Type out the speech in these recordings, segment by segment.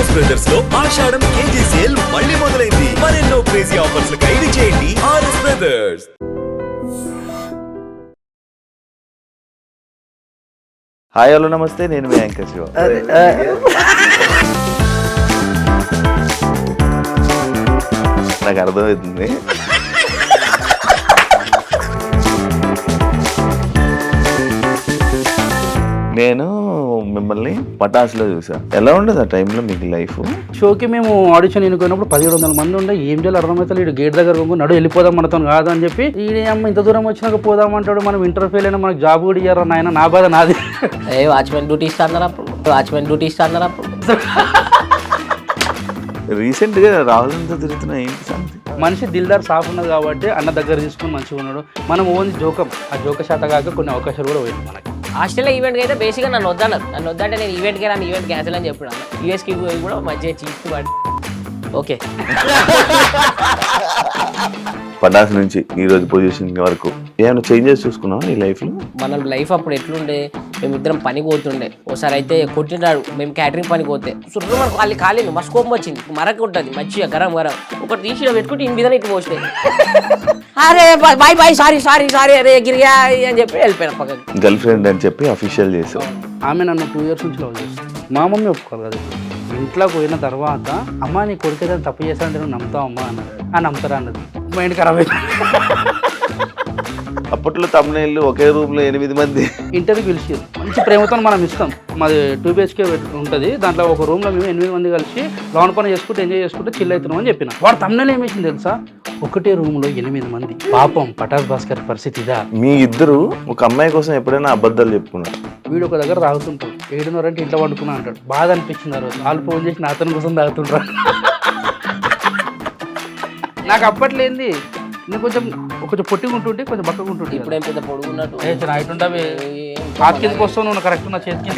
RS brothers లో ఆషాఢం KG sale మళ్ళీ మొదలైంది. మరెన్నో క్రేజీ ఆఫర్స్ ఖైదీ చేయండి ఆర్ఎస్ బ్రదర్స్. హాయ్ హలో నమస్తే, నేను మీ యాంకర్ శివ. నాకు అర్థమవుతుంది. నేను మిమ్మల్ని పటాసులో చూసా. ఎలా ఉండదు ఆ టైంలో మీకు లైఫ్? షోకి మేము ఆడిషన్ ఎన్నుకున్నప్పుడు 1700 మంది ఉండే. ఏం చేయాలి అర్థమవుతుంది. ఇటు గేట్ దగ్గర నడు వెళ్ళిపోదాం మనతో కాదు అని చెప్పి ఈ అమ్మ ఇంత దూరం వచ్చినాక పోదామంటాడు. మనం ఇంటర్ ఫెయిల్ అయినా మనకు జాబ్ కూడా ఇయ్యారు నాయన. నా బాధ నాది. వాచ్మెన్ డ్యూటీ ఇస్తున్నారు అప్పుడు రీసెంట్ గా రాహుల్తో తిరుగుతున్నా. ఏంటి సంగతి? మనిషి దిల్దార్ సాఫ్ ఉన్నది కాబట్టి అన్న దగ్గర తీసుకుని మంచిగా ఉన్నాడు. మనం ఓన్లీ జోకం. ఆ జోక శాత కాక కొన్ని అవకాశాలు కూడా పోయింది మనకి. ఆస్ట్రేలియా ఈవెంట్కి అయితే బేసిక్గా నన్ను వద్దంటే నేను ఈవెంట్కి రాను, ఈవెంట్ క్యాన్సిల్ అని చెప్పాను. యూఎస్కి కూడా మంచిగా చీఫ్ పడి ఓకే. పటాస్ నుంచి ఈ రోజు పొజిషన్ వరకు ఏమైనా చేంజెస్ చూసుకున్నావా నీ లైఫ్ లో? మన లైఫ్ అప్పుడు ఎట్లుండే, మేమిద్దరం పనికి పోతుండే. ఒకసారి అయితే కొట్టినాడు, మేము క్యాటరింగ్ పనికి పోతే సుర్రు మనకు వాళ్ళు కాలేదు. మా స్కోప్ వచ్చింది, మరక ఉంటుంది మంచిగా గరం ఒకటి తీసి పెట్టుకుంటే ఇన్ మీద ఇటు పోసినాయి. అరే బాయ్ సారీ అరే గిరియా అని చెప్పి వెళ్ళిపోయాను పక్కకి. గర్ల్ ఫ్రెండ్ అని చెప్పి అఫీషియల్ చేసావు. ఆమె నన్ను 2 years నుంచి లవ్ చేస్తుంది. మా మమ్మీ ఒప్పుకోరు కదా. ఇంట్లో పోయిన తర్వాత అమ్మ నీ కొడుకు ఏదైనా తప్పు చేస్తానంటే నువ్వు నమ్ముతావు అమ్మా అన్నది. నమ్ముతారా అన్నది. మైండ్ ఖరాబ్ అయింది. అప్పట్లో తమ్ముళ్ళు ఒకే రూమ్ లో 8 మంది ఇంటర్వ్యూ పిలిచారు. మంచి ప్రేమతో మనం ఇస్తాం. మాది 2 BHK ఉంటుంది. దాంట్లో ఒక రూమ్ లో మేము 8 మంది కలిసి లోన్ పని చేసుకుంటూ ఎంజాయ్ చేసుకుంటూ చిల్ అవుతున్నాం అని చెప్పిన. వాడు తమ్ముళ్ళు ఏమేసింది తెలుసా? ఒకటే రూమ్ లో 8 మంది. పాపం పటాస్ భాస్కర్ పరిస్థితి ఇదా. మీ ఇద్దరు ఒక అమ్మాయి కోసం ఎప్పుడైనా అబద్ధాలు చెప్పుకున్నారు? వీడు ఒక దగ్గర తాగుతుంటాడు. 7:30 అంటే ఇంట్లో వండుకున్నా అంటాడు. బాధ అనిపించింది ఆ రోజు. వాళ్ళు ఫోన్ చేసి నా అతని కోసం తాగుతుంటారు. నాకు అప్పట్లేంది నేను కొంచెం పొట్టిగా ఉంటుంటే కొంచెం బక్కగా ఉంటుంటే. ఇప్పుడు ఏం పెద్ద పొడుగున్నట్టు అయితుంటావి. ఆ కిందకి వస్తావు నువ్వు కరెక్ట్ నా చేతికి.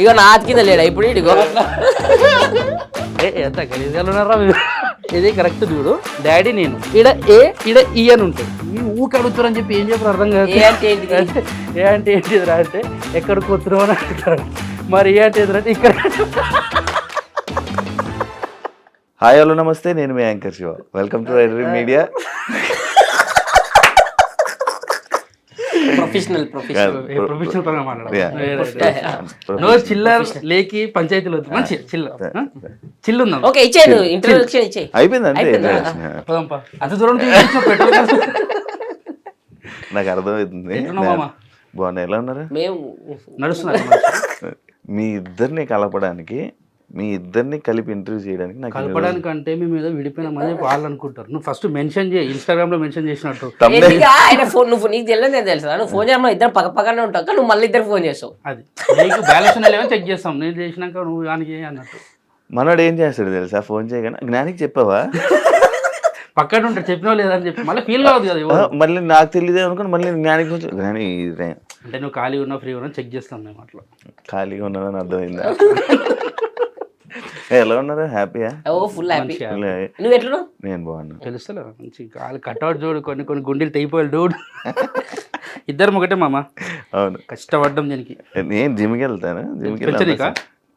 ఇక నా ఆతి కింద లేడా ఇప్పుడు ఇడిగో. ఎంత గలీజ్గా ఉన్నారా ఇది కరెక్ట్ చూడు. డాడీ నేను ఈడ ఈ అని ఉంటుంది. ఈ ఊకి అడుగుతారు అని చెప్పి ఏం చెప్పారు అర్థం కాదు. ఏ అంటే ఏంటిదిరా అంటే ఎక్కడికి వస్తున్నావు అని అడుగుతారు. మరి ఏ అంటే ఎదురంటే ఇక్కడ. హాయ్ హలో నమస్తే, నేను మీ anchor Shiva. Welcome to red media. Professional పరంగా మాట్లాడాలి. చిల్లర్ లేకి పంచాయతీలో మంచి చిల్లు ఉందా? ఓకే ఇచ్చేది ఇంట్రొడక్షన్ ఇచ్చే అయిపోయిందండి. అంత దూరం నాకు అర్థమవుతుంది. బాగున్నా. ఎలా ఉన్నారు? మేము నడుస్తున్నారు. మీ ఇద్దరిని కలపడానికి, మీ ఇద్దరిని కలిపి ఇంటర్వ్యూ చేయడానికి నాకు కలపడానికి అంటే మేము ఏదో విడిపోయినామని వాళ్ళు అనుకుంటారు. నువ్వు ఫస్ట్ మెన్షన్ చేయి, ఇన్స్టాగ్రామ్ లో మెన్షన్ చేసినట్టు. ఆయన ఫోన్ నువ్వు నీకు తెలియదు నేను తెలుసా. నువ్వు ఫోన్ చేయడం ఇద్దరు పక్కనే ఉంటావు కానీ నువ్వు మళ్ళీ ఇద్దరు ఫోన్ చేస్తావు. అది నీకు బ్యాలెన్స్ చెక్ చేస్తాం. నేను చేసినాక నువ్వు దానికి అన్నట్టు. మనోడు ఏం చేస్తాడు తెలుసా? ఫోన్ చేయగానే జ్ఞానికి చెప్పావా? పక్కన ఉంటాడు. చెప్పినా లేదని చెప్పి మళ్ళీ ఫీల్ కావద్దు కదా. మళ్ళీ నాకు తెలియదు అనుకుని మళ్ళీ జ్ఞానికి జ్ఞాని అంటే నువ్వు ఖాళీగా ఉన్నా ఫ్రీ ఉన్నా చెక్ చేస్తాం మేము. అట్లా ఖాళీగా ఉన్నానని అర్థమైందా? ఎలా ఉన్నారు? హ్యాపీయా? Full happy. నువ్వు ఎట్లా? నేను బాగున్నా. తెలుస్తలే మంచి కాలు కట్అవుట్ చూడు. కొన్ని గుండెలు తెగిపోయాలి డూడ్. ఇద్దరు ఒకటే మామ. అవును, కష్టపడ్డం దీనికి. నేను జిమ్కి వెళ్తాను. జిమ్కి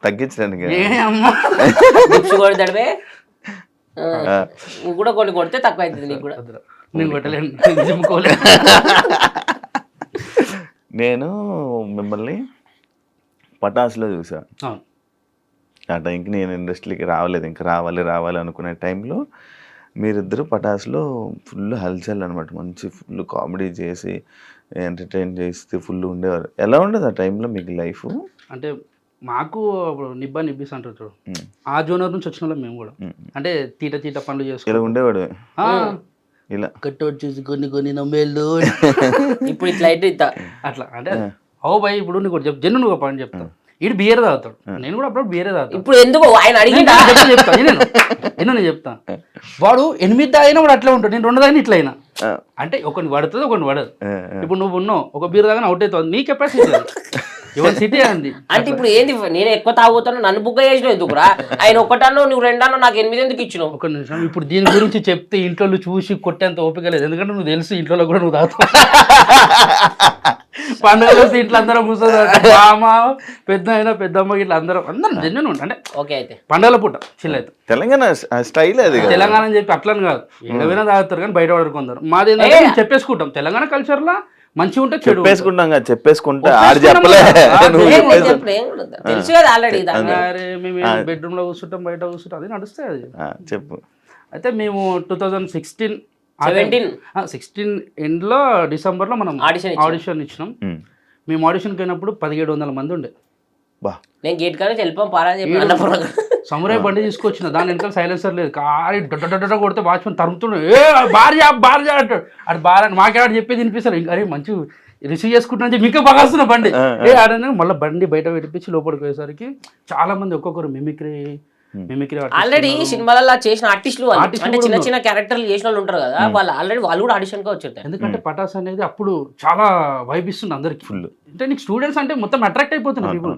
తగ్గించడానికి తడిపే నువ్వు కూడా కొన్ని కొడితే తక్కువ అవుతుంది నీకు కూడా. నేను కొట్టలేను, జిమ్కోలేదు. నేను మిమ్మల్ని పటాసులో చూసా. ఆ టైంకి నేను ఇండస్ట్రీకి రావలేదు. ఇంకా రావాలి అనుకునే టైంలో మీరిద్దరు పటాసులో ఫుల్ హల్చల్ అనమాట. మంచి ఫుల్ కామెడీ చేసి ఎంటర్టైన్ చేస్తే ఫుల్ ఉండేవారు. ఎలా ఉండదు ఆ టైంలో మీకు లైఫ్? అంటే మాకు నిబ్బిస్ అంటారు చూడు, ఆ జోనర్ నుంచి వచ్చిన వాళ్ళం మేము కూడా. అంటే తీట పనులు చేసుకుని ఇలా ఉండేవాడు. ఇలా కట్అవుట్ చేసి కొన్ని నమ్మేళ్ళు ఇప్పుడు ఇట్లా అయితే అట్లా. అంటే ఓ భయ్ ఇప్పుడు నీకు జన్ను నువ్వు పని చెప్తావు. ఇటు బియర్ తాగుతాడు, నేను కూడా అప్పుడు బియరే తాగుతాను. ఇప్పుడు ఎందుకు ఆయన అడిగి నేను చెప్తాను. వాడు 8 తాగినా వాడు అట్లా ఉంటాడు. నేను 2 తాగిన ఇట్లా అయినా. అంటే ఒకటి పడుతుంది ఒకటి పడదు. ఇప్పుడు నువ్వు ఉన్నావు, ఒక బీర్ తాగిన అవుట్ అవుతుంది. నీ కెపాసిటీ ఎవరి సిటీ అంది. అంటే ఇప్పుడు ఏంది నేను ఎక్కువ తాగుతాను నన్ను బుక్ చేసిన ఎందుకురా ఆయన ఒకటన్నో నువ్వు రెండన్నో నాకు 8 ఎందుకు ఇచ్చినావు? ఒక నిమిషం, ఇప్పుడు దీని గురించి చెప్తే ఇంట్లో చూసి కొట్టేంత ఓపిక లేదు, ఎందుకంటే నువ్వు తెలుసు ఇంట్లో కూడా నువ్వు తాగుతావు. పండుగలు వస్తే ఇట్లా అందరం కూర్చొని మామ పెద్ద అయినా పెద్దమ్మ ఇట్లా అందరం జన్యున్ ఉంటా అంటే ఓకే అయితే పండుగల పూట చిల్ అవుతాం. తెలంగాణ స్టైల్ అది కదా. తెలంగాణ అని చెప్పి అట్లని కాదు, ఏడవైనా తాగుతారు కానీ బయట పడరు కొందరు. మాది ఏంటంటే మేము చెప్పేసుకుంటాం, తెలంగాణ కల్చర్ లా మంచిగా ఉంటే చెడు చెప్పేసుకుంటాం కదా, చెప్పేసుకుంటే ఆడు చెప్పలే నువ్వు తెలుసు కదా ఆల్రెడీ. అరే మేము బెడ్రూమ్ లో కూర్చుంటాం, బయట కూర్చుంటాం, అది నడుస్తాయి అది. చెప్పు. అయితే మేము 2016 17 ఎండ్లో డిసెంబర్లో మనం Audition ఆడిషన్ ఇచ్చినాం. మేము ఆడిషన్కి అయినప్పుడు 1700 మంది ఉండే. బా నేను గేట్ కానీ వెళ్ళిపోం పారా అని చెప్పి అన్నపూర్ణ సమురాయ్ బండి తీసుకొచ్చిన, దాని వెనకాల సైలెన్సర్ లేదు, కారి డొడ్డ కొడితే వాచ్మెన్ తరుముతుండే, ఏ భార్య అంటాడు. అది బాగా మాకేవాడు చెప్పేది వినిపిస్తారు, ఇంకా అరే మంచి రిసీవ్ చేసుకుంటున్నా చెప్పి ఇంకా బాగా బండి ఏ ఆడని మళ్ళీ బండి బయట పెట్టించి లోపలికి పోయేసరికి చాలా మంది ఒక్కొక్కరు మిమిక్రీ ఆల్రెడీ సినిమాలలో చేసిన ఆర్టిస్టులు అంటే చిన్న చిన్న క్యారెక్టర్లు చేసిన వాళ్ళు ఉంటారు కదా, వాళ్ళు కూడా ఆడిషన్ గా వచ్చారు. ఎందుకంటే పటాస్ అనేది అప్పుడు చాలా వైబ్ ఇస్తుంది అందరికి. అంటే నీకు స్టూడెంట్స్ అంటే మొత్తం అట్రాక్ట్ అయిపోతున్నారు పీపుల్.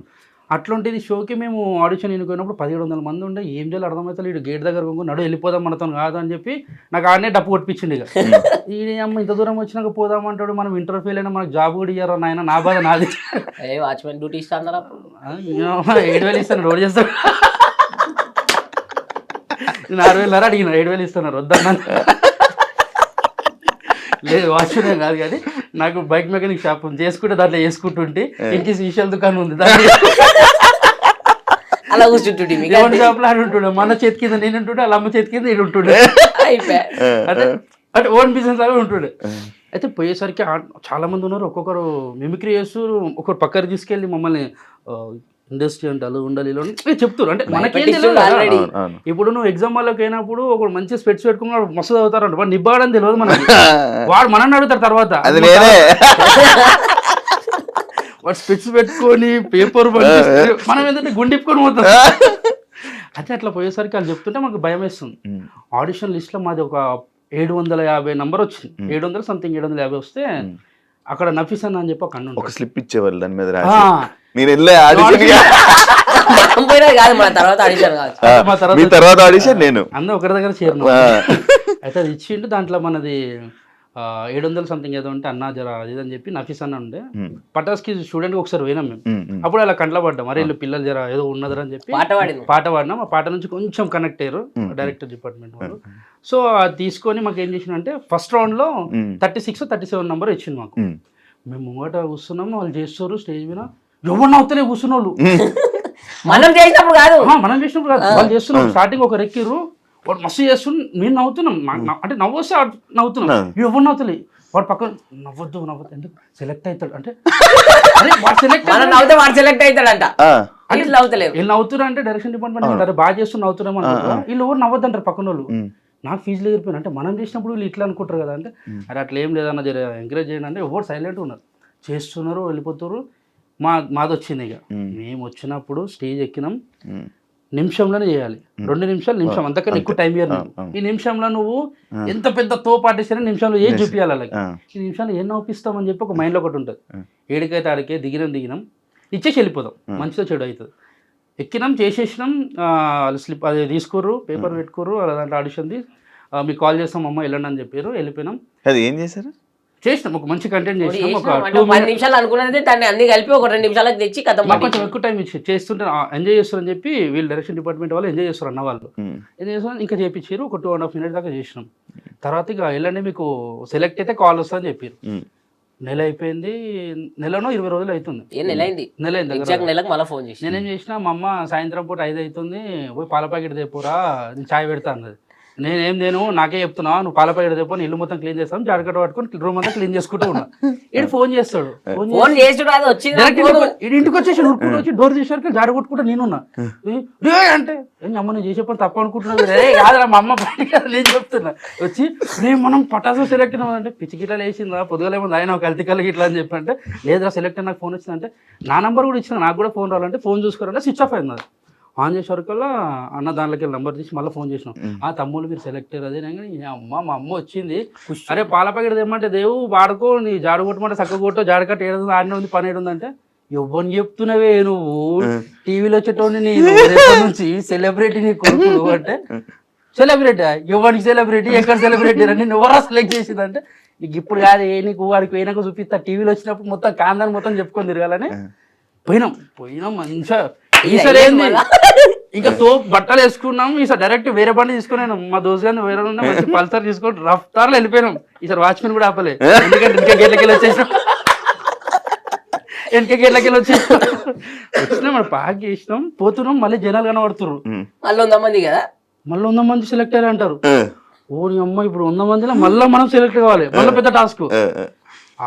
అట్లాంటిది షోకి మేము ఆడిషన్ ఎన్నుకున్నప్పుడు 1700 మంది ఉండే, ఏం చేయాలి అర్థమవుతుంది. ఇటు గేట్ దగ్గర నడు వెళ్ళిపోదాం మనతో కాదు అని చెప్పి నాకు ఆడనే డప్పు కొట్టించింది. ఇక ఈ అమ్మ ఇంత దూరం వచ్చినాక పోదామంటాడు, మనం ఇంటర్వ్యూ అయినా మనకు జాబ్ కూడా ఇయ్యారా నాయన, నా బాధ నాది. వాచ్మెన్ డ్యూటీ ఇస్తాను 7,000 ఇస్తాను, రోడ్ చేస్తాడు. నేను 6,000 అడిగిన, 7,000 ఇస్తున్నారు వద్దన్నా. లేదు వాచ్మెన్ కాదు కానీ నాకు బైక్ మెకానిక్ షాప్ చేసుకుంటే దాంట్లో వేసుకుంటుంటే ఇంటి విషయాల దుకాణం ఉంది, దాంట్లో అలా కూర్చుంటుంటే షాప్ లో ఉంటుండే. మన చేతి కింద నేను ఉంటుండే, వాళ్ళ అమ్మ చేతి కింద నేను ఉంటుండే, అంటే ఓన్ బిజినెస్ లాగా ఉంటుండే. అయితే పోయేసరికి చాలా మంది ఉన్నారు, ఒక్కొక్కరు మిమిక్రీ చేస్తూ ఒకరు పక్కన తీసుకెళ్ళి మమ్మల్ని ఇండస్ట్రీ అంటే అలా ఉండాలి ఇలా చెప్తారు. అంటే మనకేం తెలియదు. ఇప్పుడు నువ్వు ఎగ్జామ్ వాళ్ళకి అయినప్పుడు ఒక మంచి స్పెట్స్ పెట్టుకున్నాడు మస్తు చదువుతారంట, వాడు నిబ్బాడని తెలియదు మనకి, వాడు మనల్ని అడుగుతారు తర్వాత. వాడు స్పెట్స్ పెట్టుకొని పేపర్ మనం ఏంటంటే గుండిప్పుకొని పోతాం. అయితే అట్లా పోయేసరికి వాళ్ళు చెప్తుంటే మాకు భయం వేస్తుంది. ఆడిషన్ లిస్ట్ లో మాది ఒక 750 నంబర్ వచ్చింది, 700 సంథింగ్ 750 వస్తే అక్కడ నఫీసన్ అని చెప్పి ఒక స్లిప్ ఇచ్చేవాళ్ళు దాని మీద రాసి నేను వెళ్ళే తర్వాత ఆడిషన్ నేను అందరూ ఒకరి దగ్గర చేరిన. అయితే అది ఇచ్చిండు, దాంట్లో మనది 700 సంథింగ్ ఏదో ఉంటే అన్నా జర అది అని చెప్పి నఫీస్ అన్న ఉండే. పటాస్కి స్టూడెంట్కి ఒకసారి పోయినాం మేము, అప్పుడు అలా కంట్లో పడ్డాం, అరే వీళ్ళు పిల్లలు జర ఏదో ఉన్నదరా అని చెప్పి పాట పాడినాం. ఆ పాట నుంచి కొంచెం కనెక్ట్ అయ్యారు డైరెక్టర్ డిపార్ట్మెంట్ వాళ్ళు. సో అది తీసుకొని మాకు ఏం చేసిందంటే ఫస్ట్ రౌండ్లో 36 or 37 నంబర్ ఇచ్చింది మాకు. మేము ముంగట కూర్చున్నాం, వాళ్ళు చేస్తారు స్టేజ్ మీద, ఎవరు నవ్వుతలే కూర్చున్న వాళ్ళు. మనం చేసినప్పుడు కాదు వాళ్ళు చేస్తున్నాం. స్టార్టింగ్ ఒక రెక్కిర్రు, వాడు మస్తు చేస్తున్నాం, నేను నవ్వుతున్నాం, అంటే నవ్వు వస్తే నవ్వుతున్నాం, ఎవరు నవ్వుతలే. వాడు పక్కన నవ్వద్దు ఎందుకు సెలెక్ట్ అవుతాడు అంటే సెలెక్ట్ అవుతాడంట, వీళ్ళు నవ్వుతున్నారు అంటే డైరెక్షన్ డిపార్ట్మెంట్ అంటారు బాగా చేస్తూ నవ్వుతున్నాం అనుకుంటారు, వీళ్ళు ఎవరు నవ్వద్దు అంటారు పక్కన వాళ్ళు. నాకు ఫీజులు ఎగిరిపోయినా అంటే మనం చేసినప్పుడు వీళ్ళు ఇట్లా అనుకుంటారు కదా, అంటే అరే అట్లా ఏం లేదన్న జర ఎంకరేజ్ చేయండి అంటే ఎవరు సైలెంట్ ఉన్నారు, చేస్తున్నారు వెళ్ళిపోతారు. మాది వచ్చింది. ఇక మేము వచ్చినప్పుడు స్టేజ్ ఎక్కినాం, నిమిషంలోనే చేయాలి, 2 నిమిషం అంతకన్నా ఎక్కువ టైం ఇయ్యారు. ఈ నిమిషంలో నువ్వు ఎంత పెద్ద తోపాటేసినా నిమిషంలో ఏం చూపించాలి అలాగే, ఈ నిమిషంలో ఏం నవ్విస్తామని చెప్పి ఒక మైండ్లో ఒకటి ఉంటుంది. ఏడికైతే ఆడికే దిగినాం ఇచ్చేసి వెళ్ళిపోదాం, మంచిగా చెడు అవుతుంది. ఎక్కినాం, చేసేసినాం, స్లిప్ అది తీసుకోరు, పేపర్ పెట్టుకోరు, అలా దాంట్లో ఆడిషన్ది మీకు కాల్ చేస్తాం అమ్మ వెళ్ళండి అని చెప్పారు. వెళ్ళిపోయినాం. అది ఏం చేశారు, చేసినాం ఒక మంచి కంటెంట్ చేసినాం. ఒక 10 నిమిషాలు అనుకున్నది దాన్ని అన్ని కలిపి ఒక 2 నిమిషాలకు తెచ్చి కొంచెం ఎక్కువ టైం ఇచ్చి చేస్తుంటే ఎంజాయ్ చేస్తారని చెప్పి వీళ్ళు డైరెక్షన్ డిపార్ట్మెంట్ వాళ్ళు ఎంజాయ్ చేస్తారు అన్న వాళ్ళు ఎంజాయ్ చేస్తారు. ఇంకా చేయించారు, ఒక 2.5 minutes దాకా చేసినాం. తర్వాత ఇక వెళ్ళండి మీకు సెలెక్ట్ అయితే కాల్ వస్తుందని చెప్పారు. నెల అయిపోయింది, నెలలో 20 రోజులు అవుతుంది. నెల అయింది. నేనేం చేసిన, మా అమ్మ సాయంత్రం పూట 5 అవుతుంది, పోయి పాల ప్యాకెట్ తెప్పురా నేను చాయ్ పెడతా అన్నది. నేనేం నాకే చెప్తున్నా, నువ్వు పాల ప్యాకెట్ తెప్పు, ఇల్లు మొత్తం క్లీన్ చేస్తాం, జాడకట్ట పట్టుకొని రూమ్ అంతా క్లీన్ చేసుకుంటూ ఉన్నా. ఇటు ఫోన్ చేస్తాడు, ఇంటికి వచ్చేసి ఉరుకుంటూ వచ్చి డోర్ చేసారు, జాడ కొట్టుకుంటా నేనున్నా. అంటే అమ్మ నేను చేసే పని తప్పు అనుకుంటున్నాను, కాదురా మా అమ్మ నేను చెప్తున్నా. వచ్చి నేను మనం పటాసు సెలెక్ట్ అయినామంటే పిచ్చికిట్లా వేసిందా పొద్దుగలేమో ఆయన ఒక కల్తీ కలిగి ఇట్లా అని చెప్పంటే, లేదురా సెలెక్ట్ నాకు ఫోన్ వచ్చిందంటే, నా నెంబర్ కూడా ఇచ్చిన, నాకు కూడా ఫోన్ రావాలంటే ఫోన్ చూసుకోవాలంటే స్విచ్ ఆఫ్ అయింది. అది ఆన్ చేసేవరకల్లా అన్న దాంట్లోకి నెంబర్ తీసి మళ్ళీ ఫోన్ చేసినాం. ఆ తమ్ముళ్ళు మీరు సెలెక్ట్ అయ్యారు అదే అమ్మ మా అమ్మ వచ్చింది, అరే పాల ప్యాకెట్ తెమ్మంటే దేవు వాడుకో, నీ జాడు కొట్టమంటే చక్క కొట్టో, జాడకట్ట ఏడుంది ఆడిన ఉంది పని ఏడుందంటే ఎవరిని చెప్తున్నావే నువ్వు టీవీలో వచ్చేటోని నేను రేపటి నుంచి సెలబ్రిటీ నీ కొడుకు అంటే సెలబ్రిటీ ఎవరికి సెలబ్రిటీ ఎక్కడ సెలబ్రిటీ అని ఎవరా సెలెక్ట్ చేసిందంటే నీకు ఇప్పుడు కాదు నీకు వాడికి పోయినాక చూపిస్తా టీవీలో వచ్చినప్పుడు మొత్తం కాందాన్ని మొత్తం చెప్పుకొని తిరగాలని పోయినాం మంచిగా ఈసారి ఏంది ఇంకా బట్టలు వేసుకున్నాం ఈసారి డైరెక్ట్ వేరే బండి తీసుకున్నాను మా దోస్తు గారిని వేరే మంచి పల్సర్ తీసుకొని రఫ్తార్లో వెళ్ళిపోయినాం ఈసారి వాచ్మెన్ కూడా ఆపలే ఎందుకంటే ఇంకా గేట్లకెళ్ళి వచ్చేసాం వచ్చినాం మన పాక్ చేసినాం పోతున్నాం మళ్ళీ జనాలు కనబడుతున్నారు మళ్ళీ 100 మంది కదా మళ్ళీ 100 మంది సెలెక్ట్ అయ్యారు అంటారు ఓ నీ అమ్మ ఇప్పుడు 100 మందిలో మళ్ళీ మనం సెలెక్ట్ కావాలి మళ్ళీ పెద్ద టాస్క్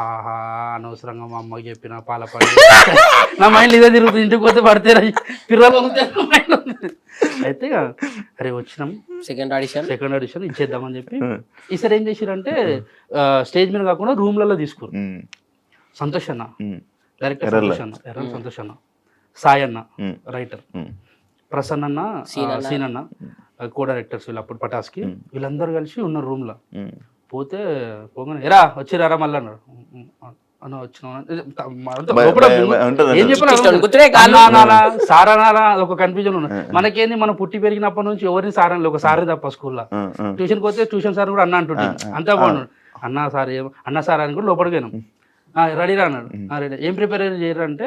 ఆహా అనవసరంగా మా అమ్మకి చెప్పిన పాలపడి నా మైండ్ ఇదే తిరుగుతుంది ఇంటికి పోతే పడితే పిల్లలు అయితే అరే వచ్చినాం సెకండ్ ఆడిషన్ ఇచ్చేద్దామని చెప్పి ఈసారి ఏం చేసిరంటే స్టేజ్ మీద కాకుండా రూమ్లలో తీసుకురు సంతోష్ అన్న డైరెక్టర్ సంతోష్ అన్న సాయి అన్న రైటర్ ప్రసన్న అన్న సీన్ అన్న కో డైరెక్టర్స్ వీళ్ళు అప్పుడు పటాస్కి వీళ్ళందరూ కలిసి ఉన్నారు రూమ్ లో పోగానే ఎరా వచ్చిరారా మళ్ళీ అన్నారు అన్న వచ్చిన సారానాలా ఒక కన్ఫ్యూజన్ ఉన్నది మనకేంది మనం పుట్టి పెరిగినప్పటి నుంచి ఎవరిని సారాలి ఒక సారే తప్ప స్కూల్లో ట్యూషన్కి పోతే ట్యూషన్ సార్ కూడా అన్న అంటుంటే అంతా బాగున్నాడు అన్న సార్ అని కూడా లోపలికి పోయినాం రెడీరా అన్నాడు రెడీ ఏం ప్రిపేర్ చేయరు అంటే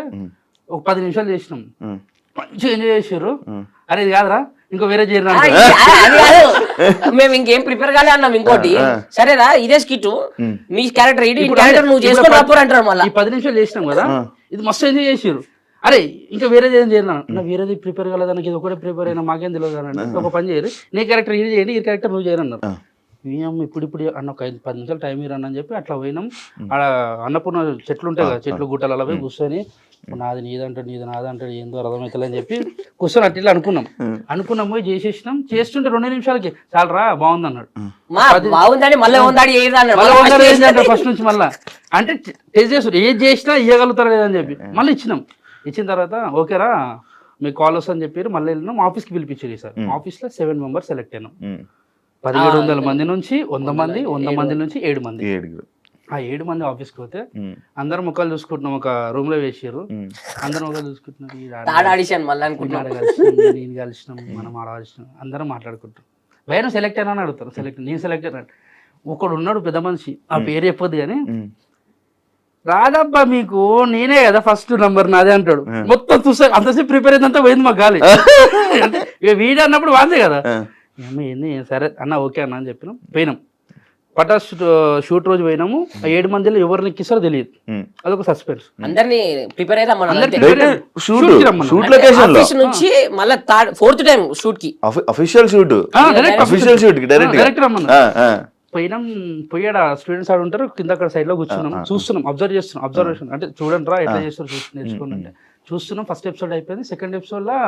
ఒక 10 నిమిషాలు చేసినాం మంచిగా ఎంజాయ్ చేసారు అరే ఇది కాదురా ఇంకో వేరే చేయరు మేము ఇంకేం ప్రిపేర్ కాలే అన్నాం ఇంకోటి సరేరా ఇదే స్కిట్ మీ క్యారెక్టర్ ఇది క్యారెక్టర్ నువ్వు చేసుకొని రాపోరు అంటారు మళ్ళీ ఈ 10 నిమిషాలు చేసినాం కదా ఇది మస్తు ఎంజాయ్ చేసారు అరే ఇంకా వేరేది ఏం చేయరు నా వేరేది ప్రిపేర్ కాలేదానికి ఇది ఒకటే ప్రిపేర్ అయినా మాకేం తెలియదు అనండి ఒక పని చేయరు నీ క్యారెక్టర్ ఇది చేయండి ఈ క్యారెక్టర్ నువ్వు చేయరు అన్నారు ఇప్పుడు అన్న ఒక 10 నిమిషాలు టైం ఇరని అని చెప్పి అట్లా పోయినాం ఆడ అన్నపూర్ణ చెట్లు ఉంటాయి కదా చెట్లు గుట్టలు అలా పోయి కూర్చొని నాది నాదంటాడు ఏందో అర్థమవుతుంది అని చెప్పి కూర్చొని అట్లా అనుకున్నాం పోయి చేసేసినాం చేస్తుంటే 2 నిమిషాలకి చాలరా బాగుంది అన్నాడు ఫస్ట్ నుంచి మళ్ళీ అంటే టేస్ట్ చేస్తారు ఏది చేసినా ఇవ్వగలుగుతారు లేదని చెప్పి మళ్ళీ ఇచ్చిన తర్వాత ఓకేరా మీకు కాల్ వస్తుందని చెప్పారు మళ్ళీ వెళ్ళినాం ఆఫీస్కి పిలిపించారు సార్ ఆఫీస్లో 7 మెంబర్స్ సెలెక్ట్ అయినాం 1700 మంది నుంచి 100 మంది నుంచి 7 మంది ఆ 7 మంది ఆఫీస్కి పోతే అందరం ముఖాలు చూసుకుంటున్నాం ఒక రూమ్ లో వేసారు అందరం ముఖాలు చూసుకుంటున్నాం నేను కలిసినాం మనం ఆడాల్సినాం అందరం మాట్లాడుకుంటాం భయం సెలెక్ట్ అయినా అని అడుగుతారు నేను సెలెక్ట్ అయినా ఒకడు ఉన్నాడు పెద్ద మనిషి ఆ పేరు చెప్పొద్దు కానీ రాదబ్బా మీకు నేనే కదా ఫస్ట్ నంబర్ నాదే అంటాడు మొత్తం చూసా అంతసేపు ప్రిపేర్ అయిందంతా పోయింది మాకు గాలి అంటే వీడియో అన్నప్పుడు వాందే కదా ఏంది సరే అన్న ఓకే అన్న అని చెప్పినాం పోయినాం పటాస్ షూట్ రోజు పోయినాము ఆ 7 మందిలో ఎవరిని ఎక్కిస్తారో తెలియదు అదొక సస్పెన్స్ అందరినీ ప్రిపేర్ నుంచి మళ్ళీ 4th టైం షూట్ కి అఫీషియల్ షూట్ డైరెక్ట్ రమ్మన్నా పోయాడు స్టూడెంట్స్ ఆడ ఉంటారు కింద అక్కడ సైడ్ లో కూర్చున్నాం చూస్తున్నాం అబ్జర్వేషన్ అంటే చూడండి రా ఎట్లా చేస్తారు నేర్చుకోండి అంటే చూస్తున్నాం ఫస్ట్ ఎపిసోడ్ అయిపోయింది సెకండ్ ఎపిసోడ్ లో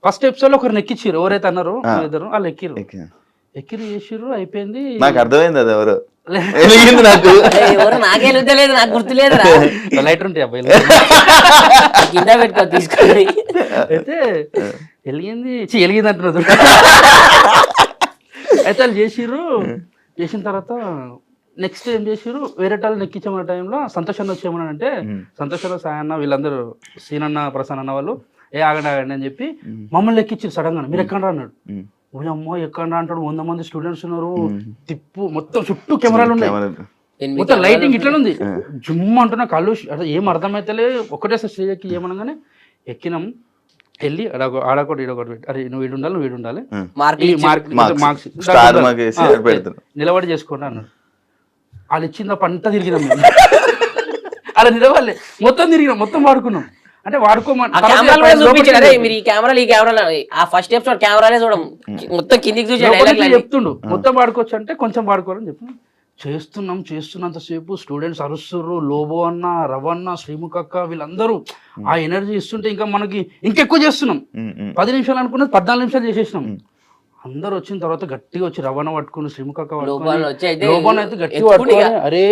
ఫస్ట్ ఎపిసోడ్ లో ఒకరిని ఎక్కించారు ఎవరైతే అన్నారో ఇద్దరు వాళ్ళు ఎక్కిరు చేసిర్రు అయిపోయింది నాకు అర్థమైంది అది ఎవరు నాకే లేదు నాకు గుర్తులేదు లైటర్ ఉంటాయి అబ్బాయి కింద పెట్టుకో తీసుకొని అయితే వెలిగింది అంటున్నారు అయితే వాళ్ళు చేసిన తర్వాత నెక్స్ట్ ఏం చేసిర్రు వేరే వాళ్ళని ఎక్కించామన్న టైంలో సంతోష్ అన్న వచ్చేయమని అంటే సంతోష్ అన్న సాయి అన్న వీళ్ళందరూ సీనన్న ప్రసన్న అన్న వాళ్ళు ఆగండి అని చెప్పి మమ్మల్ని ఎక్కించారు సడన్ గా మీరు ఎక్కడ అన్నాడు అమ్మో ఎక్కడ అంటాడు 100 మంది స్టూడెంట్స్ ఉన్నారు మొత్తం చుట్టూ కెమెరాలు ఉన్నాయి మొత్తం లైటింగ్ ఇట్లా ఉంది జుమ్ అంటున్నా కళ్ళు అసలు ఏం అర్థమైతే ఒకటే స్టేజ్ ఎక్కి ఏమనగానే ఎక్కినాం వెళ్ళి ఆడొకటి ఈడొకటి పెట్టి అరే నువ్వు వీడు ఉండాలి మార్క్స్ నిలబడి చేసుకోండి అన్నాడు వాళ్ళు ఇచ్చింది పంట తిరిగినాం అలా నిలవాలి మొత్తం వాడుకున్నాం అంటే మీరు ఈ కెమెరాలు ఆ ఫస్ట్ ఎపిసోడ్ కెమెరాలే చూడం మొత్తం కిందికి చూసి చెప్తుండు మొత్తం వాడుకోవచ్చు అంటే కొంచెం వాడుకోవాలని చెప్పి చేస్తున్నంతసేపు స్టూడెంట్స్ అరుస్తుర్రు లోబో అన్న రవన్న శ్రీముఖ అక్క వీళ్ళందరూ ఆ ఎనర్జీ ఇస్తుంటే ఇంకా మనకి ఇంకెక్కువ చేస్తున్నాం 10 నిమిషాలు అనుకున్నది 14 నిమిషాలు చేసేసినాం అందరు వచ్చిన తర్వాత గట్టిగా వచ్చి రవణ పట్టుకుని శ్రీముఖ అక్క లోబోన్ అయితే గట్టిగా పట్టుకొని అరే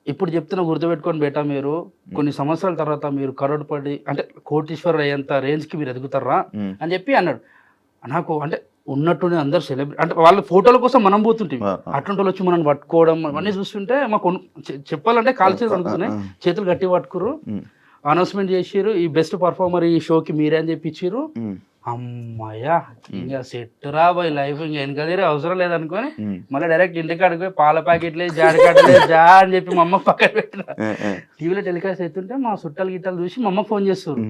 ఇప్పుడు చెప్తున్నా గుర్తుపెట్టుకొని బేటా మీరు కొన్ని సంవత్సరాల తర్వాత మీరు కరోడ్పడి అంటే కోటీశ్వరుడు అయ్యేంత రేంజ్కి మీరు ఎదుగుతారా అని చెప్పి అన్నాడు నాకు అంటే ఉన్నట్టుండి అందరు సెలబ్రిటీ అంటే వాళ్ళ ఫోటోల కోసం మనం పోతుంటాం అటువంటి వచ్చి మనం పట్టుకోవడం అవన్నీ చూస్తుంటే మాకు చెప్పాలంటే కాలు చేతులు అనుకున్నాయి చేతులు గట్టి పట్టుకురు అనౌన్స్మెంట్ చేసిర్రు, ఈ బెస్ట్ పర్ఫార్మర్ ఈ షోకి మీరే అని చెప్పి ఇచ్చిర్రు. అమ్మయ్యా ఇంకా సెట్ రాబోయ్ లైఫ్, ఇంకా వెనక తీరే అవసరం లేదనుకొని మళ్ళీ డైరెక్ట్ ఇంటికాడికి పోయి పాల ప్యాకెట్లే జాడికాడలే జా అని చెప్పి మా అమ్మ పక్కన పెట్టిన. టీవీలో టెలికాస్ట్ అవుతుంటే మా చుట్టాలు గిట్టాలు చూసి మా అమ్మకి ఫోన్ చేస్తారు,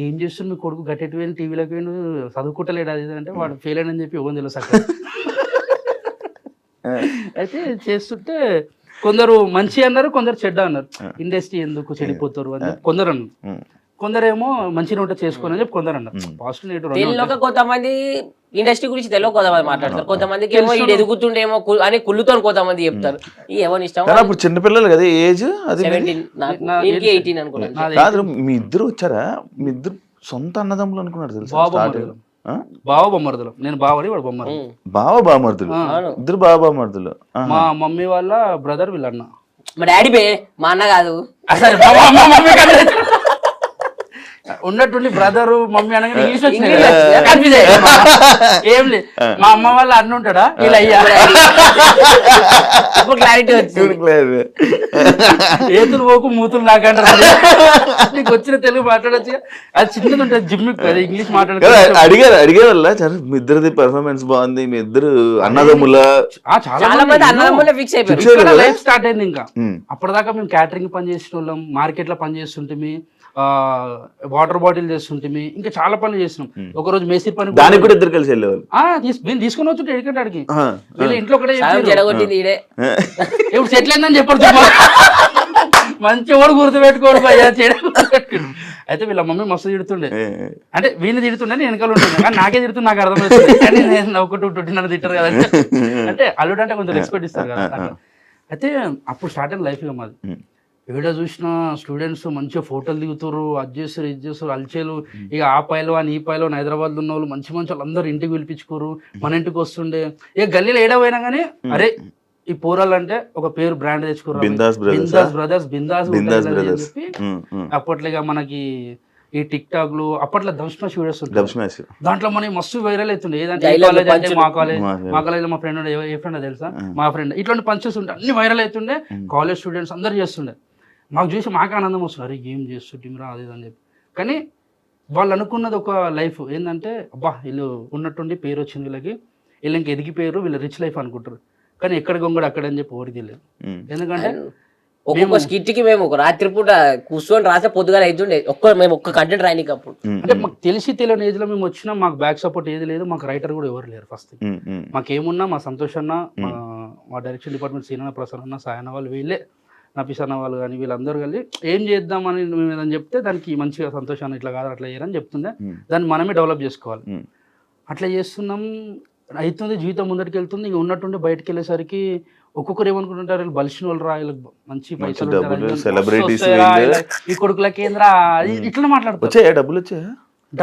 ఏం చేస్తుంది మీ కొడుకు గట్టెట్టు పోయిన టీవీలోకి పోయిన చదువుకుంటలేడు అది అంటే వాడు ఫెయిల్ అని చెప్పి ఇవ్వని తెలుసు అక్కడ. అయితే చేస్తుంటే కొందరు మంచి అన్నారు, కొందరు చెడ్డ అన్నారు. ఇండస్ట్రీ ఎందుకు చెడిపోతారు అని కొందరు అన్నారు, కొందరేమో మంచిగా ఉంటే చేసుకోని అని చెప్పి కొందరు అన్నారు. పాజిటివ్ తెలియక కొంతమంది ఇండస్ట్రీ గురించి తెలియక కొంతమంది మాట్లాడతారు, కొంతమందికి ఏమో ఇది ఎదుగుతుండేమో అని కుళ్ళుతో కొంతమంది చెప్తారు. ఎవరి ఇష్టం. అప్పుడు చిన్నపిల్లలు కదా ఏజ్, అది 17 18 అనుకున్నాను. కాదు మీ ఇద్దరు వచ్చారా, మీ ఇద్దరు సొంత అన్నదమ్ములు అనుకున్నారు తెలుసా? బావ బొమ్మర్దులు, నేను బావని వాడు బొమ్మరు. బావ బామర్దులు, ఇద్దరు బావ బామర్దులు. మా మమ్మీ వాళ్ళ బ్రదర్ వీళ్ళన్న. మా డాడీ బే, మా అన్న కాదు. ఉన్నట్టుండి బ్రదరు మమ్మీ అనగా ఇంగ్లీష్ వచ్చింది ఏం లేదు. మా అమ్మ వాళ్ళ అన్న ఉంటాడా వీళ్ళు అయ్యా క్లారిటీ వచ్చింది. ఏతులు పోకు మూతులు నాకంటారు. నీకు వచ్చిన తెలుగు మాట్లాడచ్చు, అది చిన్నది ఉంటుంది జిమ్, ఇంగ్లీష్ మాట్లాడదు. అడిగేవాళ్ళ మీ ఇద్దరిది పెర్ఫార్మెన్స్ బాగుంది, మీ ఇద్దరు అన్నదమ్ముల చాలా మంది అన్నదమ్ములే ఫిక్స్ అయిపోయారు. లైఫ్ స్టార్ట్ అయింది. ఇంకా అప్పటిదాకా మేము క్యాటరింగ్ పని చేసిన వాళ్ళం, మార్కెట్ లో పని చేస్తుంటే, వాటర్ బాటిల్ చేస్తుంటే, ఇంకా చాలా పనులు చేస్తున్నాం. ఒక రోజు మేస్త్రి పని దానికి కూడా ఇద్దరు కలిసి వెళ్ళేవాళ్ళు. నేను తీసుకుని వచ్చి ఎడికంటే అడిగి ఇంట్లో ఒకటే జడగొట్టింది ఈడే. ఇప్పుడు సెటిల్ అయిందని చెప్పారు. మంచి వాడు గుర్తుపెట్టుకోడు భయ్యా చెడు. అయితే వీళ్ళ మమ్మీ మస్తు తిడుతుండే, అంటే వీళ్ళని తిడుతుండే నేను వెనకాల ఉంటుండే, కానీ నాకే తిడుతుంది నాకు అర్థమవుతుంది. కానీ నేను నవ్వుకుంటూ నన్ను తిట్టారు కదా అంటే అల్లుడు అంటే కొంచెం రెస్పెక్ట్ ఇస్తారు కదా. అయితే అప్పుడు స్టార్ట్ అయిన లైఫ్ మాది. ఏడ చూసిన స్టూడెంట్స్ మంచిగా ఫోటోలు దిగుతారు, అది చేస్తారు ఇది చేస్తారు అల్చేలు. ఇక ఆ పైలో అని ఈ పైలో హైదరాబాద్ ఉన్న వాళ్ళు మంచి మంచి వాళ్ళు అందరు ఇంటికి పిలిపించుకోరు, మన ఇంటికి వస్తుండే. ఇక గల్లీలో ఏడా పోయినా కానీ అరే ఈ పోరాలు అంటే ఒక పేరు బ్రాండ్ తెచ్చుకోరు, బిందాస్ బ్రదర్స్ అని చెప్పి. అప్పట్లో ఇక మనకి ఈ టిక్ టాక్ లు అప్పట్లో దమ్స్మాష్ వీడియోస్ ఉంటాయి, దాంట్లో మనకి మస్తు వైరల్ అవుతుండే. ఏదంటే మా కాలేజ్ మా ఫ్రెండ్ ఉండే, ఏ ఫ్రెండ్ తెలుసా, మా ఫ్రెండ్. ఇట్లాంటి పంచెస్ ఉంటే అన్ని వైరల్ అవుతుండే, కాలేజ్ స్టూడెంట్స్ అందరు చేస్తుండే. మాకు చూసి మాకు ఆనందం వస్తుంది, అరే ఏం చేస్తుంటీరా అది అని చెప్పి. కానీ వాళ్ళు అనుకున్నది ఒక లైఫ్ ఏంటంటే, అబ్బా వీళ్ళు ఉన్నట్టుండి పేరు వచ్చింది వీళ్ళకి, వీళ్ళు ఇంక ఎదిగిపోయారు, వీళ్ళు రిచ్ లైఫ్ అనుకుంటారు. కానీ ఎక్కడ గొంగడు అక్కడ అని చెప్పి ఓడి తెలియదు. ఎందుకంటే ఒక్కొక్క స్కిట్ కి మేము ఒక రాత్రి పూట కూర్చొని రాసే పొద్దుగా అవుతుండే, మేము ఒక్క కంటెంట్ రాయనికి. అప్పుడు అంటే మాకు తెలిసి తెలియని ఏజ్ లో మేము వచ్చినా మాకు బ్యాక్ సపోర్ట్ ఏది లేదు, మాకు రైటర్ కూడా ఎవరు లేరు. ఫస్ట్ మాకేమున్నా మా సంతోష్ అన్న, మా డైరెక్షన్ డిపార్ట్మెంట్ సీనన్న, ప్రసన్న అన్న, సాయన్న వాళ్ళు, వీళ్ళే నఫీస్ అన్న వాళ్ళు కానీ వీళ్ళందరూ కలిసి ఏం చేద్దామని మేము చెప్తే దానికి మంచిగా సంతోషాన్ని ఇట్లా కాదు అట్లా చేయరని చెప్తుండే, దాన్ని మనమే డెవలప్ చేసుకోవాలి. అట్లా చేస్తున్నాం, అవుతుంది, జీవితం ముందరికి వెళ్తుంది. ఇంక ఉన్నట్టుండి బయటకు వెళ్ళేసరికి ఒక్కొక్కరు ఏమనుకుంటుంటారు, వీళ్ళు బలిసిన వాళ్ళు రా, వీళ్ళకి మంచి పైసలు ఈ కొడుకుల కేంద్ర ఇట్లా మాట్లాడుతారు.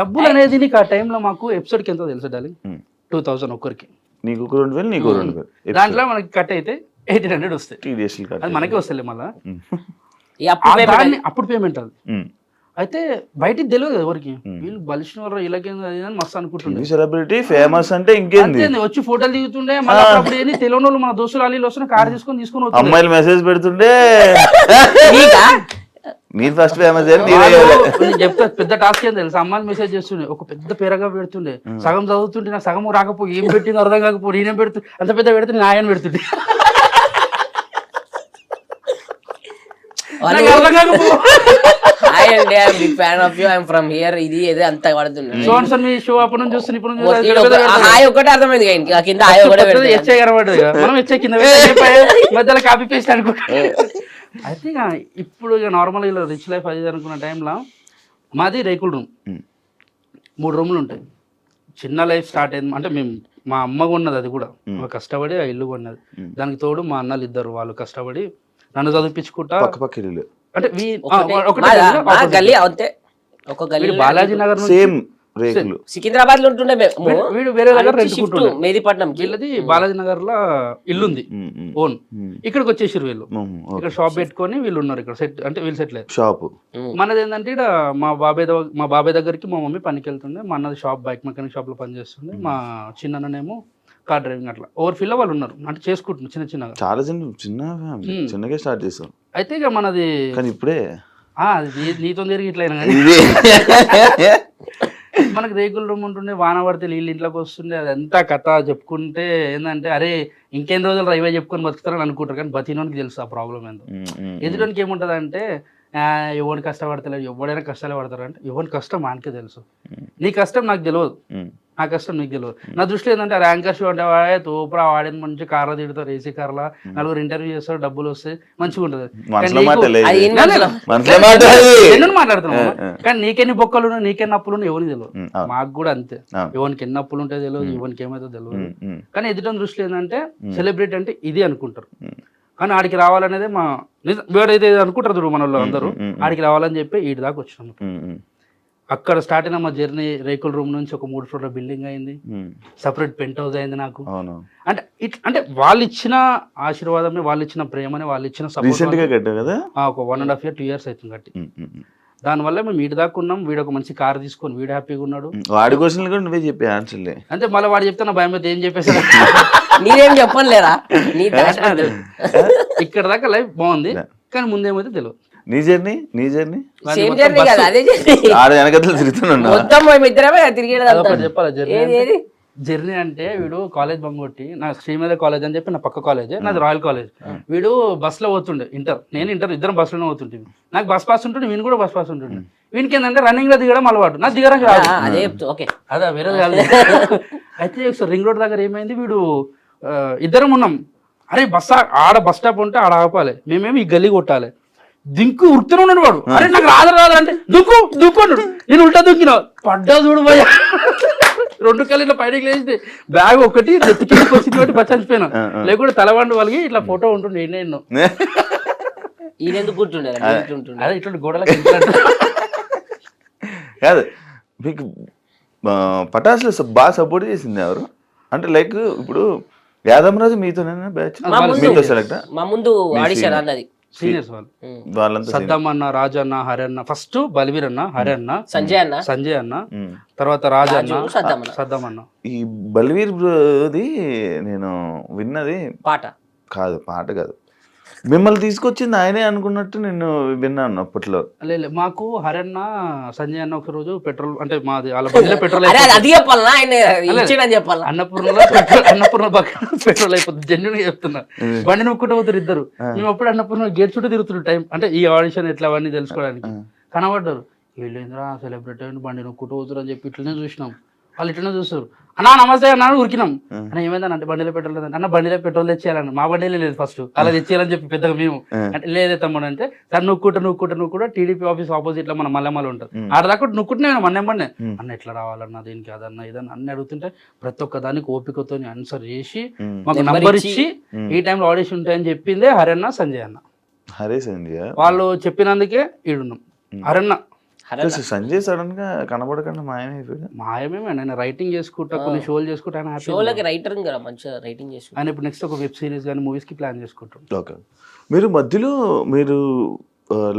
డబ్బులు అనేది నీకు ఆ టైంలో మాకు ఎపిసోడ్కి ఎంతో తెలుసు డార్లింగ్, 2000 ఒక్కరికి. దాంట్లో మనకి కట్ అయితే 1800 వస్తాయి, అది మనకే వస్తాయి మళ్ళీ. అప్పుడు పేమెంట్ అది. అయితే బయటికి తెలియదు ఎవరికి, వీళ్ళు బలిసిన వాళ్ళు ఇలాగేందని మస్తు అనుకుంటుండే. సెలబ్రిటీ ఫేమస్ అంటే ఇంకేంది, వచ్చి ఫోటోలు దిగుతుండే. మళ్ళీ అప్పుడు ఏంది తెలియని వాళ్ళు మన దోస్తులు అల్లీలు వస్తున్న కార్ తీసుకొని అమ్మాయిలు మెసేజ్ పెడుతుండే, మీరు ఫస్ట్ ఫేమస్ చెప్తా. పెద్ద టాస్క్ ఏం తెలుసు, అమ్మాయిలు మెసేజ్ చేస్తుండే, ఒక పెద్ద పేరగా పెడుతుండే, సగం చదువుతుంటే నాకు సగం రాకపోయి ఏం పెట్టింది అర్థం కాకపోయి నేనేం పెడుతు అంత పెద్ద పెడితే నేను ఆయన పెడుతుండే. ఒకటి అర్థమైంది కింద మధ్యలో కాపీ పేస్ట్ అనుకుంటా. అయితే ఇప్పుడు ఇక నార్మల్ ఇలా రిచ్ లైఫ్ అది అనుకున్న టైంలో మాది రేకుల రూమ్, 3 రూములు ఉంటాయి. చిన్న లైఫ్ స్టార్ట్ అయింది అంటే మేము మా అమ్మ కొన్నది, అది కూడా కష్టపడి ఆ ఇల్లు కొన్నది. దానికి తోడు మా అన్నలు ఇద్దరు వాళ్ళు కష్టపడి నన్ను చదివించుకుంటా. అంటే బాలాజీ నగర్ సికింద్రాబాద్ లో ఉంటుండే, వీడు వేరే దగ్గర మెహదీపట్నం, వీళ్ళది బాలాజీ నగర్ లో ఇల్లుంది ఓన్. ఇక్కడికి వచ్చేసారు వీళ్ళు, ఇక్కడ షాప్ పెట్టుకొని వీళ్ళు ఉన్నారు ఇక్కడ సెట్, అంటే వీళ్ళు సెటిల్ అయ్యారు. షాప్ మనది ఏంటంటే ఇక్కడ మా బాబాయ్ దగ్గరికి మా మమ్మీ పనికి వెళ్తుండే, మా అన్నది షాప్ బైక్ మెకానిక్ షాప్ లో పని చేస్తుండే, మా చిన్ననేమో కార్ డ్రైవింగ్. అట్లా ఓవర్ఫిల్ వాళ్ళు ఉన్నారు, అంటే చేసుకుంటున్నారు చిన్నగా. చాలా చిన్నగా స్టార్ట్ చేస్తాం. అయితే ఇక మనది కానీ ఇప్పుడే అది నీతో తిరిగి ఇట్లయినా కానీ ఇది మనకు రేకుల రూమ్ ఉంటుండే వాన పడితే నీళ్ళు ఇంట్లోకి వస్తుండే అదంతా కథ చెప్పుకుంటే ఏంటంటే అరే ఇంకెన్ని రోజులు రైవే చెప్పుకొని బతుకుతారని అనుకుంటారు, కానీ బతినోనికి తెలుసు ఆ ప్రాబ్లం ఏందో. ఎదుటికి ఏముంటుంది అంటే ఎవరిని కష్టపడతలేదు, ఎవడైనా కష్టాలు పడతారు అంటే ఎవరి కష్టం మనకే తెలుసు, నీ కష్టం నాకు తెలియదు, నా కష్టం నీకు తెలియదు. నా దృష్టిలో ఏంటంటే ర్యాంకర్ షో అంటే వాడే తోపురా వాడిని మంచి కార్లో తిడతారు, ఏసీ కార్లా, నలుగురు ఇంటర్వ్యూ చేస్తారు, డబ్బులు వస్తాయి, మంచిగా ఉంటుంది. ఎన్నో మాట్లాడుతున్నావు కానీ నీకెన్ని బొక్కలు నీకెన్ని అప్పులు ఎవరికి తెలియదు, మాకు కూడా అంతే. ఎవరికి ఎన్ని అప్పులు ఉంటాయో తెలియదు, ఎవరికి ఏమైతే తెలియదు. కానీ ఎదుటి దృష్టిలో ఏంటంటే సెలబ్రిటీ అంటే ఇది అనుకుంటారు, కానీ ఆడికి రావాలనేదే మా వేడైతే అనుకుంటారు చూడు మన వాళ్ళు అందరూ, ఆడికి రావాలని చెప్పి ఈడి దాకా వచ్చినాము. అక్కడ స్టార్ట్ అయిన మా జర్నీ రేకుల రూమ్ నుంచి ఒక 3 ఫ్లోర్ల బిల్డింగ్ అయింది, సపరేట్ పెంట్ హౌస్ అయింది నాకు. అంటే అంటే వాళ్ళు ఇచ్చిన ఆశీర్వాదమే, వాళ్ళు ఇచ్చిన ప్రేమని, వాళ్ళు ఇచ్చిన సపోర్ట్ కదా ఒక 1.5 year 2 years అవుతుంది కట్టి. దానివల్ల మేము వీడి దాకా ఉన్నాం. వీడు ఒక మంచి కార్ తీసుకొని వీడు హ్యాపీగా ఉన్నాడు. వాడి క్వశ్చన్ కూడా నువ్వే చెప్పి ఆన్సర్లే అంటే మళ్ళీ వాడు చెప్తే నా భయం అయితే ఏం చెప్పేసాడు నీదేం చెప్పలేరా ఇక్కడ దాకా లైఫ్ బాగుంది కానీ ముందేమైతే తెలియదు. నీ జర్నీ సేమ్ జర్నీ కదా, అదే జర్నీ. ఆడ వెనకతలు తిరుగుతున్నా మొత్తం మేము ఇద్దరమే తిరిగేది. చెప్పాలి జర్నీ అంటే వీడు కాలేజ్ బంగొట్టి నా శ్రీమేధ కాలేజ్ అని చెప్పి నా పక్క కాలేజ్, నాది రాయల్ కాలేజ్. వీడు బస్ లో పోతుండే ఇంటర్, నేను ఇంటర్, ఇద్దరం బస్సులోనే పోతుంటే. నాకు బస్ పాస్ ఉంటుండే, వీని కూడా బస్ పాస్ ఉంటుండే. వీనికి ఏంటంటే రన్నింగ్ లో దిగడం అలవాటు, నాకు దిగడం రాదు. అదే వేరే కాదు. అయితే ఒకసారి రింగ్ రోడ్ దగ్గర ఏమైంది, వీడు ఇద్దరం ఉన్నాం. అరే ఆడ బస్ స్టాప్ ఉంటే ఆడ ఆపాలి, మేమేమి ఈ గల్లీ కొట్టాలి. దింకు ఉరుకుతూనే ఉన్నాడు వాడు. అరే నాకు రాదు అంటే దుక్కు అన్నాడు. నేను ఉల్టా దుక్కినా పడ్డా చూడు భయ, 2 కళ్ళు పైనకి లేచి బ్యాగ్ ఒకటి నెత్తికి వచ్చింది బట్టి బచ్చిపోయినా, లేకుంటే తలవండు వాళ్ళకి ఇట్లా ఫోటో ఉంటుండే ఎన్నో. ఈయనెందుకు కూర్చుండే అదే ఇట్లాంటి గోడలకి కాదు. మీకు పటాసులు బాగా సపోర్ట్ చేసింది ఎవరు అంటే లైక్ ఇప్పుడు యాదమరాజు మీతోనేనా బ్యాచ్, మీతో సెలెక్ట్? మా ముందు ఆడిషన్ అన్నది సీనియర్స్ వాళ్ళు సద్దం అన్న, రాజన్న, హరన్న, ఫస్ట్ బల్వీర్ అన్న, హరన్న, సంజయ్ అన్న, తర్వాత రాజన్న, సద్దం అన్న. ఈ బల్వీర్ బ్రోది నేను విన్నది పాట కాదు, మిమ్మల్ని తీసుకొచ్చింది ఆయనే అనుకున్నట్టు నేను విన్నాను అప్పట్లో. లేదు, మాకు హరన్న, సంజయ్ అన్న ఒక రోజు పెట్రోల్ అంటే మాది వాళ్ళ బండిలో పెట్రోల్ అన్నపూర్ణ పక్కన పెట్రోల్ అయిపోతుంది. జెన్యున్ చెప్తున్నా, బండి నొక్కుంటూ పోతారు ఇద్దరు. మేము అప్పుడు అన్నపూర్ణ గేట్ చుట్టూ తిరుగుతున్నారు టైం అంటే ఈ ఆడిషన్ ఎట్లా అవన్నీ తెలుసుకోవడానికి. కనబడ్డారు, వీళ్ళేంద్రా సెలబ్రిటీ అయిన బండి నొక్కుంటూ పోతారు అని చెప్పి ఇట్లనే చూసినాం. వాళ్ళు ఇట్లనే చూస్తారు. అన్నా నమస్తే అన్నాను, ఉరికినాం. అన్న ఏమైందని అంటే బండిలో పెట్రోల్ లేదంటే, అన్న బండిలో పెట్రోల్ తెచ్చేయాలన్న. మా బండిలో లేదు ఫస్ట్, అలా తెచ్చేయాలని చెప్పి పెద్దగా మేము అంటే లేదే తమ్ముడు అంటే, సార్ నువ్వు టీడీపీ ఆఫీస్ ఆపోజిట్ లో మన మల్లెమల్ల ఉంటుంది, ఆడదాకా నువ్వుకుంటున్నా మన ఎంబడినే. అన్న ఎట్లా రావాలన్నా దీనికి అదన్నా ఇదన్నా అన్ని అడుగుతుంటే ప్రతి ఒక్క దానికి ఓపికతో ఆన్సర్ చేసి మాకు నంబర్ ఇచ్చి ఈ టైంలో ఆడిషన్ ఉంటాయని చెప్పిందే హరన్న, సంజయ్ అన్న. వాళ్ళు చెప్పినందుకే ఈడున్నాం. హరన్న సంజయ్ సడన్ గా కనబడకుండా మాయమే ఆయన రైటింగ్ చేసుకుంటా, కొన్ని షోలు చేసుకుంటా, ఆయన ఇప్పుడు నెక్స్ట్ ఒక వెబ్ సిరీస్ కానీ మూవీస్ కి ప్లాన్ చేసుకుంటాం. ఓకే, మీరు మధ్యలో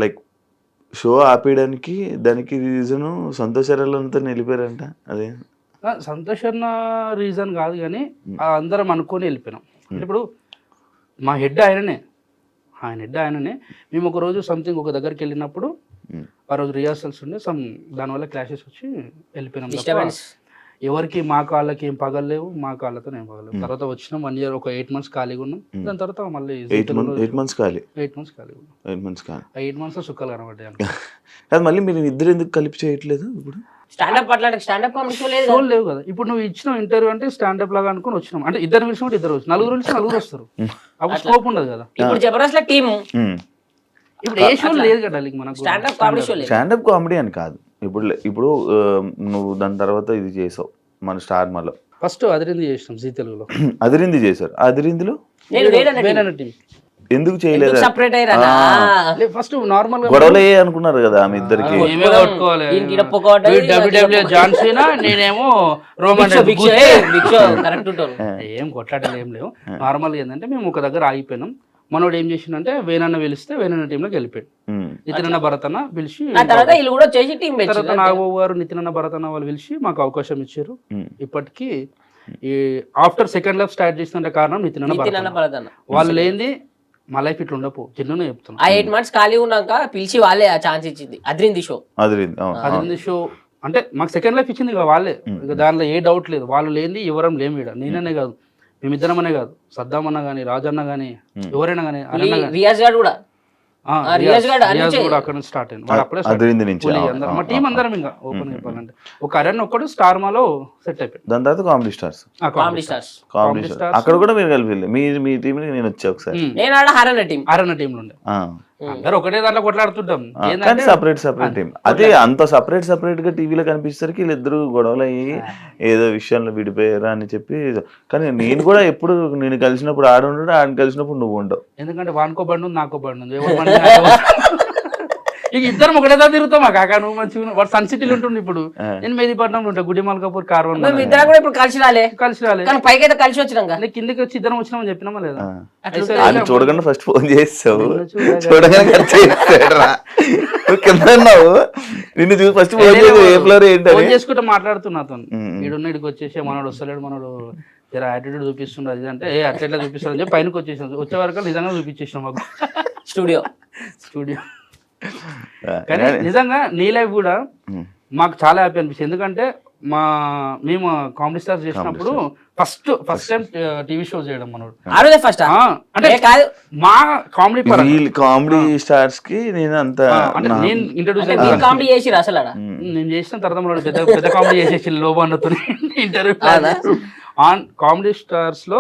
లైక్ షో ఆపేయడానికి దానికి రీజను సంతోషాలంతా నిలిపారంట. అదే సంతోష్ అన్న రీజన్ కాదు కానీ అందరం అనుకొని వెళ్ళిపోయినాం. అంటే ఇప్పుడు మా హెడ్ ఆయననే, మేము ఒక రోజు సంథింగ్ ఒక దగ్గరికి వెళ్ళినప్పుడు ఆ రోజు రిహార్సల్స్ ఉండే దానివల్ల క్లాషెస్ వచ్చి వెళ్ళిపోయినాం. ఎవరికి మా కాళ్ళకి ఏం పగలేవు, మా కాళ్ళతో ఏం పగలేవు. తర్వాత వచ్చినాం 1 year, ఒక 8 months ఖాళీగా ఉన్నాం. దాని తర్వాత మళ్ళీ 8 months ఖాళీ 8 months లో సుఖాలు కనబడ్డాయి. మళ్ళీ మీరు ఇద్దరు ఎందుకు కలిపి చేయట్లేదు? ఇప్పుడు షోలు లేవు కదా. ఇప్పుడు నువ్వు ఇచ్చిన ఇంటర్వ్యూ అంటే స్టాండప్ లాగా అనుకుని వచ్చినాం అంటే ఇద్దరు పిలిచినప్పుడు ఇద్దరు వచ్చి, నలుగురు వస్తారు, అప్పుడు స్కోప్ ఉండదు కదా. ఇప్పుడు జబర్దస్త్ టీమ్ ఇప్పుడు ఏ షో లేదు కదా మనకు. స్టాండప్ కామెడీ అని కాదు. ఇప్పుడు నువ్వు దాని తర్వాత ఇది చేసావు మన స్టార్ మాలో. ఫస్ట్ అదిరింది చేసినాం జీ తెలుగులో. అదిరింది చేశారు. అదిరిందిలో ఎందుకు చేయలేదు? ఫస్ట్ నార్మల్ గొడవలు అనుకున్నారు కదా మీ ఇద్దరికి. జాన్ సీనా, నేనేమో రోమన్. ఏం కొట్లాటలు ఏం లేవు. నార్మల్ ఏంటంటే మేము ఒక దగ్గర ఆగిపోయినాం. మనోడు ఏం చేసిందంటే వేనన్న పిలిస్తే వేనన్న టీంలోకి వెళ్ళిపోయాడు. నితిన్ భరత్ అన్న పిలిచి, తర్వాత నాగబాబు గారు, నితిన్ భరత్ అన్న వాళ్ళు పిలిచి మాకు అవకాశం ఇచ్చారు. ఇప్పటికీ ఈ ఆఫ్టర్ సెకండ్ లైఫ్ స్టార్ట్ చేసిన కారణం నితిన్ భరత్. వాళ్ళు లేనిది మా లైఫ్ ఇట్లా ఉండపో చిన్న చెప్తున్నా. ఆ 8 months ఖాళీ ఉన్నాక పిలిచి వాళ్ళే ఆ ఛాన్స్ ఇచ్చింది అద్రింది షో. అది షో అంటే మాకు సెకండ్ లైఫ్ ఇచ్చింది ఇక వాళ్ళే, ఇక దానిలో ఏ డౌట్ లేదు. వాళ్ళు లేని ఎవరం లేము ఇక్కడ, నేననే కాదు మేమిద్దరం అనే కాదు, సద్దాం అన్న కానీ రాజన్న కానీ ఎవరైనా కానీ రియాజ్ గారు కూడా అక్కడ నుంచి స్టార్ట్ అయింది. వాడు అప్పుడే మా టీం అందరం ఇంకా ఓపెన్ చెప్పాలంటే ఒక అరణ్ ఒక్కడు స్టార్ మాలో సెట్ అయిపోయింది. దాని తర్వాత కామెడీ స్టార్స్ అక్కడ కూడా మీరు కలిపి మీ టీం నేను వచ్చా ఒకసారి. నేను ఆడ హరణ టీం లో ఉండే అందరు ఒకటే దాంట్లో కొట్లాడుతుంటాం, సపరేట్ టీం. అదే అంత సపరేట్ గా టీవీలో కనిపిస్తారు వీళ్ళిద్దరు గొడవలు అయ్యి ఏదో విషయంలో విడిపోయారా అని చెప్పి. కానీ నేను కూడా ఎప్పుడు నేను కలిసినప్పుడు ఆడుంటాడు, ఆడిని కలిసినప్పుడు నువ్వు ఉండవు. ఎందుకంటే వానికో బండి ఉంది నాకో బండి ఉంది, ఇక ఇద్దరం ఒకటేదా తిరుగుతాం. మా కాకా నువ్వు మంచిగా వాడు సన్ సిటీలో ఉంటుండే, ఇప్పుడు నేను మెహదీపట్నంలో ఉంటా, గుడి మల్కాపూర్ కార్వన్. ఇద్దరు కూడా ఇప్పుడు కలిసి రాలే పైకి అయితే కలిసి వచ్చినాక కిందకి వచ్చి ఇద్దరం వచ్చినామని చెప్పినామా లేదా? చూడగానే ఫస్ట్ ఫోన్ చేస్తావు, చూడగానే నిన్ను చూసి ఫస్ట్ ఫోన్ చేసుకుంటే మాట్లాడుతున్నా అతను, ఈడున్న ఇడికి వచ్చేసి మనోడు వస్తలేడు, మనోడు జర యాటిట్యూడ్ చూపిస్తుండే అది అంటే అట్లా చూపిస్తాడు అని చెప్పి పైనకి వచ్చేసాం. వచ్చే వరకు నిజంగా చూపించేసాం మాకు స్టూడియో. కానీ నిజంగా నీ లైఫ్ కూడా మాకు చాలా హ్యాపీ అనిపిస్తుంది. ఎందుకంటే మేము కామెడీ స్టార్స్ చేసినప్పుడు ఫస్ట్ టైం టీవీ షో చేయడం మనోడు అంటే మా కామెడీ స్టార్స్ కి నేను అంత నేను ఇంట్రడ్యూస్ నేను చేసిన తర్వాత మనోడు పెద్ద కామెడీ చేసేసి లోబాన్నతో ఇంటర్వ్యూ ఆన్ కామెడీ స్టార్స్ లో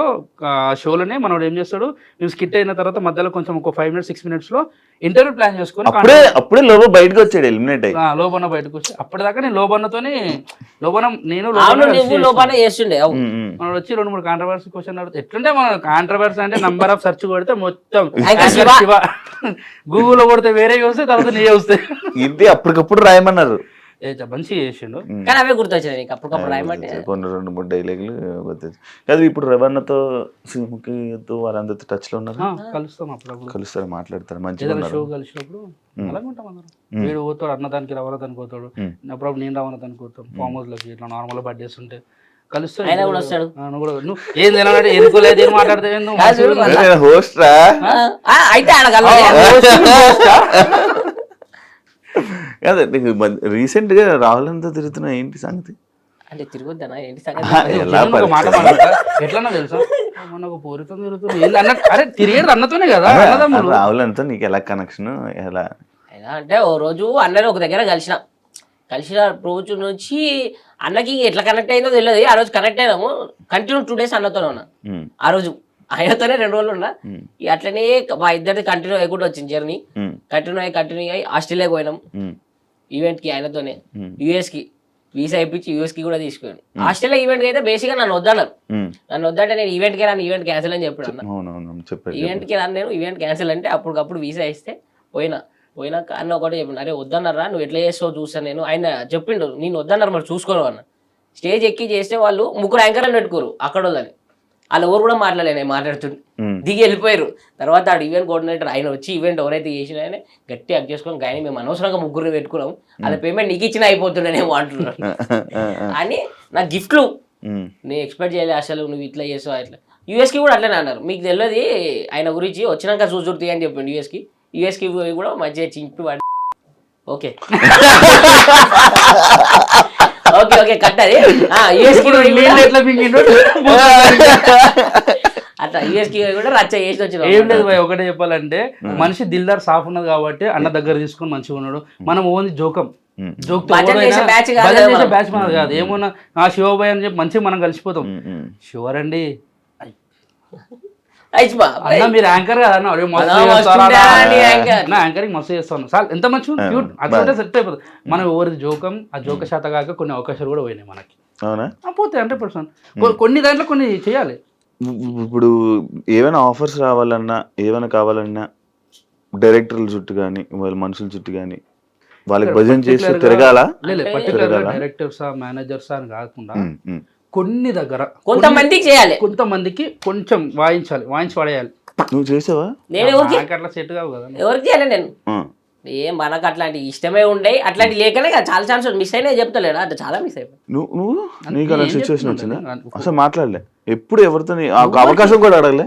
షోలోనే మనోడు ఏం చేస్తాడు, మేము స్కిట్ అయిన తర్వాత మధ్యలో కొంచెం ఒక 5 minutes 6 minutes లో ఇంటర్వ్యూ ప్లాన్ చేసుకుని అప్పుడే లోబో బయటకు వచ్చాడు, ఎలిమినేట్ అయ్యి లోబన్న బయటకు వచ్చి అప్పటిదాకా నేను లోబన్నతోని నేను మనోడు వచ్చి 2-3 కాంట్రవర్సీ క్వశ్చన్ అడుగుతా. ఎట్లుంటే మన కాంట్రవర్సీ అంటే నంబర్ ఆఫ్ సెర్చ్ కొడితే మొత్తం గూగుల్లో కొడితే వేరే వస్తే తర్వాత నీ వస్తాయి. ఇది అప్పటికప్పుడు రాయమన్నారు, మంచిగా చేసిండు. కానీ అవే గుర్తొచ్చాయి అప్పటికప్పుడు రాయమంటే 2-3 డైలాగులు గుర్తొచ్చాయి. కాదు ఇప్పుడు రవణతో సింహకితో వారందరితో టచ్ లో ఉన్నారు, కలుస్తాం అప్పుడప్పుడు, కలుస్తారు, మాట్లాడతారు, మంచిగా షో కలిసినప్పుడు అలాగే ఉంటాం అందరం. వీడు పోతాడు అన్నదానికి రవణతానికి పోతాడు, అప్పుడప్పుడు నేను రవణతానికి పోతాం. ఫామ్ హౌస్ లోకి ఇట్లా నార్మల్ బర్త్డేస్ ఉంటే కలుస్తాడు. నువ్వు ఏం తినాలంటే ఎదుకోలేదు ఏం మాట్లాడతావు హోస్ట్ రా అయితే అదే నీకు రీసెంట్ గా రాహులంతా తిరుగుతున్నా ఏంటి సంగతి అంటే తిరుగుద్దానా ఏంటి సంగతి ఎట్లన్నా తెలుసా మనకు పూరితం తిరుగుతుంది అరే తిరిగేది అన్నతోనే కదా. రాహులంతా నీకు ఎలా కనెక్షన్ ఎలా అంటే ఓ రోజు అన్నని ఒక దగ్గర కలిసిన రోజు నుంచి అన్నకి ఎట్లా కనెక్ట్ అయిందో తెలియదు. ఆ రోజు కనెక్ట్ అయినాము, కంటిన్యూ 2 days అన్నతోనే ఉన్నా. ఆ రోజు ఆయనతోనే 2 రోజులు ఉన్నా. అట్లనే మా ఇద్దరిది కంటిన్యూ అయ్యకుండా వచ్చింది జర్నీ. కంటిన్యూ అయ్యి ఆస్ట్రేలియాకి పోయినాం ఈవెంట్ కి ఆయనతోనే. యూఎస్ కి వీసా ఇప్పించి యూఎస్ కి కూడా తీసుకున్నాను. ఆస్ట్రేలియా ఈవెంట్ కి అయితే బేసిక్ గా నన్ను వద్దన్నారు. నన్ను వద్దంటే నేను ఈవెంట్ కి రాను, ఈవెంట్ క్యాన్సిల్ అని చెప్పాడు అన్న. ఈవెంట్ కి రాను నేను, ఈవెంట్ క్యాన్సిల్ అంటే అప్పటికప్పుడు వీసా ఇస్తే పోయినాక అన్న ఒకటి చెప్పిన, అరే వద్దన్నారా నువ్వు ఎట్లా చేస్తావు చూసాను నేను. ఆయన చెప్పిండు నేను వద్దన్నారు మరి చూసుకోను అన్న. స్టేజ్ ఎక్కి చేస్తే వాళ్ళు 3 యాంకర్లు పెట్టుకోరు అక్కడ వాళ్ళని, వాళ్ళు ఎవరు కూడా మాట్లాడలే, మాట్లాడుతుండే దిగి వెళ్ళిపోయారు. తర్వాత ఆడు ఈవెంట్ కోఆర్డినేటర్ ఆయన వచ్చి ఈవెంట్ ఎవరైతే చేసినా ఆయన గట్టి అక్ చేసుకొని కానీ మేము అనవసరంగా 3 పెట్టుకున్నాం, వాళ్ళ పేమెంట్ నీకు ఇచ్చినా అయిపోతుండేనేమో అంటున్నారు అని. నా గిఫ్ట్లు నేను ఎక్స్పెక్ట్ చేయలే అసలు, నువ్వు ఇట్లా చేసావు అట్లా. యూఎస్కి కూడా అట్లనే అన్నారు, మీకు తెలియదు ఆయన గురించి వచ్చినాక చూసుర్తి అని చెప్పిండు. యూఎస్కి కూడా మంచిగా చింపి వాడి ఓకే ఓకే కట్టది అట్లా యూఎస్కి కూడా రచ్చ చేసి వచ్చిన. ఏం లేదు భయ్, ఒకటే చెప్పాలంటే మనిషి దిల్దార్ సాఫ్ ఉన్నది కాబట్టి అన్న దగ్గర తీసుకుని మంచిగా ఉన్నాడు. మనం ఓన్లీ జోక్ బ్యాచ్ మనది కాదు. ఏమన్నా ఆ శివబాయ్ అని చెప్పి మంచిగా మనం కలిసిపోతాం. శివరండి అన్న మీరు యాంకర్ కదా అన్న, యాంకరింగ్ మస్తు చేస్తాను సార్, ఎంత మంచి క్యూట్ అట్లా సెట్ అయిపోతుంది. మనం ఎవరిది జోకం ఆ జోక శాత కాక కొన్ని అవకాశాలు కూడా పోయినాయి మనకి. అవునా పోతాయి 100%. కొన్ని దాంట్లో కొన్ని చేయాలి. ఇప్పుడు ఏమైనా ఆఫర్స్ రావాలన్నా ఏమైనా కావాలన్నా డైరెక్టర్ల చుట్టూ కానీ వాళ్ళ మనుషుల చుట్టూ కానీ వాళ్ళకి భజన చేసి తిరగాల. పర్టికులర్ డైరెక్టర్సా మేనేజర్సా అని కాకుండా కొన్ని దగ్గర కొంతమందికి చేయాలి, కొంతమందికి కొంచెం వాయించి పడేయాలి. నువ్వు చేసావా? నేను అట్లా సెట్ కావు కదా. ఎవరికి చేయాలి నేను ఏం మనకు అట్లాంటి ఇష్టమే ఉండే అట్లాంటి లేకనే కదా చాలా ఛాన్స్ మిస్ అయినా చెప్తలేడా అంటే చాలా మిస్ అయిపోయి. నువ్వు నీకు అలా ఏం సిచ్యువేషన్ చెప్తున్నాను వచ్చిందా? నేను? అసలు మాట్లాడలే ఎప్పుడు ఎవరితో అవకాశం కూడా అడగలే?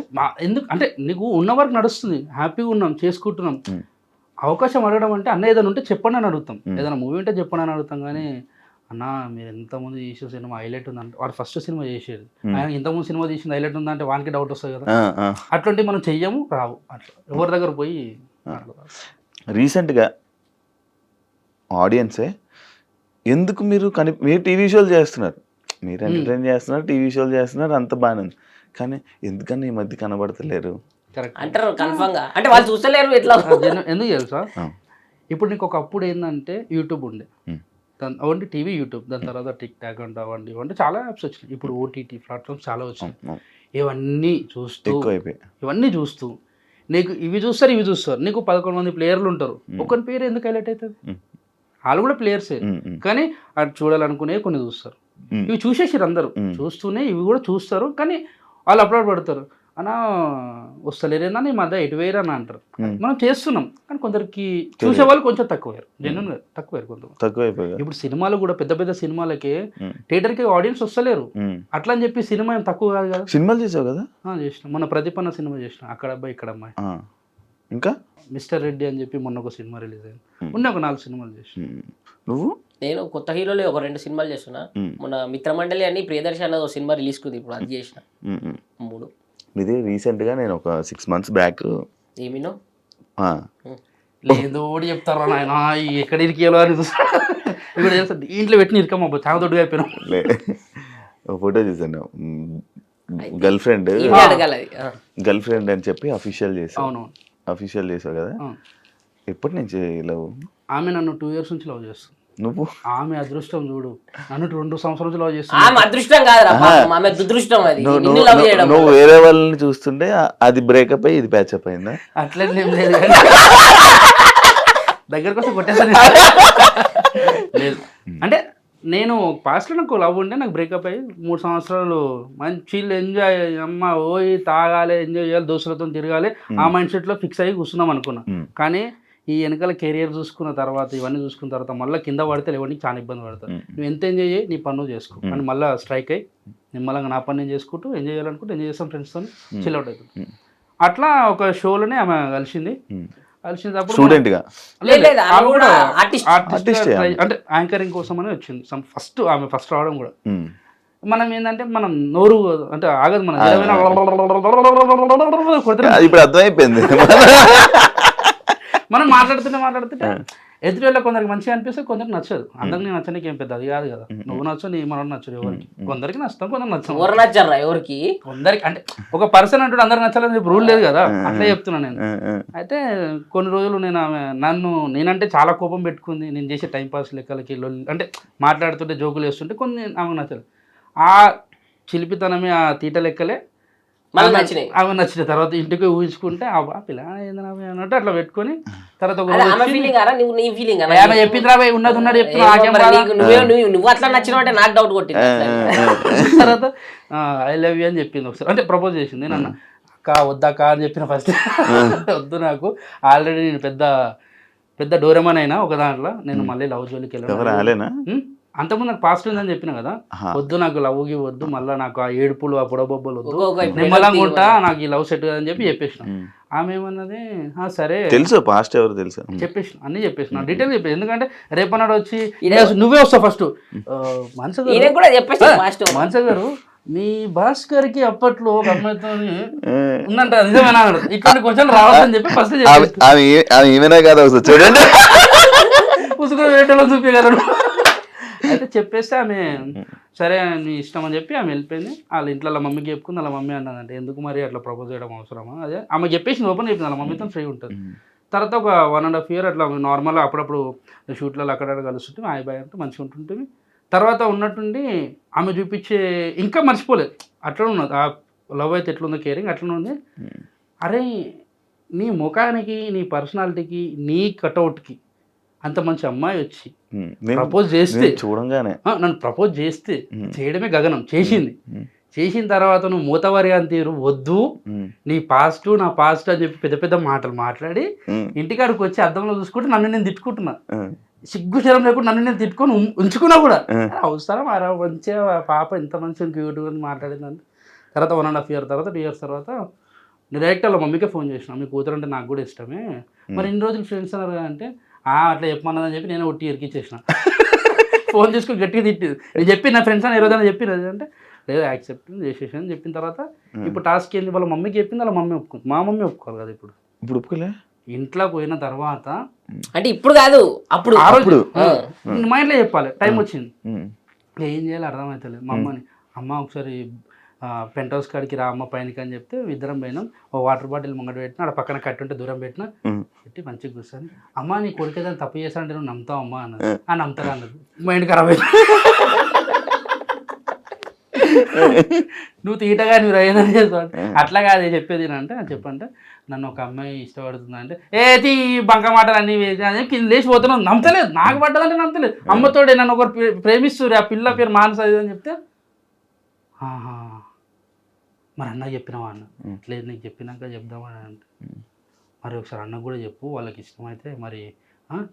ఎందుకు అంటే నీకు ఉన్న వరకు నడుస్తుంది, హ్యాపీగా ఉన్నాం, చేసుకుంటున్నాం. అవకాశం అడగడం అంటే అన్న ఏదైనా ఉంటే చెప్పండి అని అడుగుతాం, ఏదైనా మూవీ ఉంటే చెప్పండి అని అడుగుతాం. కానీ అన్న మీరు ఎంతమంది చేసే సినిమా హైలైట్ ఉందంటే వాడు ఫస్ట్ సినిమా చేసేది, ఆయన ఇంతకుముందు సినిమా చేసింది హైలైట్ ఉందంటే వానికి డౌట్ వస్తుంది కదా. అట్లాంటివి మనం చెయ్యము, రావు. అట్లా ఎవరి దగ్గర పోయి రీసెంట్గా ఆడియన్సే ఎందుకు మీరు టీవీ షోలు చేస్తున్నారు, మీరు ఎంటర్టైన్ చేస్తున్నారు, టీవీ షోలు చేస్తున్నారు, అంత బాగానే ఉంది. కానీ ఎందుకన్నా ఈ మధ్య కనబడతలేరు కరెక్ట్ అంటారు కన్ఫర్మ్ గా. అంటే వాళ్ళు చూస్తలేరు ఎట్లా ఎందుకు తెలుసా? ఇప్పుడు నీకు ఒకప్పుడు ఏంటంటే యూట్యూబ్ ఉండే, అవండి టీవీ యూట్యూబ్, దాని తర్వాత టిక్ టాక్ అంటే అవండి ఇవంటే చాలా యాప్స్ వచ్చినాయి. ఇప్పుడు ఓటీటీ ప్లాట్ఫామ్స్ చాలా వచ్చినాయి. ఇవన్నీ చూస్తూ నీకు ఇవి చూస్తారు. నీకు 11 మంది ప్లేయర్లు ఉంటారు, ఒకరి పేరు ఎందుకు హైలైట్ అవుతుంది? వాళ్ళు కూడా ప్లేయర్సే, కానీ అటు చూడాలనుకునే కొన్ని చూస్తారు. ఇవి చూసేసారు అందరూ, చూస్తూనే ఇవి కూడా చూస్తారు. కానీ వాళ్ళు అప్లోడ్ పడతారు, అన్నా వస్తలేరేనా నీ మధ్య ఎటు వేయరని అంటారు. మనం చేస్తున్నాం, కానీ కొందరికి చూసే వాళ్ళు కొంచెం తక్కువయ్యారు, జెన్యున్గా తక్కువయ్యారు కొంత. ఇప్పుడు సినిమాలు కూడా పెద్ద పెద్ద సినిమాలకి థియేటర్కి ఆడియన్స్ వస్తలేరు. అట్లా అని చెప్పి సినిమా ఏం తక్కువ కాదు కదా. సినిమాలు చేసావు కదా? చేసిన మొన్న ప్రదీపన్న సినిమా చేసిన, అక్కడ అబ్బాయి ఇక్కడ అమ్మాయి. ఇంకా మిస్టర్ రెడ్డి అని చెప్పి మొన్న ఒక సినిమా రిలీజ్ అయింది. ఉన్న ఒక 4 సినిమాలు చేసిన. నువ్వు? నేను కొత్త హీరోలు ఒక 2 సినిమాలు చేస్తున్నా. మన మిత్రమండలి అని ప్రియదర్శి అన్నది ఒక సినిమా రిలీజ్ కుంది, ఇప్పుడు అది చేసిన 3. ఇది రీసెంట్గా నేను ఒక 6 months బ్యాక్ ఏమినో లేదో చెప్తారా నాయన ఎక్కడ ఇరికేలో అని చూస్తాడు. ఇక్కడ చేస్తా ఇంట్లో పెట్టిన ఇరికమ్మ చాలా దొడ్డుగా అయిపోయినా. ఫోటో చూసాను, గర్ల్ ఫ్రెండ్ అని చెప్పి అఫీషియల్ చేసావు. అవును, అఫీషియల్ చేసావు కదా. ఎప్పటి నుంచి లవ్? ఆమె నన్ను 2 years నుంచి లవ్ చేస్తుంది. నువ్వు? ఆమె అదృష్టం చూడు, నన్ను 2 సంవత్సరాల నుంచి లవ్ చేస్తుంది. ఆమె అదృష్టం కాదురా, ఆమె దురదృష్టం. అది నువ్వు వేరే వాళ్ళని చూస్తుంటే అది బ్రేకప్ అయ్యి ఇది ప్యాచప్ అయిందా? అట్లనే ఏం లేదు, దగ్గర కోసం కొట్టేసాను. లేదు అంటే నేను పాస్ట్లో నాకు లవ్ ఉంటే నాకు బ్రేకప్ అయ్యి 3 సంవత్సరాలు మంచి ఎంజాయ్, అమ్మ పోయి తాగాలి, ఎంజాయ్ చేయాలి, దోస్తులతో తిరగాలి, ఆ మైండ్ సెట్లో ఫిక్స్ అయ్యి కూర్చున్నాం అనుకున్నా. కానీ ఈ వెనకాల కెరియర్ చూసుకున్న తర్వాత, ఇవన్నీ చూసుకున్న తర్వాత మళ్ళీ కింద పడితే లేవడానికి చాలా ఇబ్బంది పడతారు. నువ్వు ఎంత ఎంజాయ్ చేయి, నీ పన్ను చేసుకో, కానీ మళ్ళీ స్ట్రైక్ అయ్యి నిమ్మలంగా నా పని నేను చేసుకుంటూ ఎంజాయ్ చేయాలనుకుంటూ ఎంజాయ్ చేస్తాం, ఫ్రెండ్స్తో చిల్ అవుట్ అవుతుంది. అట్లా ఒక షోలోనే ఆమె కలిసింది. అంటే యాంకరింగ్ కోసం అని వచ్చింది ఫస్ట్. ఆమె ఫస్ట్ రావడం కూడా మనం ఏంటంటే మనం నోరు అంటే ఆగదు, మనం ఇప్పుడు అర్థమైపోయింది. మనం మాట్లాడుతుంటే ఎదురు వెళ్ళ కొందరికి మంచిగా అనిపిస్తే కొందరికి నచ్చదు. అందరికి నచ్చడానికి ఏం పెద్ద అది కాదు కదా. నువ్వు నచ్చు, నీ మనం నచ్చదు. ఎవరికి కొందరికి నచ్చుతాం, కొందరికి నచ్చం. ఎవరికి కొందరికి అంటే ఒక పర్సన్ అంటూ అందరికి నచ్చాలని చెప్పి రూల్ లేదు కదా, అట్లా చెప్తున్నాను నేను. అయితే కొన్ని రోజులు నేనంటే చాలా కోపం పెట్టుకుంది. నేను చేసే టైంపాస్ లెక్కలకి అంటే మాట్లాడుతుంటే జోకులు వేస్తుంటే కొన్ని ఆమెకు నచ్చదు. ఆ చిలిపితనమే, ఆ తీట లెక్కలే ఆమె నచ్చిన తర్వాత ఇంటికి ఊహించుకుంటే ఆ పిల్ల అన్నట్టు అట్లా పెట్టుకొని తర్వాత చెప్పింది రాబోయే ఉన్నది ఉన్నది నువ్వు అట్లా నచ్చిన నాకు డౌట్ కొట్టింది. తర్వాత ఐ లవ్ యూ అని చెప్పింది ఒకసారి, అంటే ప్రపోజ్ చేసింది. నేను అన్న అక్క వద్దాక అని చెప్పిన ఫస్ట్, వద్దు నాకు ఆల్రెడీ నేను పెద్ద డోరెమాన్ అయినా ఒక దాంట్లో, నేను మళ్ళీ లవ్ జోలికి వెళ్ళాను. అంతకుముందు నాకు పాస్ట్ ఉందని చెప్పిన కదా, వద్దు నాకు లవ్కి వద్దు, మళ్ళీ నాకు ఆ ఏడుపులు ఆ పొడబొబ్బలు వద్దు, నిమ్మలంగా ఉంటా, నాకు ఈ లవ్ సెట్ కదని చెప్పి చెప్పేసిన. ఆమె ఏమన్నది సరే తెలుసు, పాస్ట్ ఎవరు తెలుసు చెప్పేసిన, అన్ని చెప్పేసిన, డీటెయిల్ చెప్పేసి. ఎందుకంటే రేపన్నాడు వచ్చి నువ్వే వస్తావు ఫస్ట్, మనస గారు మీ భాస్కర్ కి అప్పట్లో ఒక అమ్మాయితో ఉందంట, నిజమేనా ఇట్లాంటి క్వశ్చన్ రావద్దని చెప్పి ఫస్ట్ చూడండి పుస్తకం వేటలో చూపించగలరు. అయితే చెప్పేస్తే ఆమె సరే నీ ఇష్టం అని చెప్పి ఆమె వెళ్ళిపోయింది. వాళ్ళ ఇంట్లో వాళ్ళ మమ్మీకి చెప్పుకుంది. వాళ్ళ మమ్మీ అన్నదంటే ఎందుకు మరి అట్లా ప్రపోజ్ చేయడం అవసరమా, అదే ఆమె చెప్పేసి ఓపెన్ చెప్పింది. వాళ్ళ మమ్మీతో ఫ్రీ ఉంటుంది. తర్వాత ఒక 1.5 year అట్లా నార్మల్గా అప్పుడప్పుడు షూట్లలో అక్కడ కలుస్తుంటే హాయ్ బాయ్ అంటే మంచిగా ఉంటుంటుంది. తర్వాత ఉన్నట్టుండి ఆమె చూపించే ఇంకా మర్చిపోలేదు, అట్లా ఉన్నది. ఆ లవ్ అయితే ఎట్లుందో కేరింగ్ అట్లనే ఉంది. అరే నీ ముఖానికి, నీ పర్సనాలిటీకి, నీ కటౌట్కి అంత మంచి అమ్మాయి వచ్చి ప్రపోజ్ చేస్తే, చూడంగానే నన్ను ప్రపోజ్ చేస్తే చేయడమే గగనం, చేసింది. చేసిన తర్వాత నువ్వు మూతవారి అని తీరు వద్దు, నీ పాస్ట్ నా పాస్ట్ అని చెప్పి పెద్ద పెద్ద మాటలు మాట్లాడి ఇంటికాడికి వచ్చి అద్దంలో చూసుకుంటే నన్ను నేను తిట్టుకుంటున్నా. సిగ్గు శరం లేకుండా నన్ను నేను తిట్టుకొని ఉంచుకున్నా కూడా. అవసరం అరా మంచిగా పాప ఎంత మంచిగా క్యూట్గా మాట్లాడిందంటే. తర్వాత 1.5 years తర్వాత 2 years తర్వాత నేను డైరెక్ట్ వాళ్ళ మమ్మీకే ఫోన్ చేసిన, మీ కూతురు అంటే నాకు కూడా ఇష్టమే, మరి ఇన్ని రోజులు ఫ్రెండ్స్ అన్నారు అంటే అట్లా చెప్పమన్నదని చెప్పి నేను ఒట్టి ఇరికిచ్చేసిన. ఫోన్ తీసుకుని గట్టిగా తిట్టి నేను చెప్పి నా ఫ్రెండ్స్ అని ఈరోజు చెప్పినది అంటే లేదు యాక్సెప్ట్ చేసేసి అని చెప్పిన తర్వాత ఇప్పుడు టాస్క్ ఏంది, వాళ్ళ మమ్మీకి చెప్పింది, వాళ్ళ మమ్మీ ఒప్పుకుంది. మా మమ్మీ ఒప్పుకోవాలి కదా ఇప్పుడు ఒప్పుకోలే. ఇంట్లో పోయిన తర్వాత అంటే ఇప్పుడు కాదు అప్పుడు ఆ రోజు మా ఇంట్లో చెప్పాలి, టైం వచ్చింది. ఏం చేయాలి అర్థమవుతలేదు. మా అమ్మని, అమ్మ ఒకసారి పెంట్ హౌస్ కాడికి రా అమ్మ పైనకి అని చెప్తే ఇద్దరం పోయినాం. ఓ వాటర్ బాటిల్ ముంగట పెట్టినా, అక్కడ పక్కన కట్టుంటే దూరం పెట్టినా, పెట్టి మంచిగా కూర్చొని అమ్మ నీ కొడుకు ఏదైనా తప్పు చేశానంటే నువ్వు నమ్ముతావు అమ్మ అన్నది. నమ్ముతారా అన్నది. మైండ్ ఖరాబ్ అయింది. నువ్వు తీటగా నువ్వు రైదని చేస్తావు. అట్లా కాదు చెప్పేది అంటే చెప్పంటే నన్ను ఒక అమ్మాయి ఇష్టపడుతుంది అంటే ఏది బంక మాటలు అన్నీ కింద లేచిపోతున్నావు. నమ్మతలేదు, నాకు పడ్డదంటే నమ్మతలేదు. అమ్మతోడే నన్ను ఒకరు ప్రేమిస్తున్నారు, ఆ పిల్ల పేరు మానస అని చెప్తే మరి అన్న చెప్పినావా అన్న, లేదు నీకు చెప్పినాక చెప్దామని అంటే మరి ఒకసారి అన్నకు కూడా చెప్పు, వాళ్ళకి ఇష్టమైతే మరి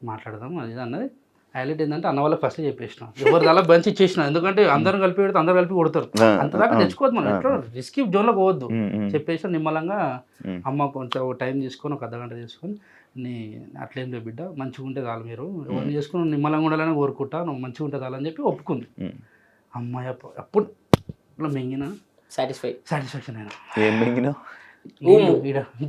మాట్లాడదాం అది అన్నది. హైలైట్ ఏంటంటే అన్న వాళ్ళకి ఫస్ట్ చెప్పేసిన, ఎవరు అలా బంచి ఇచ్చేసిన. ఎందుకంటే అందరూ కలిపి పెడితే అందరూ కలిపి కొడతారు, అంతదాకా తెచ్చుకోవద్దు మనం, ఎట్లా రిస్కీ జోన్లో పోవద్దు. చెప్పేసిన నిమ్మలంగా అమ్మ కొంచెం టైం తీసుకొని ఒక అర్ధగంట తీసుకొని నీ అట్లేం లేదు బిడ్డ, మంచిగా ఉంటే చాలు, మీరు ఎవరిని చేసుకుని నిమ్మలంగా ఉండాలని కోరుకుంటా, నువ్వు మంచిగా ఉంటే చాలని చెప్పి ఒప్పుకుంది. అమ్మాయి అప్పుడు మింగిన సాటిస్ఫాక్షన్ అయినా. ఏం మింగినావు?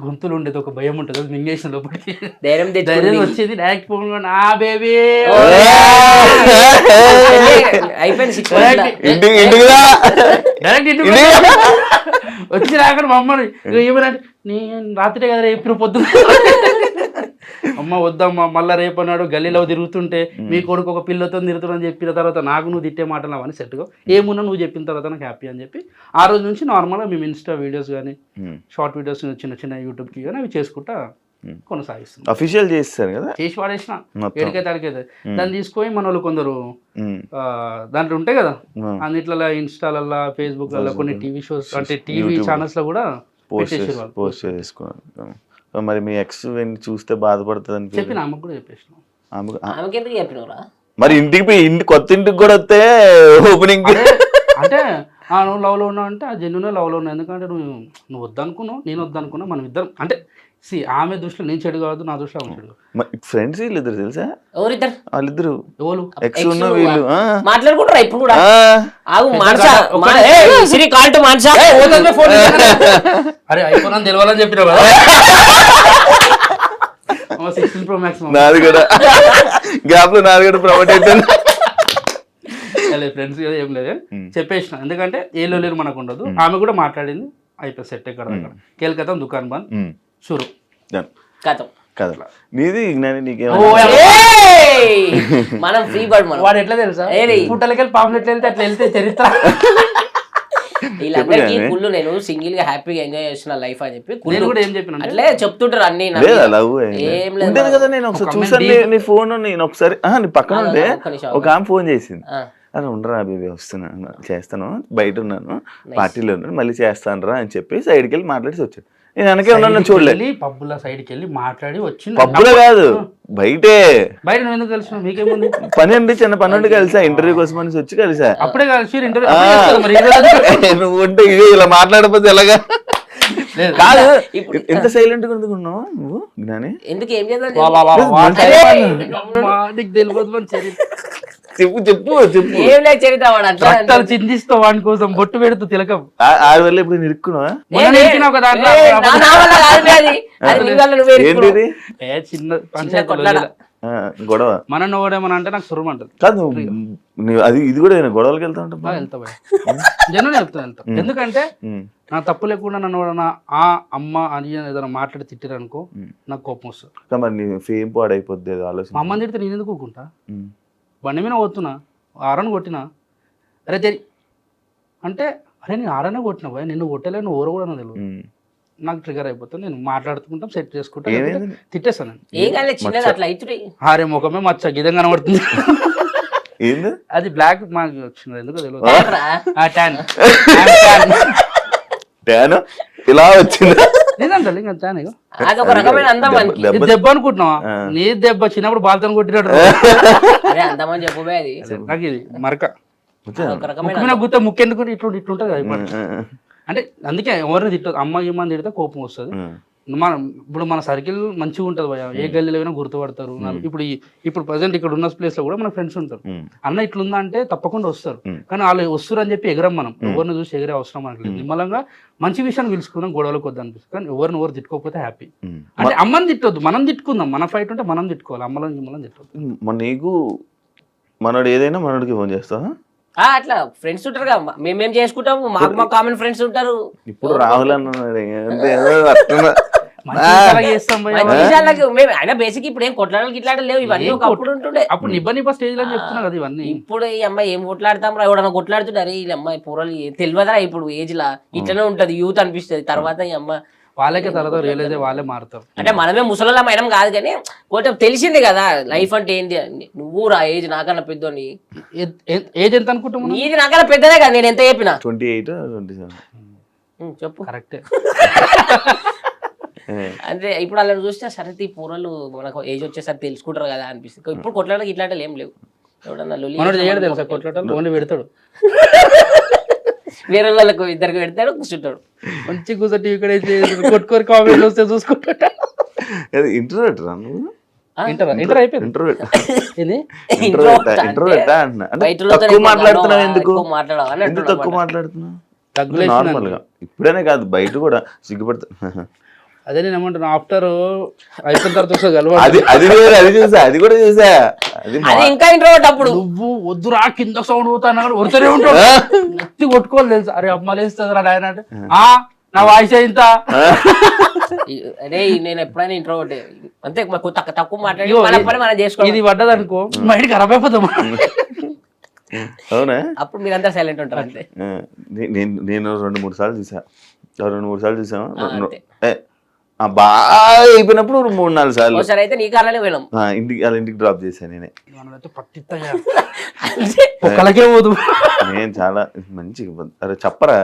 గొంతులు ఉండేది ఒక భయం ఉంటుంది, అది మింగేసిన లోపలికి ధైర్యం వచ్చేది. డైరెక్ట్ ఫోన్ నా బేబీ డైరెక్ట్ వచ్చి రాకుండా మా అమ్మని ఏమనంటే నేను రాత్రి కదా రేపు పొద్దున్న అమ్మ వద్దమ్మా మళ్ళీ రేపు అన్నాడు గల్లీలో తిరుగుతుంటే మీ కొడుకు ఒక పిల్లతో తిరుగుతుందని చెప్పిన తర్వాత నాకు నువ్వు తిట్టే మాటలు అవన్నీ సెట్గా ఏమున్నా నువ్వు చెప్పిన తర్వాత నాకు హ్యాపీ అని చెప్పి ఆ రోజు నుంచి నార్మల్గా మేము ఇన్స్టా వీడియోస్ కానీ షార్ట్ వీడియోస్ చిన్న చిన్న యూట్యూబ్కి కానీ అవి చేసుకుంటా కొనసాగిస్తున్నాం. అఫీషియల్ చేస్తారు కదా, చేసి వాడేసిన ఎడికైతే అడిగైతే దాన్ని తీసుకొని మన వాళ్ళు కొందరు దాంట్లో ఉంటాయి కదా అన్నిట్లలో ఇన్స్టాలల్లో ఫేస్బుక్లలో కొన్ని టీవీ షోస్ అంటే టీవీ ఛానల్స్లో కూడా పోస్ట్ చేసుకున్నారు. మరి మీ ఎక్స్ చూస్తే బాధపడుతుంది అని చెప్పిన ఆమెకు కూడా చెప్పేసిన. మరి ఇంటి కొత్త ఇంటికి కూడా వస్తే ఓపెనింగ్ అంటే నువ్వు లవ్లో ఉన్నావు అంటే ఆ జెన్యున్ లవ్లో ఉన్నావు. ఎందుకంటే నువ్వు వద్దనుకున్నావు, నేను వద్దనుకున్నా, మనం ఇద్దరం అంటే ఆమె దృష్టిలో నేను చెడు కాదు, నా దృష్టిలో ఆమె చెడు. ఫ్రెండ్స్ వీళ్ళిద్దరు తెలుసా? ఎవరిద్దరు? వాళ్ళిద్దరు ఎవరు ఎక్స్ ఉన్న వీళ్ళు మాట్లాడుకుంటారా ఇప్పుడు కూడా? అరే ఐఫోన్ అని తెలవాలని చెప్పినా కదా. 16 Pro Max నాది కూడా గ్యాప్ లో నాది కూడా ప్రమోట్ అవుతుంది. ఫ్రెండ్స్ కదా ఏం లేదు చెప్పేసిన, ఎందుకంటే ఏ లేరు మనకు ఉండదు. ఆమె కూడా మాట్లాడింది, అయిపోయి సెట్ ఎక్కడ దగ్గర కేల్కతా దుకాన్ బంద్ షురు కదా. నీది మనం ఫ్రీ బర్డ్. వాడు ఎట్లా తెలుసా పుట్టలకెళ్ళి పాంప్లెట్లు వెళ్తే అట్లా వెళ్తే చరిత్ర. వీళ్ళందరికీ కుళ్ళు నేను సింగిల్ గా హ్యాపీగా ఎంజాయ్ చేస్తున్న లైఫ్ అని చెప్పి నేను కూడా ఏం చెప్పిన అట్లే చెప్తుంటారు అన్ని. ఏం లేదు కదా, నేను ఒకసారి చూసాను నీ ఫోన్, నేను ఒకసారి నీ పక్కన ఉంటే ఒక ఆమె ఫోన్ చేసింది, అరే ఉండరా బేబీ వస్తున్నా చేస్తాను, బయట ఉన్నాను పార్టీలో ఉన్నాను మళ్ళీ చేస్తాను రా అని చెప్పి సైడ్కి వెళ్ళి మాట్లాడి వచ్చాడు. నేను వెనకే ఉన్నాను చూడలేదు. పబ్బుల సైడ్కి వెళ్ళి మాట్లాడి వచ్చింది. పబ్బులో కాదు బయటే. బయట నువ్వు ఎందుకు కలిసిన? మీకేముంది పని అండి, చిన్న పని ఉండి కలిసా, ఇంటర్వ్యూ కోసం అని వచ్చి కలిసా. అప్పుడే కలిసి నువ్వు ఉంటే ఇదే ఇలా మాట్లాడకపోతే ఎలాగా? కాదు ఎంత సైలెంట్ గా ఎందుకున్నావు నువ్వు జ్ఞాని? ఎందుకు ఏం చేద్దాం? చెప్పు చెప్పు చెప్పు. ఏం లేదు చరిత్ర చిందిస్తావు వాడి కోసం బొట్టు పెడుతూ తిలకం. ఆడి వల్ల ఇప్పుడు నిరుక్కున్నావా? చిన్న పంచాయతీ గొడవ మన ఓడేమని అంటే నాకు సురం అంటది కాదు. అది ఇది కూడా గొడవలకి వెళ్తా ఉంటా, వెళ్తా జనం వెళ్తా. ఎందుకంటే నా తప్పు లేకుండా నన్ను ఆ అమ్మ అని ఏదైనా మాట్లాడి తిట్టారనుకో నాకు కోపం వస్తుంది. మరి నీ ఫేమ్ పాడైపోద్ది ఆలోచన. మా అమ్మని తిడితే నేను ఎందుకు ఊరుకుంటా? బండి మీద పోతున్నా, ఆరని కొట్టినా, అరే తెరి అంటే అరే నేను ఆరనే కొట్టినా పోయా, నిన్ను కొట్టలే, నువ్వు ఊరు కూడా తెలియదు. నాకు ట్రిగర్ అయిపోతుంది, నేను మాట్లాడుకుంటాం సెట్ చేసుకుంటాం, తిట్టేస్తాను. అరే ముఖమే మచ్చ గిదం కనబడుతుంది. ఏంది అది బ్లాక్ మాకు వచ్చింది ఎందుకు తెలియదు ఏంట్రా? ట్యాన్ ట్యాన్ ఇలా వచ్చింది లేదంటే ఇంకా ట్యాన్ ఇక అది ఒక రకమైన అందం మనకి. దెబ్బ దెబ్బ అనుకుంటున్నావా నీ దెబ్బ చిన్నప్పుడు బాల్తో కొట్టినట్టు అరే అందం అని చెప్పబోయే అది. నాకు ఇది మరక ఒక రకమైన ముఖ్యమైన గుర్త ముక్కెందుకు ఇట్లుంటది కదా ఇప్పుడు. అంటే అందుకే ఎవరిని తిట్టదు అమ్మ ఇమ్మని తిడితే కోపం వస్తుంది. ఇప్పుడు మన సర్కిల్ మంచిగా ఉంటుంది భయ ఏ గల్లీలో అయినా గుర్తుపడతారు. ఇప్పుడు ప్రజెంట్ ఇక్కడ ఉన్న ప్లేస్ లో కూడా మన ఫ్రెండ్స్ ఉంటారు. అన్న ఇట్లుందా అంటే తప్పకుండా వస్తారు. కానీ వాళ్ళు వస్తారు అని చెప్పి ఎగరం మనం ఎవరిని చూసి ఎగిరే అవసరం మనకి లేదు. నిమ్మలంగా మంచి విషయాన్ని పిలుచుకుందాం గొడవలకు వద్దు అనిపిస్తుంది. కానీ ఎవరు తిట్టుకోకపోతే హ్యాపీ. అంటే అమ్మని తిట్టొద్దు మనం తిట్టుకుందాం. మన ఫైట్ ఉంటే మనం తిట్టుకోవాలి. అమ్మలని తిట్టొద్దు. నీకు మనోడు ఏదైనా మనోడికి ఫోన్ చేస్తావా? అట్లా ఫ్రెండ్స్ ఉంటారు కదా మేమేం చేసుకుంటాము మా కామన్ ఫ్రెండ్స్ ఉంటారు. ఇప్పుడు రాహుల్ అన్నాడు మేము అయినా బేసిక్ ఇప్పుడు ఏం కొట్లాడాలి ఇట్లాంటి లేవు. ఇవన్నీ ఒకప్పుడు ఉంటుండే. అప్పుడు నిబ్బ స్టేజ్ లో చెప్తున్నా కదా ఇవన్నీ. ఇప్పుడు ఈ అమ్మాయి ఏం కొట్లాడతాం రా ఎవడన్నా కొట్లాడుతుంటారు. ఈ అమ్మాయి పూరలు తెలియదురా ఇప్పుడు ఏజ్ లా ఇట్లనే ఉంటది యూత్ అనిపిస్తుంది. తర్వాత ఈ అమ్మ వాళ్ళకే తర్వాత రియలైజ్ వాళ్ళే మారుతారు. అంటే మనమే ముసలిం అయినా కాదు కానీ కొంచెం తెలిసింది కదా లైఫ్ అంటే ఏంటి అని. నువ్వు రా ఏజ్ నాకన్నా పెద్దోని. ఏజ్ ఎంత అనుకుంటున్నావు? నీది నాకన్నా పెద్దదే కదా నేను ఎంత చెప్పినా. 28 27 చెప్పు కరెక్టే. అంటే ఇప్పుడు వాళ్ళని చూస్తే సరే ఈ పూరలు మనకు ఏజ్ వచ్చేసరికి తెలుసుకుంటారు కదా అనిపిస్తుంది. ఇప్పుడు కొట్లాడకి ఇట్లాంటి ఏం లేవు. ఎవడన్నా చేయడు తెలుసా కొట్లాటలు ఓన్లీ పెడతాడు. వేరే వాళ్ళకు ఇద్దరికి పెడతాడు కూర్చుంటాడు. మంచి కూర్చొని టీవీ కూడా కొట్టుకొని కామెంట్లు వస్తే చూసుకుంటా. ఇంటర్వ్యూట్ రా నువ్వు? ఇంటర్ అయిపోయింది. తక్కువ మాట్లాడుతున్నావు ఎందుకు? తక్కువ మాట్లాడుతున్నావు నార్మల్ గా. ఇప్పుడేనే కాదు బయట కూడా సిగ్గుపడతా. అదే నేను ఏమంటున్నా ఆఫ్టర్ అయిపోయిన తర్వాత అది చూసా అది కూడా చూసా. అది ఇంకా ఇంట్రోవర్ట్. అప్పుడు నువ్వు వద్దురా కింద సౌండ్ పోతాను వరుతూనే ఉంటావు. ఎత్తి కొట్టుకోవాలి తెలుసు. అరే అమ్మ లేస్తుందిరా ఆయన అంటే నా వాయిస్ ఇంత. అరే నేను ఎప్పుడైనా ఇంట్రోవర్ట్ అంతే తక్కువ మాట్లాడి మనం చేసుకోవాలి. ఇది పడ్డది అనుకో మైండ్ ఖరాబ్ అయిపోతాం. అవునా? అప్పుడు మీరంతా సైలెంట్ ఉంటారు అంతే. నేను 2-3 సార్లు చూసాను. బాగా అయిపోయినప్పుడు 3-4 సార్లు. ఒకసారి అయితే నీ కారణాలే పోయినాం. ఇంటికి డ్రాప్ చేశాను నేనే. ఒక్కలకే పోదు. నేను చాలా మంచిగా అరే చెప్పరా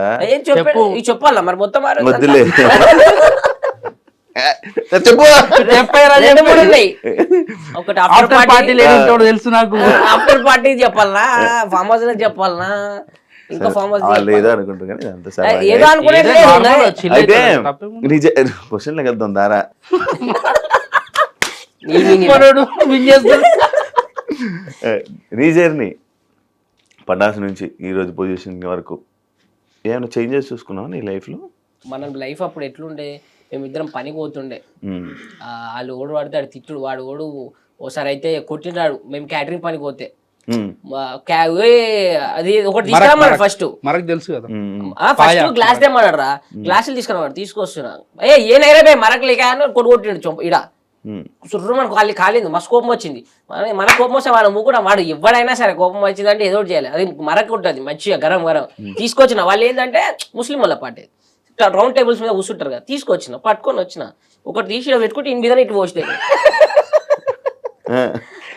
చెప్పాలా మరి మొత్తం వద్దులే చెప్పు. ఒకటి ఆఫ్టర్ పార్టీ తెలుసు నాకు. ఆఫ్టర్ పార్టీ చెప్పాలనా ఫామ్ హౌస్ లో చెప్పాలనా ఇంకా ఫామ్ హౌస్ లేదా అనుకుంటారు కానీ ఏదో అనుకునేది. క్వశ్చన్లోకి వెళ్తాం దారా. నీ జర్నీ పటాస్ నుంచి ఈ రోజు పొజిషన్ వరకు ఏమైనా చేంజెస్ చూసుకున్నావా నీ లైఫ్ లో? మన లైఫ్ అప్పుడు ఎట్లుండే మేమిద్దరం పనికి పోతుండే. వాళ్ళు ఓడు పడతాడు తిట్టుడు వాడు ఓడు. ఓసారి అయితే కొట్టినాడు మేము క్యాటరింగ్ పనికి పోతే. అది ఒకటి తీసుకురామన్నాడు ఫస్ట్. మనకు తెలుసు కదా ఫస్ట్ గ్లాస్ తెమ్మన్నాడు రా. గ్లాసులు తీసుకురాడు తీసుకొస్తున్నా ఏనైనా మరకు లేక కొట్టుకొట్టిండు ఇడ సుర్రు మనకు వాళ్ళు కాలేదు. మస్తు కోపం వచ్చింది. మన కోపం వస్తే వాడు కూడా వాడు ఎవడైనా సరే కోపం వచ్చింది అంటే ఏదో చేయాలి. అది మరకు ఉంటుంది మంచిగా గరం తీసుకొచ్చిన. వాళ్ళు ఏంటంటే ముస్లిం వాళ్ళ పార్టీ రౌండ్ టేబుల్స్ మీద కూర్చుంటారు కదా. తీసుకొచ్చిన పట్టుకొని వచ్చిన ఒకటి తీసి పెట్టుకుంటే ఇన్ మీద ఇటు పోస్తే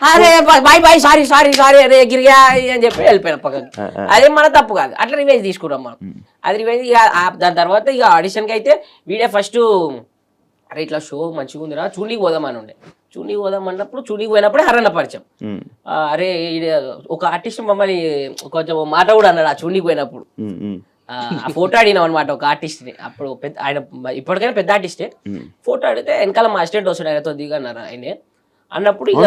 అరే bye bye sorry sorry sorry అరే గిరిగా అని చెప్పి వెళ్ళిపోయిన పక్కకి. అదే మన తప్పు కాదు. అట్లా రివెంజ్ తీసుకున్నాం మనం. అది రివెంజ్. దాని తర్వాత ఇక ఆడిషన్కి అయితే వీడే ఫస్ట్ అరే ఇట్లా షో మంచిగా ఉందిరా చూడీకి పోదామని ఉండే. చూడీకి పోదాం అన్నప్పుడు చూడీకి పోయినప్పుడే హరన్న పరిచయం. అరే ఒక ఆర్టిస్ట్ మమ్మల్ని కొంచెం మాట కూడా అన్నాడు ఆ చూడీకి పోయినప్పుడు. ఆ ఫోటో అడిగినాం అనమాట ఒక ఆర్టిస్ట్ ని. అప్పుడు పెద్ద ఆయన ఇప్పటికైనా పెద్ద ఆర్టిస్టే. ఫోటో అడిగితే వెనకాల మా అసిస్టెంట్ వస్తాడు ఆయనతో దిగన్నారు ఆయనే అన్నప్పుడు ఇక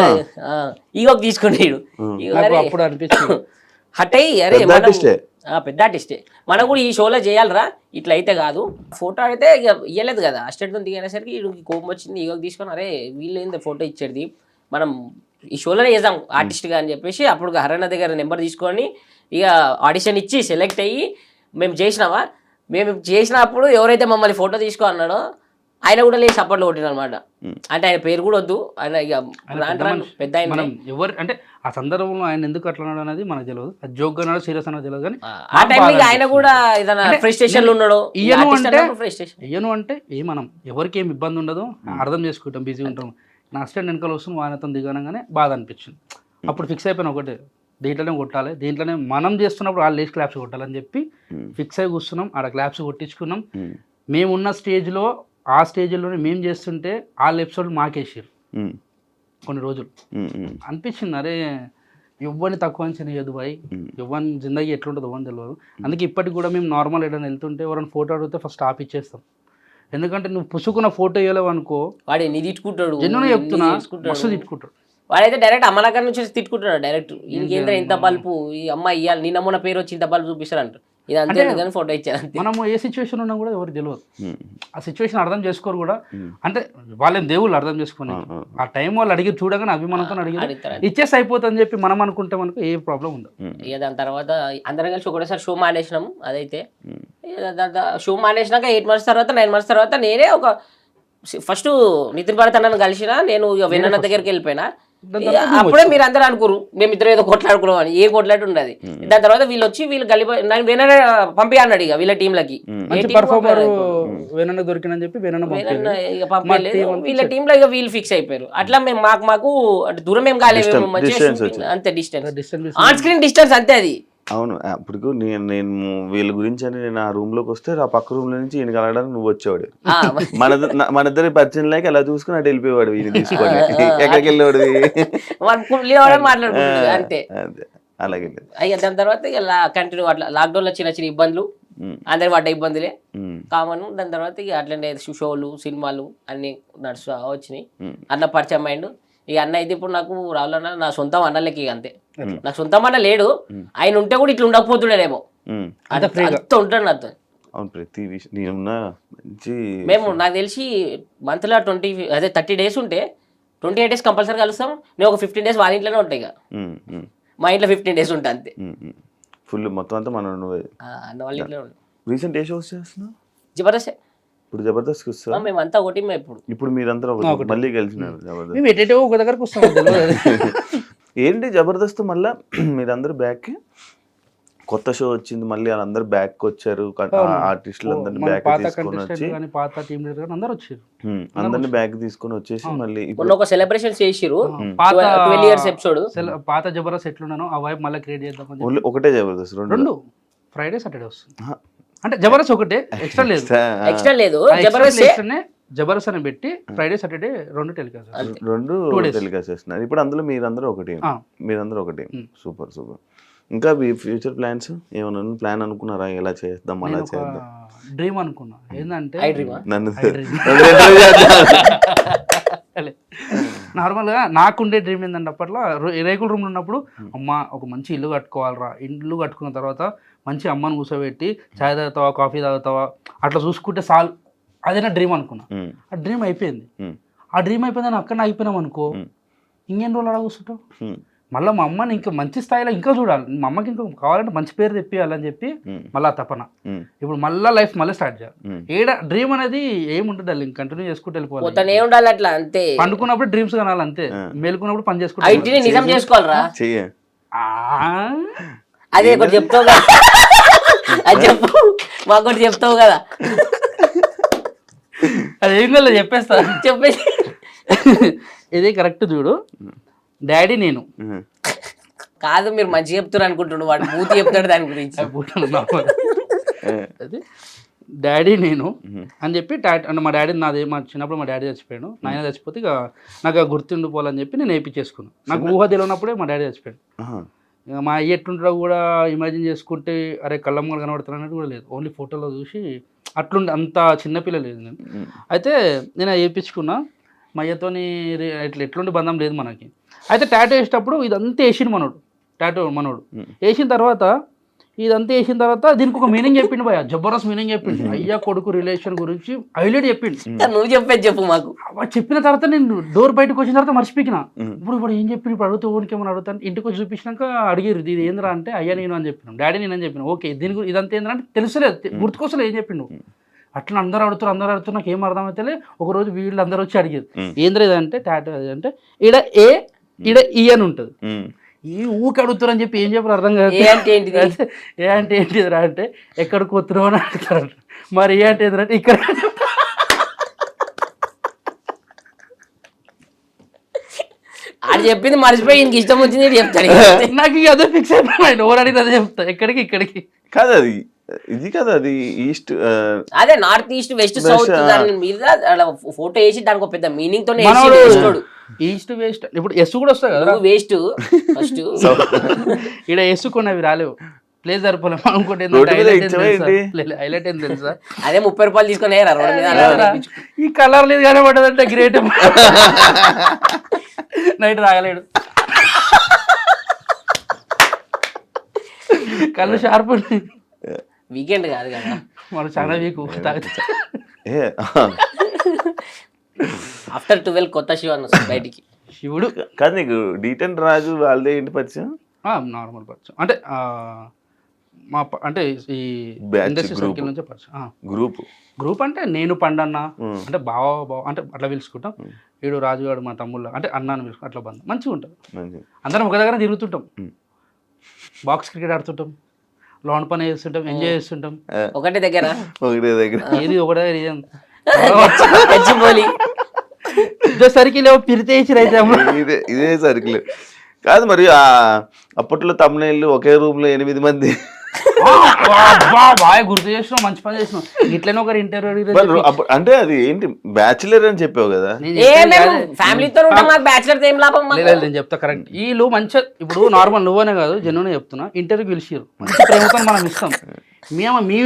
ఈగోకి తీసుకునేడు. హట్ అయ్యి అరే పెద్ద ఆర్టిస్టే మనం కూడా ఈ షోలో చేయాలరా ఇట్లా అయితే కాదు. ఫోటో అయితే ఇక ఇవ్వలేదు కదా అసిస్టెంట్తో దిగేసరికి కోపం వచ్చింది. ఈగోకి తీసుకొని అరే వీళ్ళు ఏంది ఫోటో ఇచ్చేది మనం ఈ షోలోనే చేద్దాం ఆర్టిస్ట్గా అని చెప్పేసి అప్పుడు హరన్న దగ్గర నెంబర్ తీసుకొని ఇక ఆడిషన్ ఇచ్చి సెలెక్ట్ అయ్యి మేము చేసినప్పుడు ఎవరైతే మమ్మల్ని ఫోటో తీసుకో అన్నాడో ఆయన కూడా లేదు సపోర్ట్లో కొట్టిన అనమాట. అంటే ఆయన పేరు కూడా వద్దు. ఆయన ఇక పెద్ద ఆయన ఎవరు అంటే ఆ సందర్భంలో ఆయన ఎందుకు అట్లా ఉన్నాడు అనేది మనకు తెలియదు. అది జోక్ అన్నాడు సీరియస్ అన్నది తెలియదు. కానీ ఆ టైంలో ఆయన కూడా ఏదైనా ఫ్రస్ట్రేషన్ లో ఉన్నాడు. ఇయ్యను అంటే మనం ఎవరికి ఏం ఇబ్బంది ఉండదు అర్థం చేసుకుంటాం బిజీ ఉంటాం. నా అసిస్టెంట్ వెనకాల వస్తుంది వానతో దిగనగానే బాధ అనిపించింది. అప్పుడు ఫిక్స్ అయిపోయిన ఒకటే దీంట్లోనే కొట్టాలి, దీంట్లోనే మనం చేస్తున్నప్పుడు వాళ్ళు లేచి క్లాప్స్ కొట్టాలని చెప్పి ఫిక్స్ అయి కూర్చున్నాం. ఆడ క్లాప్స్ కొట్టించుకున్నాం. మేమున్న స్టేజ్లో ఆ స్టేజ్లోనే మేము చేస్తుంటే వాళ్ళ ఎపిసోడ్ మాకేసారు కొన్ని రోజులు. అనిపించింది అరే ఇవ్వని తక్కువ అని చేయదు బాయ్, ఇవ్వని జిందగీ ఎట్లుంటుందో ఇవ్వని తెలియదు. అందుకే ఇప్పటికి కూడా మేము నార్మల్ ఏదైనా వెళ్తుంటే ఎవరైనా ఫోటో అడిగితే ఫస్ట్ ఆప్ ఇచ్చేస్తాం. ఎందుకంటే నువ్వు పుసుకున్న ఫోటో వేయలేవు అనుకో వాడు ఎన్ని తిట్టుకుంటాడు, జన్ను చెప్తున్నా మస్తు తిట్టుకుంటాడు. వాడైతే డైరెక్ట్ అమ్మలక్కడి నుంచి తిట్టుకుంటాడు డైరెక్ట్. ఇంకేంద్ర ఇంత బల్పు ఈ అమ్మాయి ఇవ్వాలి, నీ నమ్మున పేరు వచ్చి ఇంత బల్పు చూపిస్తారు అంటారు. ఇది అంతే కానీ ఫోటో ఇచ్చారు అంతే. మనము ఏ సిచ్యువేషన్ ఉన్నా కూడా ఎవరికి తెలియదు, ఆ సిచ్యువేషన్ అర్థం చేసుకోరు కూడా. అంటే వాళ్ళేం దేవుళ్ళు అర్థం చేసుకుని ఆ టైం వాళ్ళు అడిగి చూడగానే అభిమానంతో అడిగి ఇచ్చేసి అయిపోతుందని చెప్పి మనం అనుకుంటే మనకు ఏ ప్రాబ్లం ఉండదు. ఇక దాని తర్వాత అందరం కలిసి ఒకటేసారి షో మానేసినాం. అదైతే షో మానేసినాక 8 months తర్వాత 9 months తర్వాత నేనే ఒక ఫస్ట్ నితిన్ భరత్ అన్నను కలిసిన. నేను ఇక వెన్న దగ్గరికి వెళ్ళిపోయినా. అప్పుడే మీరు అందరూ అనుకోరు మేమిద్దరు ఏదో కొట్లాడుకున్నాం అని. ఏ కొట్లాట ఉండదు. దాని తర్వాత వీళ్ళు వచ్చి వీళ్ళు కలిపి నన్ను వేరే పంపి అన్నాడు ఇక వీళ్ళ టీంలకి. ఇక పంపలేదు వీళ్ళ టీంలో. ఇక వీళ్ళు ఫిక్స్ అయిపోయారు. అట్లా మేము మాకు దూరం ఏం కాలేదు, అంతే డిస్టెన్స్, ఆన్ స్క్రీన్ డిస్టెన్స్ అంతే అది. అవును. అప్పుడు నేను వీళ్ళ గురించి అని నేను ఆ రూమ్ లోకి వస్తే ఆ పక్క రూమ్ లో నుంచి ఈయన కలగడానికి నువ్వు వచ్చేవాడు. మన ఇద్దరి పరిచయం లేక అలా చూసుకుని అటు వెళ్ళిపోయేవాడు. ఈయన తీసుకొని ఎక్కడికి వెళ్ళేవాడు మాట్లాడుకుంటాడు అంతే. అలాగే అయ్యా దాని తర్వాత ఇక కంటిన్యూ అట్లా లాక్డౌన్ లో చిన్న ఇబ్బందులు అందరి పడ్డ ఇబ్బందులే కామన్. దాని తర్వాత ఇక అట్లనే షోలు సినిమాలు అన్ని నడుస్తూ వచ్చినాయి. అట్లా పరిచయం అయ్యిండు. ఇక అన్న అయితే ఇప్పుడు నాకు రావాలన్నా నా సొంతం అన్నలకి అంతే. నాకు సొంతం అన్న లేడు, ఆయన ఉంటే కూడా ఇట్లా ఉండకపోతున్నాడేమో అంత ఉంటాడు నాతో. ప్రతి విషయం మేము నాకు తెలిసి మంత్లో 30 days ఉంటే 28 days కంపల్సరీ కలుస్తాం. నేను ఒక 15 days వాళ్ళ ఇంట్లోనే ఉంటాయి. ఇక మా ఇంట్లో 15 days ఉంటా అంతే. ఫుల్ మొత్తం అంతా మన అన్న వాళ్ళ ఇంట్లో ఉంటాం. రీసెంట్ ఏ షోస్ చేస్తున్నావు? జబర్దస్త్. ఇప్పుడు జబర్దస్త్ వస్తా మేమంతా ఒకటి. ఇప్పుడు మీరందరూ మళ్ళీ కలిసినారు జబర్దస్త్. ఏంటి జబర్దస్త్ మళ్ళా మీరందరూ బ్యాక్ కొత్త షో వచ్చింది, మళ్ళీ వాళ్ళందరూ బ్యాక్ వచ్చారు. ఆర్టిస్టులు అందరినీ బ్యాక్ తీసుకొని వచ్చి అందరినీ బ్యాక్ తీసుకొని వచ్చేసి మళ్ళీ ఒక సెలబ్రేషన్ చేసిరు. 12 years ఎపిసోడ్ పాత జబర్దస్త్ ఎట్లున్నానో ఆ వైపు మళ్ళీ క్రియేట్ చేద్దాం. ఒకటే జబర్దస్త్ రెండు ఫ్రైడే సాటర్డే వస్తుంది. అంటే జబర్దస్త్ ఒకటే, ఎక్స్ట్రా లేదు. జబర్దస్త్ అని పెట్టి ఫ్రైడే సాటర్డే రెండు టెలికాస్ట్ చేస్తున్నారు. ఇప్పుడు అందులో మీరందరూ ఒకటి. సూపర్. ఇంకా మీ ఫ్యూచర్ ప్లాన్స్ ఏమైనా ప్లాన్ అనుకున్నారా? ఎలా చేద్దాం అలా చేద్దాం డ్రీమ్ అనుకున్నా. ఏంటంటే నార్మల్గా నాకుండే డ్రీమ్ ఏంటంటే అప్పట్లో రేకుల రూమ్లో ఉన్నప్పుడు అమ్మ ఒక మంచి ఇల్లు కట్టుకోవాలరా, ఇల్లు కట్టుకున్న తర్వాత మంచి అమ్మని కూర్చోబెట్టి చాయ్ తాగుతావా కాఫీ తాగుతావా అట్లా చూసుకుంటే చాలు, అదే నా డ్రీమ్ అనుకున్నా. ఆ డ్రీమ్ అయిపోయింది. నేను అక్కడ అయిపోయినాం అనుకో ఇంకెన్ని రోజులు అలా కూర్చుంటావు. మళ్ళీ మా అమ్మని ఇంకా మంచి స్థాయిలో ఇంకా చూడాలి, మా అమ్మకి ఇంకా కావాలంటే మంచి పేరు తెప్పియాలని చెప్పి మళ్ళీ తపన. ఇప్పుడు మళ్ళీ లైఫ్ మళ్ళీ స్టార్ట్ చేయాలి. డ్రీమ్ అనేది ఏముంటుంది అది కంటిన్యూ చేసుకుంటూ వెళ్ళిపోవాలి. అట్లా అంతే. పండుకున్నప్పుడు డ్రీమ్స్ కనాలి అంతే, మేలుకున్నప్పుడు పని చేసుకోవాలి. నిజం చేసుకోవాలరా. అదే ఒకటి చెప్తావు కదా, అది చెప్పు మాకు చెప్తావు కదా. అది ఏం కదా చెప్పేస్తా, చెప్పేసి ఇదే కరెక్ట్ చూడు. డాడీ నేను కాదు మీరు మంచిగా చెప్తారు అనుకుంటున్నాడు, వాడు బూతి చెప్తాడు దాని గురించి. అది డాడీ నేను అని చెప్పి అంటే మా డాడీ మా చిన్నప్పుడు మా డాడీ చచ్చిపోయాడు. నాయన చచ్చిపోతే ఇక నాకు గుర్తుండిపోవాలని చెప్పి నేను వేయించేసుకున్నాను. నాకు ఊహ తెలియనప్పుడే మా డాడీ చచ్చిపోయాడు. ఇక మా అయ్య ఎట్లుంటారో కూడా ఇమాజిన్ చేసుకుంటే అరే కళ్ళమ్మలు కనబడతారు అనేది కూడా లేదు. ఓన్లీ ఫోటోలో చూసి అట్లుండి అంత చిన్నపిల్ల లేదు నేను. అయితే నేను వేయించుకున్నా. మా అయ్యతోని ఎట్లుండి బంధం లేదు మనకి. అయితే టాటూ వేసేటప్పుడు ఇదంతా వేసిండు మనోడు వేసిన తర్వాత దీనికి ఒక మీనింగ్ చెప్పిండు భయ, జబర్దస్త్ మీనింగ్ చెప్పిండు. అయ్యా కొడుకు రిలేషన్ గురించి హైలైట్ చెప్పిండు. నువ్వు చెప్పు మాకు. చెప్పిన తర్వాత నేను డోర్ బయటకు వచ్చిన తర్వాత మర్చిపోయినా. ఇప్పుడు ఏం చెప్పిండు, ఇప్పుడు అడుగుతూ ఊరికి ఏమని అడుగుతాను. ఇంటికి వచ్చి చూపించినాక అడిగారు ఇది ఏంద్రా అంటే అయ్యా నేను అని చెప్పినాం, డాడీ నేను అని చెప్పిన. ఓకే దీని గురించి ఇదంతా ఏంద్రా అంటే తెలుసలేదు, గుర్తుకోసలేదు ఏం చెప్పిండు. అట్లా అందరూ అడుగుతారు నాకు ఏం అర్థమైతే. ఒకరోజు వీళ్ళు అందరూ వచ్చి అడిగారు ఏంద్రా ఇదంటే టాటూ అంటే ఈడ ఈ అని ఉంటుంది. ఈ ఊకి అడుగుతారు అని చెప్పి ఏం చెప్పారు అర్థం కాదు. ఏ అంటే ఏంటిదిరా అంటే ఎక్కడికి పోతున్నావు అని అడుగుతారు. మరి ఏ అంటే ఏంటంటే ఇక్కడ. అది చెప్పింది మర్చిపోయి ఇంక ఇష్టం వచ్చింది ఈడు చెప్తాడు నాకు ఇక అదే ఫిక్స్ అయిపోయింది. ఓవర్ అడిగితే అదే చెప్తా, ఎక్కడికి ఇక్కడికి. కాదు అది ఇది కదా అది ఈస్ట్ అదే నార్త్ ఈస్ట్ వెస్ట్ సౌత్ దాని మీద ఫోటో వేసి దానికి ఒక పెద్ద మీనింగ్ తోనే మనోడు వేస్తాడు. ఈస్ట్ వేస్ట్ ఇప్పుడు ఎస్ కూడా వస్తాయి కదా, నువ్వు వేస్ట్ ఫస్ట్ ఇక్కడ ఎస్ కొన్నవి రాలేవు, ప్లేస్ సరిపోలే. ఇంకోటి రోడ్డు మీద ఇచ్చావా ఏంటి? హైలైట్ ఏంటి తెలుసా, అదే 30 రూపాయలు తీసుకొని రోడ్డు మీద అలా ఈ కలర్ లేదు కానీ పడ్డదంటే గ్రేట్. నైట్ రాగలేడు, కళ్ళు షార్ప్ ఉంది. వీకెండ్ కాదు కదా మనం చాలా వీక్ తాగితే. ఆఫ్టర్ 12 కొత్త శివ అన్న బయటికి. శివుడు కాదు నీకు D10 రాజు వాళ్ళదే ఏంటి పరిచయం? నార్మల్ పరిచయం అంటే మా అంటే ఈ Batch ఇండస్ట్రీ group. సర్కిల్ నుంచే పరిచయం. గ్రూప్ అంటే నేను పండన్న అంటే బావ అంటే అట్లా పిలుచుకుంటాం. వీడు రాజుగాడు మా తమ్ముళ్ళ అంటే అన్నాను పిలుచుకుంటాం, అట్లా బంధం మంచిగా ఉంటుంది. అందరం ఒక దగ్గర తిరుగుతుంటాం, బాక్స్ క్రికెట్ ఆడుతుంటాం, లాన్ పని చేస్తుంటాం, ఎంజాయ్ చేస్తుంటాం. ఒకటే దగ్గర ఏది ఒకటే రీజన్ గచ్చిబౌలి సర్కిల్ పిరితేసి రైతే ఇదే సర్కిల్ కాదు మరి. అప్పట్లో తమ్ముళ్ళు ఒకే రూమ్ లో 8 మంది. బాగా గుర్తు చేసినావు, మంచి పని చేసినావు. ఇట్లనే ఒకరు ఇంటర్వ్యూ అంటే అది ఏంటి బ్యాచులర్ అని చెప్పావు కదా. ఫ్యామిలీతో ఉంటాం, మాకు బ్యాచులర్ ఏం లాభం. నేను చెప్తా కరెక్ట్. వీళ్ళు మంచిగా ఇప్పుడు నార్మల్ నువ్వనే కాదు జెన్యున్ చెప్తున్నా, ఇంటర్వ్యూకి పిలిచిరు మంచి ప్రేమతో మనం ఇస్తాం. మేము మీ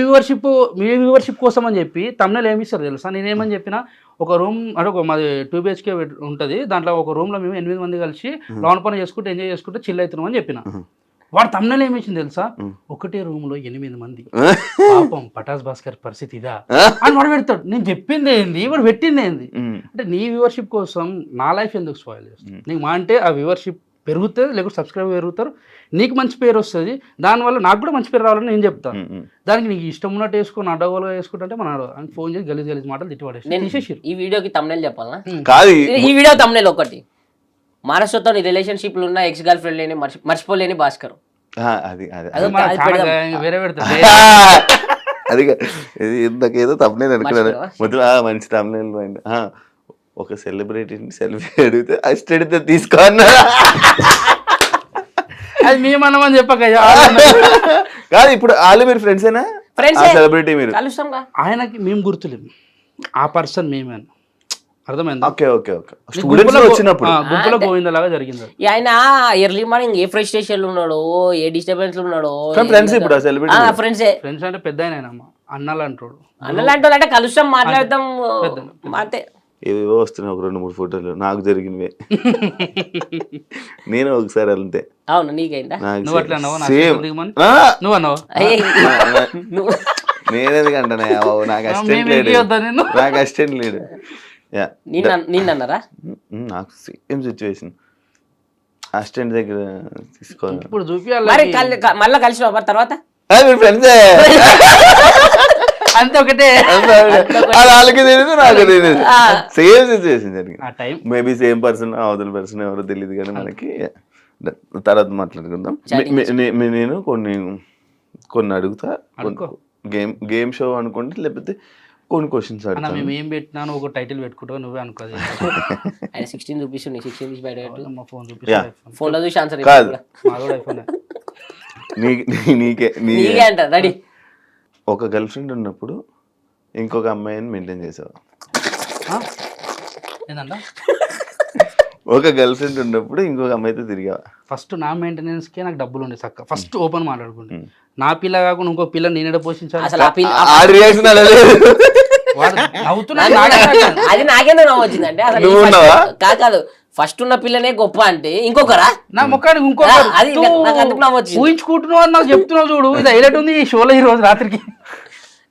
వ్యూవర్షిప్ కోసం అని చెప్పి తమిళ ఏమి ఇస్తారు తెలుసా. నేనేమని చెప్పినా ఒక రూమ్ అంటే ఒక మాది 2 BHK ఉంటుంది, దాంట్లో ఒక రూమ్లో మేము 8 మంది కలిసి లాన్ పని చేసుకుంటూ ఎంజాయ్ చేసుకుంటూ చిల్ అవుతున్నాం అని చెప్పిన. వాడు తమిళ ఏమి ఇచ్చింది తెలుసా, ఒకటే రూమ్ లో 8 మంది, పాపం పటాస్ భాస్కర్ పరిస్థితి ఇదా అని వాడు పెడతాడు. నేను చెప్పింది ఏంది, వాడు పెట్టింది ఏంది. అంటే నీ వ్యూవర్షిప్ కోసం నా లైఫ్ ఎందుకు స్పాయిల్ చేస్తాను నీకు. మా అంటే ఆ వ్యూవర్షిప్ పెరుగుతుంది, లేకపోతే సబ్స్క్రైబర్ పెరుగుతారు, నీకు మంచి పేరు వస్తుంది, దానివల్ల నాకు కూడా మంచి పేరు రావాలని నేను చెప్తాను. దానికి నీకు ఇష్టం ఉన్నట్టు వేసుకొని అడ్డగోలుగా వేసుకుంటే మన ఫోన్ చేసి గలీజ్ మాటలు తిట్టి ఈ వీడియోకి తమ్నెల్ చెప్పాలా కాదు, ఈ వీడియో తమ్నెల్ ఒకటి మానసతో నీ రిలేషన్షిప్ లో ఉన్న ఎక్స్ గర్ల్ ఫ్రెండ్ లేని మర్చిపోలేని భాస్కర్. వేరే పెడతాడు. అది ఇంతకేదో తప్పలేదు అనుకున్నాను మొదలు. మంచి తప్పలేదు పోయింది. ఒక సెలబ్రిటీని సెల్ఫీ అడిగితే అసిస్టెంట్ తీసుకో అన్నారు. అది మేమన్నామని చెప్పక కాదు, ఇప్పుడు వాళ్ళు మీరు ఫ్రెండ్సేనా? సెలబ్రిటీ మీరు ఆయనకి మేము గుర్తులేము, ఆ పర్సన్ మేమే. అర్థమైందా? Okay okay okay. స్టూడెంట్స్ వచ్చినప్పుడు గుంపులో గోవిందలాగా జరిగింది. ఆయన ఎర్లీ మార్నింగ్ ఏ ఫ్రస్ట్రేషన్ లో ఉన్నాడో, ఏ డిస్టర్బెన్స్ లో ఉన్నాడో. ఫ్రెండ్స్ ఇప్పుడు సెలబ్రిటీ ఫ్రెండ్స్ అంటే పెద్ద అన్నలాంటోడు. అన్నలాంటోడు అంటే కలుస్తాం, మాట్లాడతాం అంతే. ఏవేవో వస్తున్నాయి, ఒక 2-3 ఫోటోలు నాకు జరిగినవే. నేను ఒకసారి అంతే. అవును, నీకైందా? నువ్వు అట్లా నువ్వు అన్నావు. నేనేందుకంటే నాకు అసిస్టెంట్ లేడు. నిన్నన్నారా? నాకు సేమ్ సిచ్యువేషన్. అసిస్టెంట్ దగ్గర తీసుకోవాలి. ఇప్పుడు చూపించాలి మళ్ళీ కలిసి తర్వాత ఫ్రెండ్సే అంతే ఒకటే. వాళ్ళకి తెలియదు, నాకు తెలియదు. సేమ్ సిచ్యువేషన్ జరిగింది. మేబీ సేమ్ పర్సన్, అవతల పర్సన్ ఎవరో తెలియదు కానీ మనకి. తర్వాత మాట్లాడుకుందాం. నేను కొన్ని అడుగుతా, గేమ్ షో అనుకోండి, లేకపోతే కొన్ని క్వశ్చన్స్ అడుగుతా. మేము ఏం పెట్టినాను ఒక టైటిల్ పెట్టుకుంటావు, నువ్వే అనుకోదు. 16 చూపిస్తుంది, 16 చూసి బయట ఫోన్ ఫోన్లో చూసి ఆన్సర్ కాదు. ఐఫోన్ నీకే అంట. రెడీ. ఒక గర్ల్ ఫ్రెండ్ ఉన్నప్పుడు ఇంకొక అమ్మాయిని మెయింటైన్ చేసావా? ఒక గర్ల్ ఫ్రెండ్ ఉన్నప్పుడు ఇంకొక అమ్మాయితో తిరిగావా? ఫస్ట్ నా మెయింటెనెన్స్ కే నాకు డబ్బులు ఉండే చక్క. ఫస్ట్ ఓపెన్ మాట్లాడుకుంటే నా పిల్ల కాకుండా ఇంకో పిల్ల నేనే పోషించాలి. అది నాకేందో నవ్వు వచ్చిందంటే కాదు. ఫస్ట్ ఉన్న పిల్లనే గొప్ప అంటే ఇంకొకరా నా ముఖానికి ఇంకొకరు ఊహించుకుంటున్నావు అని నాకు చెప్తున్నావు చూడు. ఇది హైలైట్ ఉంది ఈ షోలో ఈ రోజు రాత్రికి.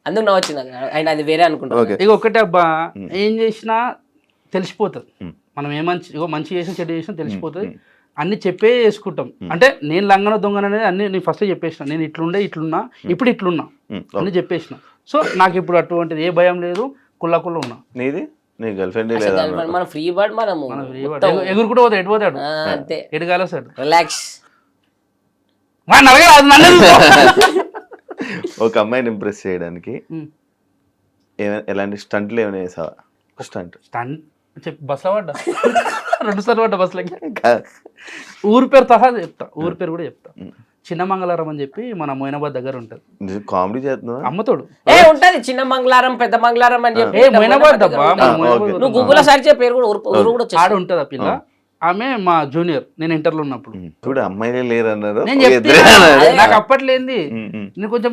అందుకు నవ్వు వచ్చింది. ఆయన అది వేరే అనుకుంటా. ఇక ఒకటే అబ్బా, ఏం చేసినా తెలిసిపోతుంది. మనం మంచి చేసిన చెడు చేసినా తెలిసిపోతుంది. అన్ని చెప్పే చేసుకుంటాం. అంటే నేను లంగన దొంగన అనేది అన్ని నేను ఫస్ట్ చెప్పేసిన. నేను ఇట్లున్నా, ఇప్పుడు ఇట్లున్నా అన్ని చెప్పేసిన. సో నాకు ఇప్పుడు అటువంటిది ఏ భయం లేదు, కుళ్ళ ఉన్నా. నీది నీ గర్ల్ ఫ్రెండ్ మన ఫ్రీ బర్డ్, మనము ఎగురుకుంటూ పోతాడు, ఎటు పోతాడు అంతే, ఎటుగాలి వస్తాడు. రిలాక్స్. ఒక అమ్మాయిని ఇంప్రెస్ చేయడానికి ఎలాంటి స్టంట్లు ఏమైనా వేసావా? స్టంట్ చెప్పి బస్సులో పడ్డా. 2 సార్లు పడ్డ బస్సులకి. ఊరి పేరు సహా చెప్తా, ఊరి పేరు కూడా చెప్తా. చిన్న మంగళవారం అని చెప్పి మన మొయినాబాద్ దగ్గర ఉంటది. కామెడీ చేస్తున్నా అమ్మతోడు ఉంటది చిన్న మంగళవారం పెద్ద మంగళవారం అని చెప్పి మొయినాబాద్ అబ్బా, నువ్వు గూగుల్ సర్చ్ పేరు కూడా ఊరు కూడా ఆడ ఉంటది ఆ పిల్ల. ఆమె మా జూనియర్, నేను ఇంటర్లో ఉన్నప్పుడు. చూడు అమ్మాయిలే లేరు అన్నారు. నేను చెప్తే నాకు అప్పట్లేంది, నేను కొంచెం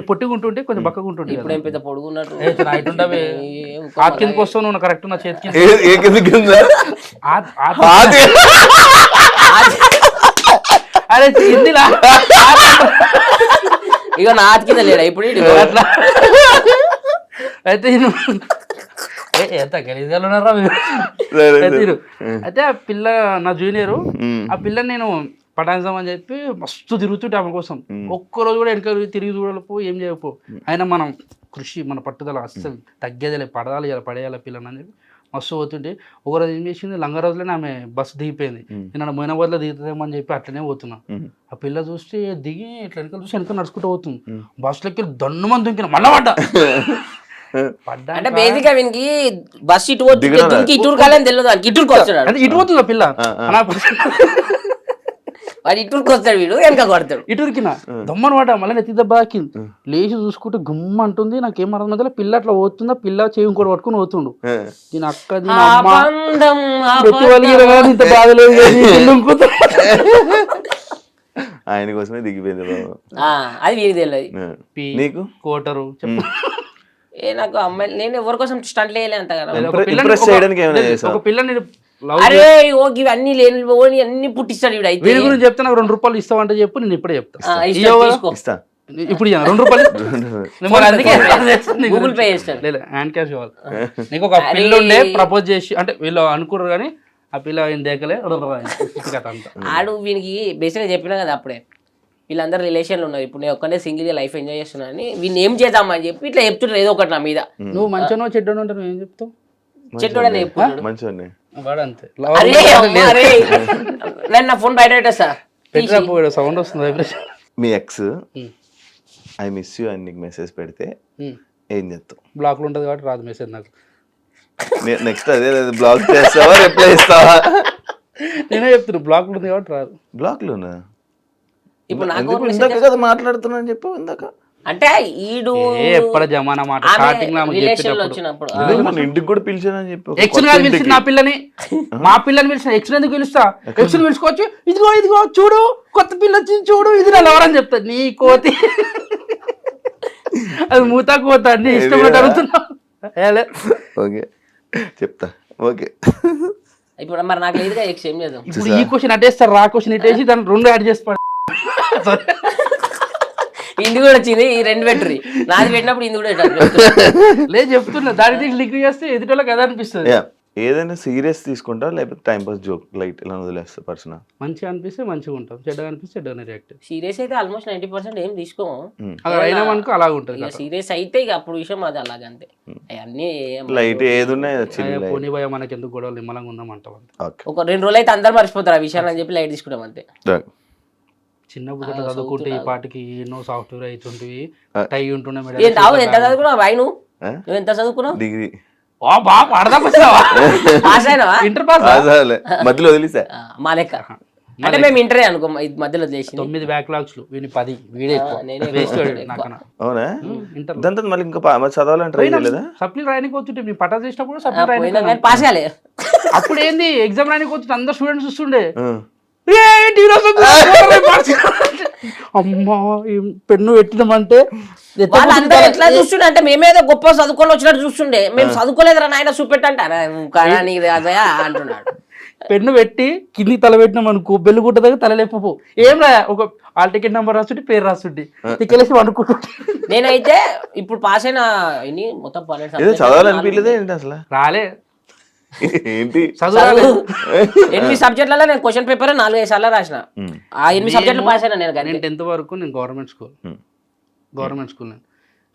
పొట్టిగా ఉంటుంటే కొంచెం బక్కగా ఉంటుంటే. ఇప్పుడు ఏం పెద్ద పొడుగున్నట్టు ఆ కిందకి వస్తావు నువ్వు కరెక్ట్ నా చేతికి. అరే హిందీలా ఇక నా ఆతి కింద లేడా ఇప్పుడు అట్లా అయితే ఎంత గలీజ్గా ఉన్నారా అయితే ఆ పిల్ల నా జూనియరు. ఆ పిల్లని నేను పటాయిద్దాం అని చెప్పి మస్తు తిరుగుతుంటే ఆమె కోసం. ఒక్కరోజు కూడా వెనక తిరిగి చూడలేపో, ఏం చేయకపో. అయినా మనం కృషి, మన పట్టుదల అస్సలు తగ్గేదిలే, పడాలి ఇలా పడేయాలి పిల్లని అని చెప్పి మస్తు పోతుంటే ఒకరోజు ఏం చేసింది, లంగరోజులోనే ఆమె బస్సు దిగిపోయింది. నేను మొయినాబాద్లో దిగుతుందేమో అని చెప్పి అట్లనే పోతున్నా. ఆ పిల్ల చూస్తే దిగి ఇట్లా వెనకాల చూసి వెనక నడుచుకుంటూ పోతుంది. బస్సులో ఎక్కి దన్ను మంది దుంకిన మళ్ళా పడ్డా. అంటే బేసిక్ గా వీనికి బస్ ఇటు ఇటూరు కాలని తెలియదు, ఇటూరుకి వస్తాడు. అంటే ఇటు పోతుంది ఆ పిల్ల, వాడు ఇటూరుకి వస్తాడు, వీడు వెనక కొడతాడు. ఇటురికిన దమ్మను వాడ మళ్ళీ నెత్తి దెబ్బ తాకింది. లేచి చూసుకుంటే గుమ్మ అంటుంది. నాకేం అర్థం మధ్యలో పిల్ల అట్లా పోతుందా, పిల్ల చేయి కూడా పట్టుకుని పోతుండు. దీని అక్క ఇంత బాధలేదు. ఆయన కోసమే దిగిపోయింది. అది వీరికి తెలియదు. నీకు కోటరు చెప్పు. నాకు అమ్మాయి నేను ఎవరి కోసం స్టంట్ వేయలే అంత కదా. ఒక పిల్లని అరే ఓకే అన్ని లేని ఓని అన్ని పుట్టిస్తాడు వీడు. అయితే వీడి గురించి చెప్తే నాకు 2 రూపాయలు ఇస్తావంటే చెప్పు, నేను ఇప్పుడే చెప్తా. ఇప్పుడు 2 రూపాయలు గూగుల్ పే చేస్తాడు, లేదు హ్యాండ్ క్యాష్ ఇవ్వాలి. నీకు ఒక పిల్ల ఉండే ప్రపోజ్ చేసి, అంటే వీళ్ళు అనుకున్నారు కానీ ఆ పిల్ల ఆయన దేకలే ఆడు. వీనికి బేసిక్గా చెప్పినా కదా అప్పుడే, వీళ్ళందరూ రిలేషన్లు ఉన్నారు. ఇప్పుడు నేను ఒక్కనే సింగిల్ లైఫ్ ఎంజాయ్ చేస్తున్నా అని వీళ్ళు ఏం చేద్దామని చెప్పి ఇట్లా చెప్తుంటారు ఏదో ఒకటి నా మీద. నువ్వు మంచిగా చెడ్డను అంటే నువ్వు ఏం చెప్తావు? చెడ్డోడని చెప్తున్నాడు మంచిగా వాడంతే. నా ఫోన్ బయట పెట్టేస్తా, సౌండ్ వస్తుంది. మీ ఎక్స్ ఐ మిస్ యూ అని నీకు మెసేజ్ పెడితే ఏం చేస్తావు? బ్లాక్ లో ఉంటుంది కాబట్టి రాదు మెసేజ్ నాకు. నెక్స్ట్ అదే బ్లాక్ చేస్తావా, రిప్లై ఇస్తావా? నేనే చెప్తున్నా బ్లాక్ లో ఉంది కాబట్టి రాదు. బ్లాక్ లోనా? ఇప్పుడు నాకు ఇందాక కదా మాట్లాడుతున్నా అని చెప్పు. ఇందాక అంటే ఈడు ఎప్పుడు జమానా మాట స్టార్టింగ్ వచ్చినప్పుడు ఇంటికి కూడా పిలిచానని చెప్పి ఎక్స్ పిలిచింది నా పిల్లని, మా పిల్లని పిలిచిన. ఎక్స్ ఎందుకు పిలుస్తా? ఎక్స్ పిలుచుకోవచ్చు. ఇదిగో ఇదిగో చూడు కొత్త పిల్ల వచ్చింది చూడు, ఇది నా ఎవరని చెప్తా. నీ కోతి అది మూతా కోత నీ ఇష్టం అడుగుతున్నావు. ఓకే చెప్తా. ఓకే ఇప్పుడు మరి నాకు లేదుగా ఎక్స్ ఏం లేదు. ఇప్పుడు ఈ క్వశ్చన్ అటేస్తారు, రా క్వశ్చన్ ఇటేసి దాన్ని 2 యాడ్ చేసి ఇంది కూడా వచ్చింది. ఈ 2 పెట్టుర్రి, నాది పెట్టినప్పుడు ఇంది కూడా లేదు చెప్తున్నా. దాని లింక్ చేస్తే ఎదుటోళ్ళకి అదే అనిపిస్తుంది. ఏదైనా సీరియస్ తీసుకుంటా లేకపోతే టైం పాస్ జోక్ లైట్ ఇలా వదిలేస్తా? పర్సన్ మంచిగా అనిపిస్తే మంచిగా ఉంటాం, చెడ్డగా అనిపిస్తే చెడ్డగా రియాక్ట్. సీరియస్ అయితే ఆల్మోస్ట్ 90% ఏం తీసుకోము. అయినా మనకు అలా ఉంటుంది. సీరియస్ అయితే ఇక అప్పుడు విషయం అది అలాగంతే. అవన్నీ లైట్ ఏది ఉన్నాయి పోనీ భయ మనకి ఎందుకు గొడవలు నిమ్మలంగా ఉందామంటాం. ఒక 2 రోజులు అయితే అందరు మర్చిపోతారు ఆ విషయాన్ని అని చెప్పి లైట్ తీసుకుంటాం అంతే. చిన్నప్పుడు గట్లా చదువుకుంటే ఈ పాటికి ఎన్నో సాఫ్ట్వేర్ అవుతుంటివి, టై ఉంటుండే. ఎంత చదువుకున్నావు బాయ్? నువ్వు ఎంత చదువుకున్నావు? డిగ్రీ. ఇంటర్ పాస్ మధ్యలో వదిలేసా మా లెక్క. అంటే మేము ఇంటరే అనుకో, మధ్యలో చేసి 9 బ్యాక్లాగ్స్, వీని 10. వీడే అవునా? దాంతో మళ్ళీ ఇంకా చదవాలని ట్రై చేయలేదా? సప్లీ రాయనికి వచ్చుంటే మీ పటా చేసినప్పుడు సప్లీ రాయనికి పాస్ కాలే. అప్పుడు ఏంది ఎగ్జామ్ రాయనికి వచ్చి అందరు స్టూడెంట్స్ చూస్తుండే. అమ్మా పెన్ను పెట్టినామంటే వాళ్ళందరూ ఎట్లా చూస్తుండే అంటే మేమేదో గొప్ప చదువుకొని వచ్చినట్టు చూస్తుండే. మేము చదువుకోలేదురా నాయన చూపెట్టంటారా అంటున్నాడు. పెన్ను పెట్టి కిందికి తల పెట్టినాం అనుకో, బెల్లు గుట్ట దగ్గర తలలేపు ఏం రా, ఒక హాల్ టికెట్ నెంబర్ రాస్తుంటే పేరు రాస్తుంటే తిక్కలేసి అనుకుంటుంటే. నేనైతే ఇప్పుడు పాస్ అయిన మొత్తం చదవాలనిపించలేదే ఏంటి అసలు? రాలే ఏంటి చదువు 8 సబ్జెక్టులలో నేను క్వశ్చన్ పేపర్ 4-5 సార్లు రాసిన. ఆ 8 సబ్జెక్టులు పాస్ అయినా నేను. 10th వరకు నేను గవర్నమెంట్ స్కూల్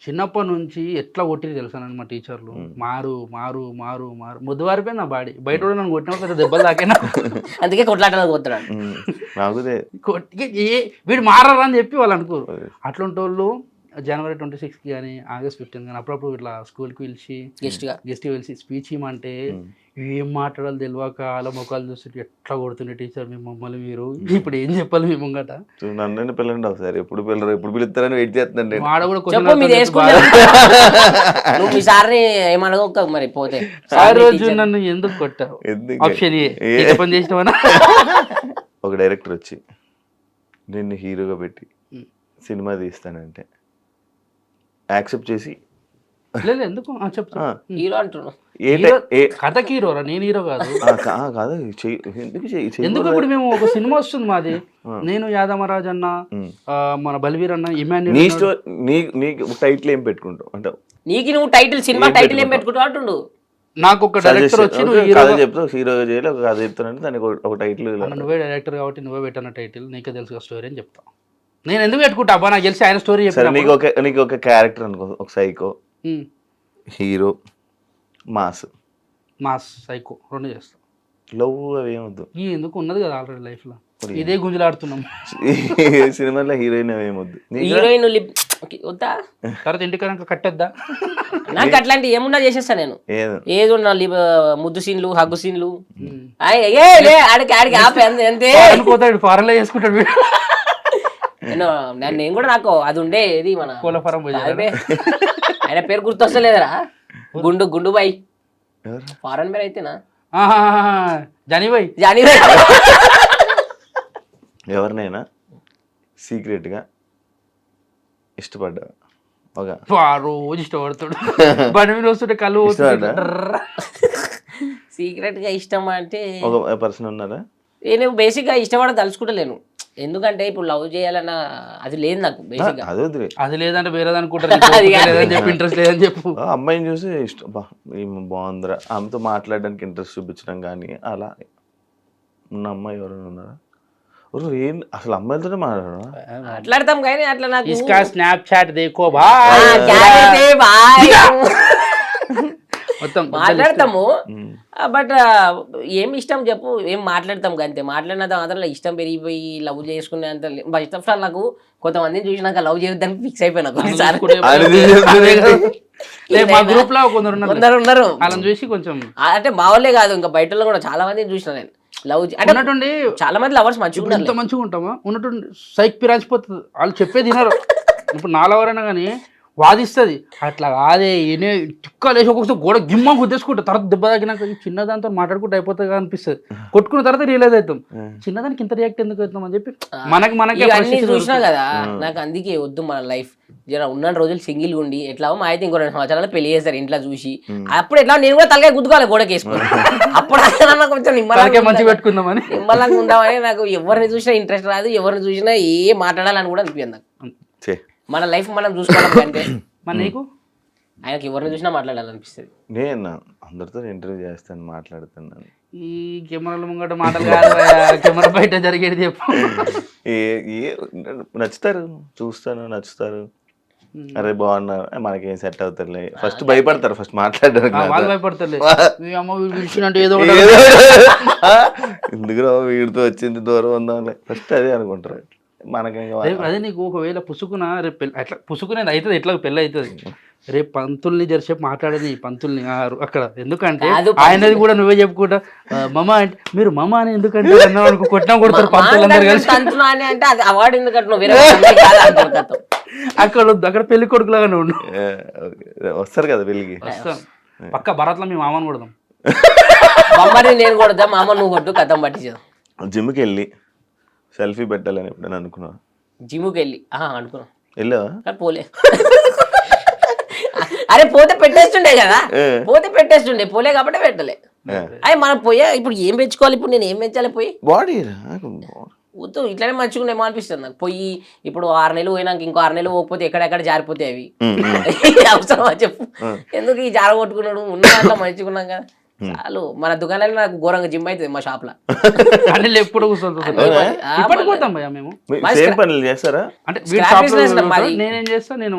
చిన్నప్పటి నుంచి ఎట్లా కొట్టింది తెలుసా మా టీచర్లు. మారు మారు మారు మారు ముద్దువారిపోయింది నా బాడీ. బయట కూడా నన్ను కొట్టినప్పుడు పెద్ద దెబ్బలు తాకినా, అందుకే కొట్లాటలు కొట్టాడు. వీడు మారని చెప్పి వాళ్ళు అనుకోరు. అట్లాంటి వాళ్ళు జనవరి 26కి కానీ ఆగస్ట్ 15 కానీ అప్పుడప్పుడు ఇట్లా స్కూల్కి పిలిచి గెస్ట్గా గెస్ట్కి పిలిచి స్పీచ్ ఇవ్వమంటే ఏం మాట్లాడాలి తెలియక వాళ్ళ ముఖాలు చూస్తుంటే ఎట్లా కొడుతుండే టీచర్ మీ మమ్మల్ని మీరు ఇప్పుడు ఏం చెప్పాలి మీ ముంగట నన్ను పిల్లండి ఒకసారి ఎప్పుడు పిల్లరు ఎప్పుడు పిలుస్తారని వెయిట్ చేస్తుందండి వాడ కూడా చెప్పు మీరు వేసుకుంటే నువ్వు మీ సార్ని ఏమనగొక్క మరి పోతే ఆ రోజు నన్ను ఎందుకు కొట్టావు ఆప్షన్ ఏ పని చేసినావనా ఒక డైరెక్టర్ వచ్చి నిన్ను హీరోగా పెట్టి సినిమా తీస్తానంటే యాక్సెప్ట్ చేసి లేదు ఎందుకు చెప్పు హీరో అంటున్నావు కథకి హీరోరా నేను హీరో కాదు కాదు ఎందుకు ఎందుకు ఇప్పుడు మేము ఒక సినిమా వస్తుంది మాది నేను యాదమరాజ్ అన్న మన బల్వీర్ అన్న నీకు టైటిల్ ఏం పెట్టుకుంటావు అంటే నీకు నువ్వు టైటిల్ సినిమా టైటిల్ ఏం పెట్టుకుంటావు అంటుండు నాకు ఒక డైరెక్టర్ వచ్చి నువ్వు హీరో చెప్తావు హీరోగా చేయాలి ఒక కథ చెప్తానంటే దానికి ఒక టైటిల్ నువ్వే డైరెక్టర్ కాబట్టి నువ్వే పెట్టిన టైటిల్ నీకే తెలుసు స్టోరీ అని చెప్తావు నేను ఎందుకు పెట్టుకుంటా అబ్బా నాకు తెలిసి ఆయన స్టోరీ చెప్పాను నీకు ఒక క్యారెక్టర్ అనుకో ఒక సైకో హీరో మాస్ సైకో రెండు చేస్తాం లవ్ అవి ఏమొద్దు ఎందుకు ఉన్నది కదా ఆల్రెడీ లైఫ్ లో ఇదే గుంజలాడుతున్నాం సినిమాలో హీరోయిన్ అవి ఏమొద్దు హీరోయిన్ వద్దా తర్వాత ఇంటికి కట్టొద్దా నాకు అట్లాంటి ఏమున్నా చేసేస్తా నేను ఏది ఉన్నా ముద్దు సీన్లు హగ్గు సీన్లు ఆడికి ఆడికి ఆపే అంతే పోతాడు ఫారెన్ లో చేసుకుంటాడు నేను కూడా నాకు అది ఉండే ఇది మన కోళ్ళ ఫారం ఆయన పేరు గుర్తొస్తలేదురా గుండు బాయ్ ఫారెన్ పేరు అయితేనా జానీబాయ్ ఎవరినైనా సీక్రెట్గా ఇష్టపడ్డా ఒక రోజు ఇష్టపడతాడు బండి మీద వస్తుంటే కళ్ళు సీక్రెట్ గా ఇష్టం అంటే ఒక పర్సన్ ఉన్నారా నేను బేసిక్ గా ఇష్టపడ తలుచుకుంటలేను ఎందుకంటే ఇప్పుడు లవ్ చేయాలన్న అది లేదు నాకు బేసిక్ గా అది లేదంటే వేరేది అనుకుంటారు ఇంట్రెస్ట్ లేదని చెప్పు అమ్మాయిని చూసి ఇష్టం బాగుందిరా ఆమెతో మాట్లాడడానికి ఇంట్రెస్ట్ చూపించడం కానీ అలా ఉన్న అమ్మాయి ఎవరైనా ఉన్నారా ఏం అసలు అమ్మాయిలతోనే మాట్లాడతాం కానీ అట్లా నాకు స్నాప్చాట్ దేకో మొత్తం మాట్లాడతాము బట్ ఏం ఇష్టం చెప్పు ఏం మాట్లాడతాం అంతే మాట్లాడినంత మాత్రం ఇష్టం పెరిగిపోయి లవ్ చేసుకునే అంత ఫస్ట్ ఆఫ్ ఆల్ నాకు కొంతమందిని చూసినాక లవ్ చేయడానికి ఫిక్స్ అయిపోయినా మా గ్రూప్ లో కొందరు ఉన్నారు వాళ్ళని చూసి కొంచెం అంటే మా వాళ్ళే కాదు ఇంకా బయట కూడా చాలా మందిని చూసిన నేను లవ్ అంటే ఉన్నట్టుండి చాలా మంది లవర్స్ మంచిగా ఎంత మంచిగా ఉంటామా ఉన్నట్టుండి సైక్ పిరాచిపోతుంది వాళ్ళు చెప్పే తినరు ఇప్పుడు నా లవర్ అయినా కానీ వాదిస్తుంది అట్లా కాదే ఈయనే టిక్కలు వేసి ఒక్కొక్క గోడ గిమ్మ గుద్దేసుకుంటా తర్వాత దెబ్బ తగ్గినాక చిన్నదాంతో మాట్లాడుకుంటూ అయిపోతుంది అనిపిస్తుంది కొట్టుకున్న తర్వాత రియలైజ్ అవుతాం చిన్నదానికి ఇంత రియాక్ట్ ఎందుకు అవుతాం అని చెప్పి మనకి చూసినా కదా నాకు అందుకే వద్దు మన లైఫ్ జర ఉన్న రోజులు సింగిల్ ఉండి ఎట్లా మా అయితే ఇంకో 2 సంవత్సరాలు పెళ్లి చేస్తారు ఇంట్లో చూసి అప్పుడు ఎట్లా నేను కూడా తలకాయ గుద్దుకోవాలి గోడకి వేసుకుని అప్పుడు కొంచెం మంచి పెట్టుకుందామని నిమ్మలంగా ఉందామని నాకు ఎవరిని చూసినా ఇంట్రెస్ట్ రాదు ఎవరిని చూసినా ఏ మాట్లాడాలని కూడా అనిపించదు నాకు మన లైఫ్ మనం చూసుకోవడం కంటే మన నీకు ఆయనకి ఎవరిని చూసినా మాట్లాడాలనిపిస్తుంది నేను అందరితో ఇంటర్వ్యూ చేస్తాను మాట్లాడుతున్నాను ఈ కెమెరాల ముంగట మాటలు కాదు కెమెరా బయట జరిగేది చెప్పు నచ్చుతారు చూస్తాను నచ్చుతారు అరే బాగున్నా మనకేం సెట్ అవుతారులే ఫస్ట్ భయపడతారు ఫస్ట్ మాట్లాడడానికి వాళ్ళు భయపడతారు ఎందుకు వీడితో వచ్చింది దూరం ఉందాంలే ఫస్ట్ అదే అనుకుంటారు అదే నీకు ఒకవేళ పుసుకున రేపు అట్లా పుసుకునేది అవుతుంది ఎట్లా పెళ్ళి అవుతుంది రేపు పంతుల్ని జరిసేపు మాట్లాడేది పంతుల్ని అక్కడ ఎందుకంటే ఆయనది కూడా నువ్వే చెప్పుకుంటా మమ అంటే మీరు మమ అని ఎందుకంటే అనుకో కొట్టినా కొడతారు పంతులందరూ కలిసి అక్కడ పెళ్లి కొడుకులాగానే ఉండు వస్తారు కదా పెళ్లికి పక్క భరత్లో మీ మామని కొడదాం నేను కొడతా మామ నువ్వు కొట్టు కథం పట్టించాం జిమ్కి వెళ్ళి సెల్ఫీ పెట్టాలని ఎప్పుడైనా అనుకున్నా జిమ్కి వెళ్ళి అనుకున్నా వెళ్ళావా పోలే అరే పోతే పెట్టేస్తుండే కదా పోతే పోలే కాబట్టి పెట్టలే అయ్యి మనం పోయా ఇప్పుడు ఏం పెంచుకోవాలి ఇప్పుడు నేను ఏం పెంచాలి పోయి బాడీ వద్దు ఇట్లానే మంచిగా అనిపిస్తుంది నాకు పోయి ఇప్పుడు 6 నెలలు పోయినాక ఇంకో 6 నెలలు పోకపోతే ఎక్కడెక్కడ జారిపోతే అవి అవసరమా చెప్పు ఎందుకు ఈ జార కొట్టుకున్నాడు ఉన్న దాంట్లో మంచిగున్నాం కదా చాలు మన దుకాణాలు నాకు ఘోరంగా జిమ్ అవుతుంది మా షాప్ లో ఎప్పుడు చేస్తారా అంటే నేనేం చేస్తా నేను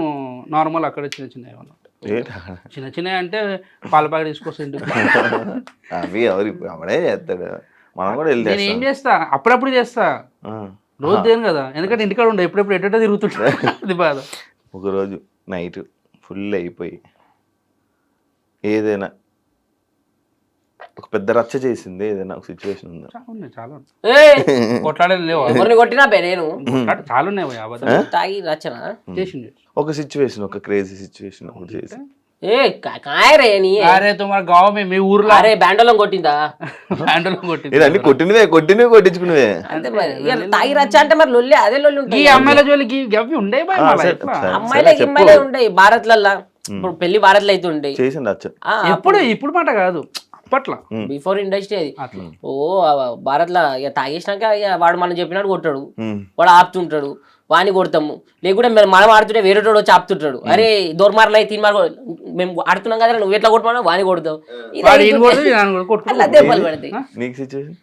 నార్మల్ అక్కడ చిన్న చిన్న అంటే పాల ప్యాకెట్ తీసుకొస్తాను అవి అవడే చేస్తాడు మనం కూడా వెళ్ళి నేను ఏం చేస్తా అప్పుడప్పుడు చేస్తా రోజు దేని కదా ఎందుకంటే ఇంటికాడ ఉండే ఎప్పుడెప్పుడు ఎట్ట తిరుగుతుంటా అది బాధ ఒకరోజు నైట్ ఫుల్ అయిపోయి ఏదైనా ఒక పెద్ద రచ్చ చేసింది ఏదైనా ఒక సిచ్యువేషన్ ఉందా? చాలా ఉన్నాయి. ఏ కొట్లాడేది లేవు ఎవరిని కొట్టినా బే నేను చాలా ఉన్నాయి భయ్యా, అబద్ధాలు తాగి రచన చేసింది. ఒక సిచ్యువేషన్ ఒక క్రేజీ సిచ్యువేషన్ ఒకటి చేసి ఏ కాయరే నీ అరే తుమార్ గావ్ మీ ఊర్లో అరే బ్యాండోలం కొట్టిందా హ్యాండిల్ కొట్టింది. ఇది అన్ని కొట్టినవే కొట్టించుకునేవే. అంతే మరి ఇక తాగి రచ్చ అంటే మరి లొల్లి అదే లొల్లి ఈ ఉంటాయి అమ్మాయిల జోలికి గవ్వి ఉండే భయ్ మళ్ళా సరే, ఎట్లా? సరే. అమ్మాయిలే చెప్పు. గిమ్మాయిలే ఉంటాయి భారత్లల్లా ఇప్పుడు పెళ్లి భారత్లో అయితే ఉంటాయి చేసింది రచ్చ. ఎప్పుడు ఇప్పుడు మాట కాదు అప్పట్లా. బిఫోర్ ఇండస్ట్రీ అది అట్లా ఓ భారత్లో ఇక తాగేసినాక ఇక వాడు మనం చెప్పినట్టు కొట్టాడు ఉమ్. వాడు ఆపుతుంటాడు వాడిని కొడతాము లేకుంటే మనం ఆడుతుంటే వేరే వచ్చి ఆపుతుంటాడు అరే దోర్మార్లు అయి తీన్ మార్లు మేము ఆడుతున్నాం కదా నువ్వు ఎట్లా కొట్టమన్నా వాడిని కొడతావు వాడు ఈయన కొడుతూ ఈయన కూడా కొట్టుకుంటూ దెబ్బలు పడతాయి నీకు సిచ్యువేషన్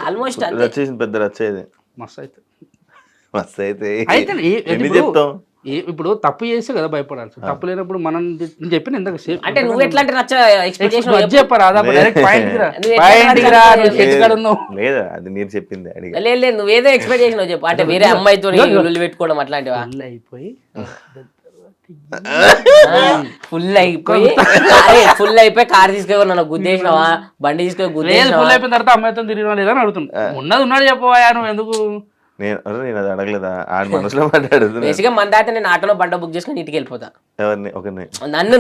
ఆల్మోస్ట్ రచ్చ చేసిన పెద్ద రచ్చ ఇది మస్తు అయితే మస్తు అయితే అయితే ఎన్ని చెప్తాం? ఇప్పుడు తప్పు చేస్తే కదా భయపడాల్సి, తప్పు లేనప్పుడు మనం నేను చెప్పిన ఇందాక సేఫ్ అంటే నువ్వు ఎట్లాంటి నచ్చ ఎక్స్పెక్టేషన్ చెప్పరా డైరెక్ట్ పాయింట్ నువ్వు ఎట్లా ఉన్నావు. లేదా అది మీరు చెప్పింది అడిగా. లేదు నువ్వేదో ఎక్స్పెక్టేషన్ చెప్పు అంటే వేరే అమ్మాయితో లొల్లి పెట్టుకోవడం అట్లాంటివా అయిపోయి ఫుల్ అయిపోయి కార్ తీసుకొని నన్ను గుద్దేసినావా బండి తీసుకొని లేదు గుద్దేసినావా ఫుల్ అయిపోయిన తర్వాత అమ్మాయితో తిరిగినా లేదా అని అడుగుతున్నా. ఉన్నది ఉన్నాడు చెప్పవా నువ్వు ఎందుకు నేను అది అడగలేదా ఆడి మనసులో మాట్లాడుతున్నా. బేసిక్గా మన దాకా నేను ఆటోలో బండ బుక్ చేసుకుని ఇంటికి వెళ్ళిపోతా ఎవరిని ఒకరిని నన్ను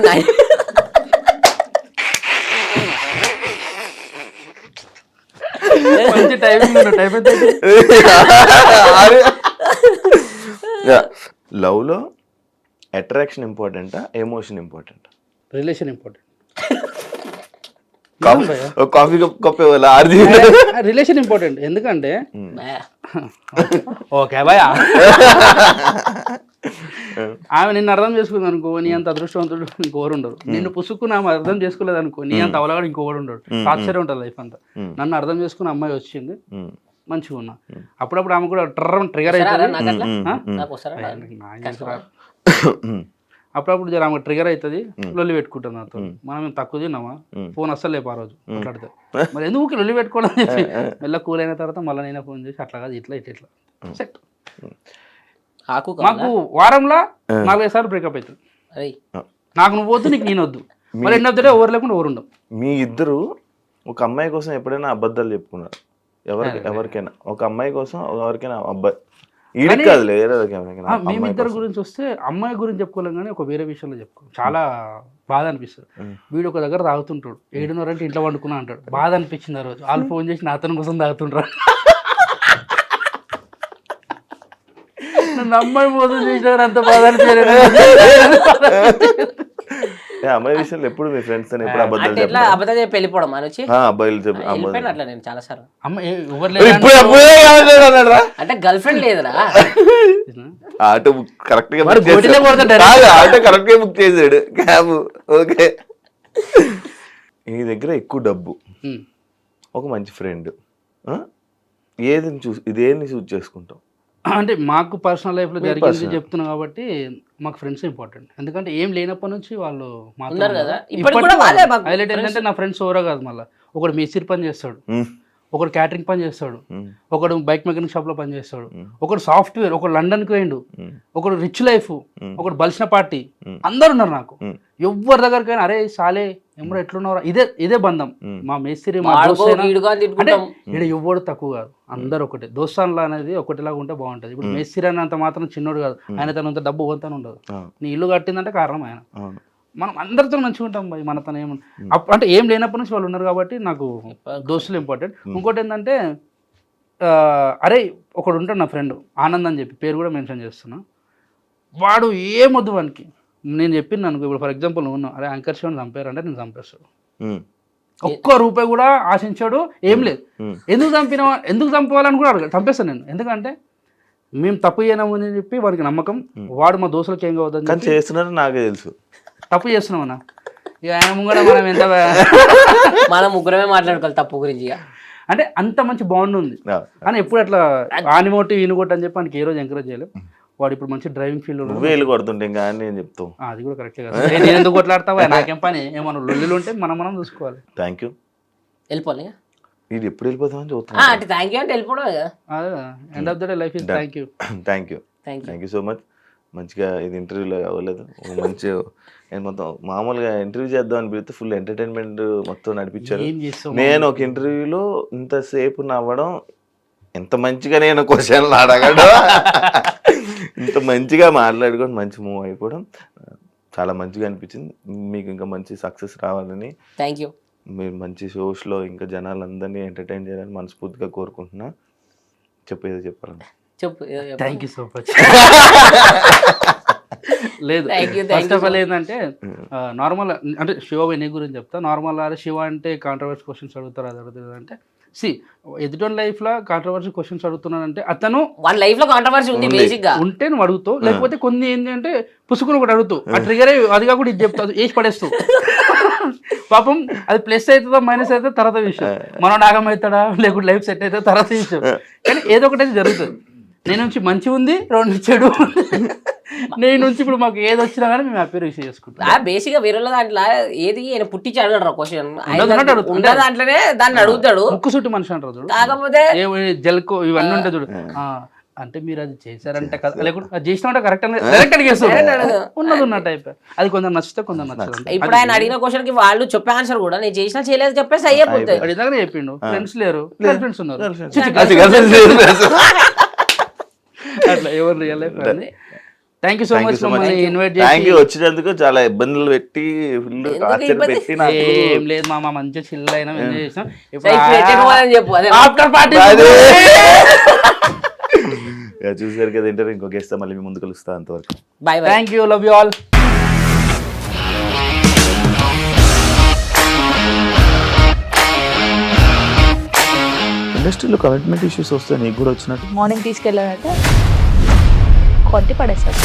మంచి టైమింగ్ లవ్ లో అట్రాక్షన్ ఇంపార్టెంటా emotion important? Relation important. Coffee cup ఆర్జీ రిలేషన్ ఇంపార్టెంట్ ఎందుకంటే ఓకే భయ ఆమె నిన్ను అర్థం చేసుకుంది అనుకో నీ అంత అదృష్టవంతుడు ఇంకోరు ఉండరు. నిన్ను పుసుక్కుని ఆమె అర్థం చేసుకోలేదు అనుకో నీ అంత అవలగాడు ఇంకోడు ఉండడు. ఆశ్చర్యం ఉంటుంది లైఫ్ అంతా. నన్ను అర్థం చేసుకున్న అమ్మాయి వచ్చింది మంచిగా ఉన్నా అప్పుడప్పుడు ఆమె కూడా ట్రిగర్ అవుతుంది. అప్పుడప్పుడు జర ఆమె ట్రిగర్ అవుతుంది లొల్లి పెట్టుకుంటుంది నాతో. మనం ఏం తక్కువ తిన్నామా ఫోన్ అస్సలు లేపు ఆ రోజు మాట్లాడితే మరి ఎందుకు లొల్లి పెట్టుకోవడం అని చెప్పి మెల్ల కూల్ అయిన తర్వాత మళ్ళీ నేనే ఫోన్ చేసి అట్లా కాదు ఇట్లా ఇట్లా ఇట్లా సెట్. మాకు వారంలో 4-5 సార్లు బ్రేకప్ అవుతుంది. నాకు నువ్వు వద్దు నీకు నేను వద్దు మళ్ళీ ఎన్నో ఎవరు లేకుండా ఎవరు ఉండవు. మీ ఇద్దరు ఒక అమ్మాయి కోసం ఎప్పుడైనా అబద్ధాలు చెప్పుకున్నారు? ఎవరికైనా ఒక అమ్మాయి కోసం ఎవరికైనా అబ్బాయి ఈడికి కాదులే మేమిద్దరి గురించి వస్తే అమ్మాయి గురించి చెప్పుకోలేం కానీ ఒక వేరే విషయంలో చెప్పుకోం. చాలా బాధ అనిపిస్తుంది. వీడు ఒక దగ్గర తాగుతుంటాడు 7:30 అంటే ఇంట్లో వండుకున్నా అంటాడు. బాధ అనిపించింది ఆ రోజు. వాళ్ళు ఫోన్ చేసి నా అతని కోసం తాగుతుంటారు. నన్ను అమ్మాయి మోసం చేసినారు అంత బాధ అనిపించలేదు. అమ్మాయి విషయంలో ఎప్పుడు మీ ఫ్రెండ్స్ తో ఎప్పుడు అబద్ధాలు అంటే ఎట్లా అబద్ధాలు చెప్పి వెళ్ళిపోవడం అని వచ్చి అబ్బాయిలు వెళ్ళిపోయిన అట్లా నేను చాలా సార్లు అమ్మాయి ఎవరు అంటే గర్ల్ ఫ్రెండ్ లేదురా ఆటో కరెక్ట్ గా ఆటో కరెక్ట్ గా బుక్ చేసాడు క్యాబ్. ఓకే నీ దగ్గర ఎక్కువ డబ్బు ఒక మంచి ఫ్రెండ్ ఇదేని చూస్ చేసుకుంటావు? అంటే మాకు పర్సనల్ లైఫ్లో జరిగింది చెప్తున్నా కాబట్టి మాకు ఫ్రెండ్స్ ఇంపార్టెంట్. ఎందుకంటే ఏం లేనప్పటి నుంచి వాళ్ళు హైలైట్ ఏంటంటే నా ఫ్రెండ్స్ ఎవరో కాదు. మళ్ళీ ఒకడు మేస్త్రి పని చేస్తాడు, ఒకడు క్యాటరింగ్ పని చేస్తాడు, ఒకడు బైక్ మెకానిక్ షాప్ లో పని చేస్తాడు, ఒకడు సాఫ్ట్వేర్, ఒకడు లండన్కి పోయిండు, ఒకడు రిచ్ లైఫ్, ఒకడు బలిసిన పార్టీ. అందరు ఉన్నారు నాకు. ఎవరి దగ్గరకైనా అరే సాలే ఎమ్మడో ఎట్లున్నారా ఇదే బంధం. మా మేస్త్రి మా అంటే ఇక్కడ ఎవ్వడు తక్కువ కాదు, అందరు ఒకటే. దోస్తాన్లా అనేది ఒకటిలాగా ఉంటే బాగుంటది. ఇప్పుడు మేస్త్రి అన్నంత మాత్రం చిన్నోడు కాదు, ఆయన తనంత డబ్బు పోతానే ఉండదు. నీ ఇల్లు కట్టిందంటే కారణం ఆయన. మనం అందరితో మంచిగా ఉంటాం భయ్. మనతో అంటే ఏం లేనప్పటి నుంచి వాళ్ళు ఉన్నారు కాబట్టి నాకు దోస్తులు ఇంపార్టెంట్. ఇంకోటి ఏంటంటే అరే ఒకడు ఉంటాడు నా ఫ్రెండ్ ఆనంద్ అని చెప్పి, పేరు కూడా మెన్షన్ చేస్తున్నా. వాడు ఏమొద్దు వానికి. నేను చెప్పింది అనుకో ఇప్పుడు ఫర్ ఎగ్జాంపుల్ నువ్వు ఉన్నావు, అరే యాంకర్ షోని చంపారంటే నేను చంపేస్తాడు. ఒక్క రూపాయి కూడా ఆశించాడు, ఏం లేదు. ఎందుకు చంపాలని కూడా అడగ చంపేస్తాను నేను. ఎందుకంటే మేము తప్పు చేయనామని చెప్పి వాడికి నమ్మకం. వాడు మా దోస్తులకి ఏం కావద్దని చేస్తున్నారు నాకే తెలుసు. తప్పు చేస్తున్నామన్నా ఇక ఆయన ముంగడ మనం ఎంత మనం ముగ్గురమే మాట్లాడుకోవాలి తప్పు గురించి. అంటే అంత మంచి బాండ్ ఉంది. కానీ ఎప్పుడు అట్లా ఆనిమోటి ఈనుకోటి అని చెప్పి మనకి ఏ రోజు ఎంకరేజ్ చేయలేం. వాడు ఇప్పుడు మంచి డ్రైవింగ్ ఫీల్డ్ కొడుతుంటే నేను చెప్తావు అది కూడా కరెక్టే కదా. నేను ఎందుకు కొట్లాడతావా, నాకేం పని. ఏమన్నా లొల్లులు ఉంటే మనం చూసుకోవాలి. Thank you. వెళ్ళిపోలే ఇది ఎప్పుడు వెళ్ళిపోతామని చూస్తున్నా. అంటే థ్యాంక్ యూ అంటే వెళ్ళిపోవడం. End of the day life is thank you. Thank you so much. మంచిగా ఇది ఇంటర్వ్యూలో అవ్వలేదు. మంచి నేను మొత్తం మామూలుగా ఇంటర్వ్యూ చేద్దాం అని పిలిస్తే ఫుల్ ఎంటర్టైన్మెంట్ మొత్తం నడిపించారు. ఏం చేస్తావు నేను ఒక ఇంటర్వ్యూలో ఇంతసేపు నవ్వడం, ఇంత మంచిగా నేను క్వశ్చన్లు అడగడం, ఇంత మంచిగా మాట్లాడుకొని మంచి మూవ్ అయిపోవడం చాలా మంచిగా అనిపించింది. మీకు ఇంకా మంచి సక్సెస్ రావాలని, థ్యాంక్ యూ. మీరు మంచి షోస్లో ఇంకా జనాలందరినీ ఎంటర్టైన్ చేయాలని మనస్ఫూర్తిగా కోరుకుంటున్నా. చెప్పేది చెప్పాలండి. చెప్పు. Thank you so much. లేదు, ఫస్ట్ ఆఫ్ ఆల్ ఏంటంటే నార్మల్ అంటే శివ వినయ్ గురించి చెప్తా. నార్మల్ శివ అంటే కాంట్రవర్సీ క్వశ్చన్స్ అడుగుతారు, అది అడుగుతుంది అంటే ఎదుటి లైఫ్ లో కాంట్రవర్సీ క్వశ్చన్స్ అడుగుతున్నానంటే అతను వాళ్ళ లైఫ్ లో కాంట్రవర్సీ ఉంది బేసిక్ గా ఉంటే నువ్వు అడుగుతావు, లేకపోతే కొన్ని ఏంటి అంటే పుసుకుని ఒకటి అడుగుతావు, ఆ ట్రిగర్ అది కాకుండా ఇది చెప్తావు, వేసి పడేస్తావు. పాపం అది ప్లస్ అవుతుందో మైనస్ అవుతుందో తర్వాత విషయం, మనం నాగం అవుతాడా లేకుంటే లైఫ్ సెట్ అవుతుందో తర్వాత విషయం. కానీ ఏదో ఒకటి అయితే జరుగుతుంది. నేను నుంచి మంచి ఉంది, రెండు చెడు. నేను నుంచి ఇప్పుడు మాకు ఏది వచ్చినా కానీ మేము హ్యాపీ రిసీవ్ చేసుకుంటాం. బేసిక్ గా వేరే దాంట్లో ఏది ఆయన పుట్టించి అడగడు క్వశ్చన్, ఉన్న దాంట్లోనే దాన్ని అడుగుతాడు. ముక్కు చుట్టూ మనిషి అంటారు చూడు, కాకపోతే జల్కో ఇవన్నీ ఉంటాయి చూడు, అంటే మీరు అది చేశారంటే కదా, లేకుంటే అది చేసినా కరెక్ట్ డైరెక్ట్ అడిగేస్తారు. ఉన్నది ఉన్న టైప్. అది కొందరు నచ్చితే కొందరు నచ్చదు. ఇప్పుడు ఆయన అడిగిన క్వశ్చన్ కి వాళ్ళు చెప్పే ఆన్సర్ కూడా నేను చేసినా చేయలేదు చెప్పేసి అయిపోతుంది. అడిగినాక చెప్పిండు ఫ్రెండ్స్ లేరు, ఫ్రెండ్స్ ఉన్నారు, అట్లా ఎవరు real life. Thank you so much మమ్మల్ని ఇన్వైట్ చేసి వచ్చినందుకు. చాలా ఇబ్బందులు పెట్టి ఫుల్ టార్చర్ పెట్టి ఏం లేదు మామ, మంచిగా చిల్ అయినా ఎంజాయ్ చేసాం. చెప్పు ఆఫ్టర్ పార్టీ చూసారు కదా ఇంటర్వ్యూ. ఇంకో గెస్ట్ మళ్ళీ మీ ముందు కలుస్తా. అంతవరకు bye. Thank you, love you all. ఇండస్ట్రీలో కమిట్మెంట్ ఇష్యూస్ వస్తే నీకు కూడా వచ్చినట్టు? మార్నింగ్ తీసుకెళ్ళాలంటే కొట్టి పడేస్తాడు.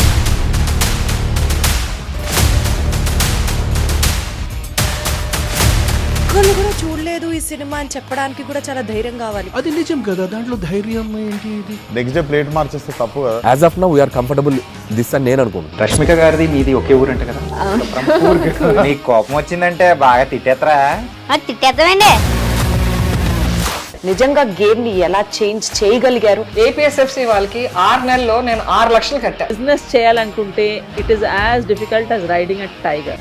ఒక్కళ్ళు కూడా చూడలేదు ఈ సినిమా అని చెప్పడానికి కూడా చాలా ధైర్యం కావాలి. అది నిజం కదా, దాంట్లో ధైర్యం ఏంటి? ఇది నెక్స్ట్ డే ప్లేట్ మార్చేస్తే తప్పు కదా. As of now we are comfortable this అని నేను అనుకుంటున్నాను. రష్మిక గారిది మీది ఒకే ఊరంట కదా. నీకు కోపం వచ్చిందంటే బాగా తిట్టేత్తరా? తిట్టేద్దామండి. నిజంగా గేమ్ ని ఎలా చేంజ్ చేయగలిగారు? ఏపీఎస్ఎఫ్సి వాళ్ళకి 6 నెలల్లో నేను 6 లక్షలు కట్టా. బిజినెస్ చేయాలనుకుంటే it is as difficult as riding a tiger.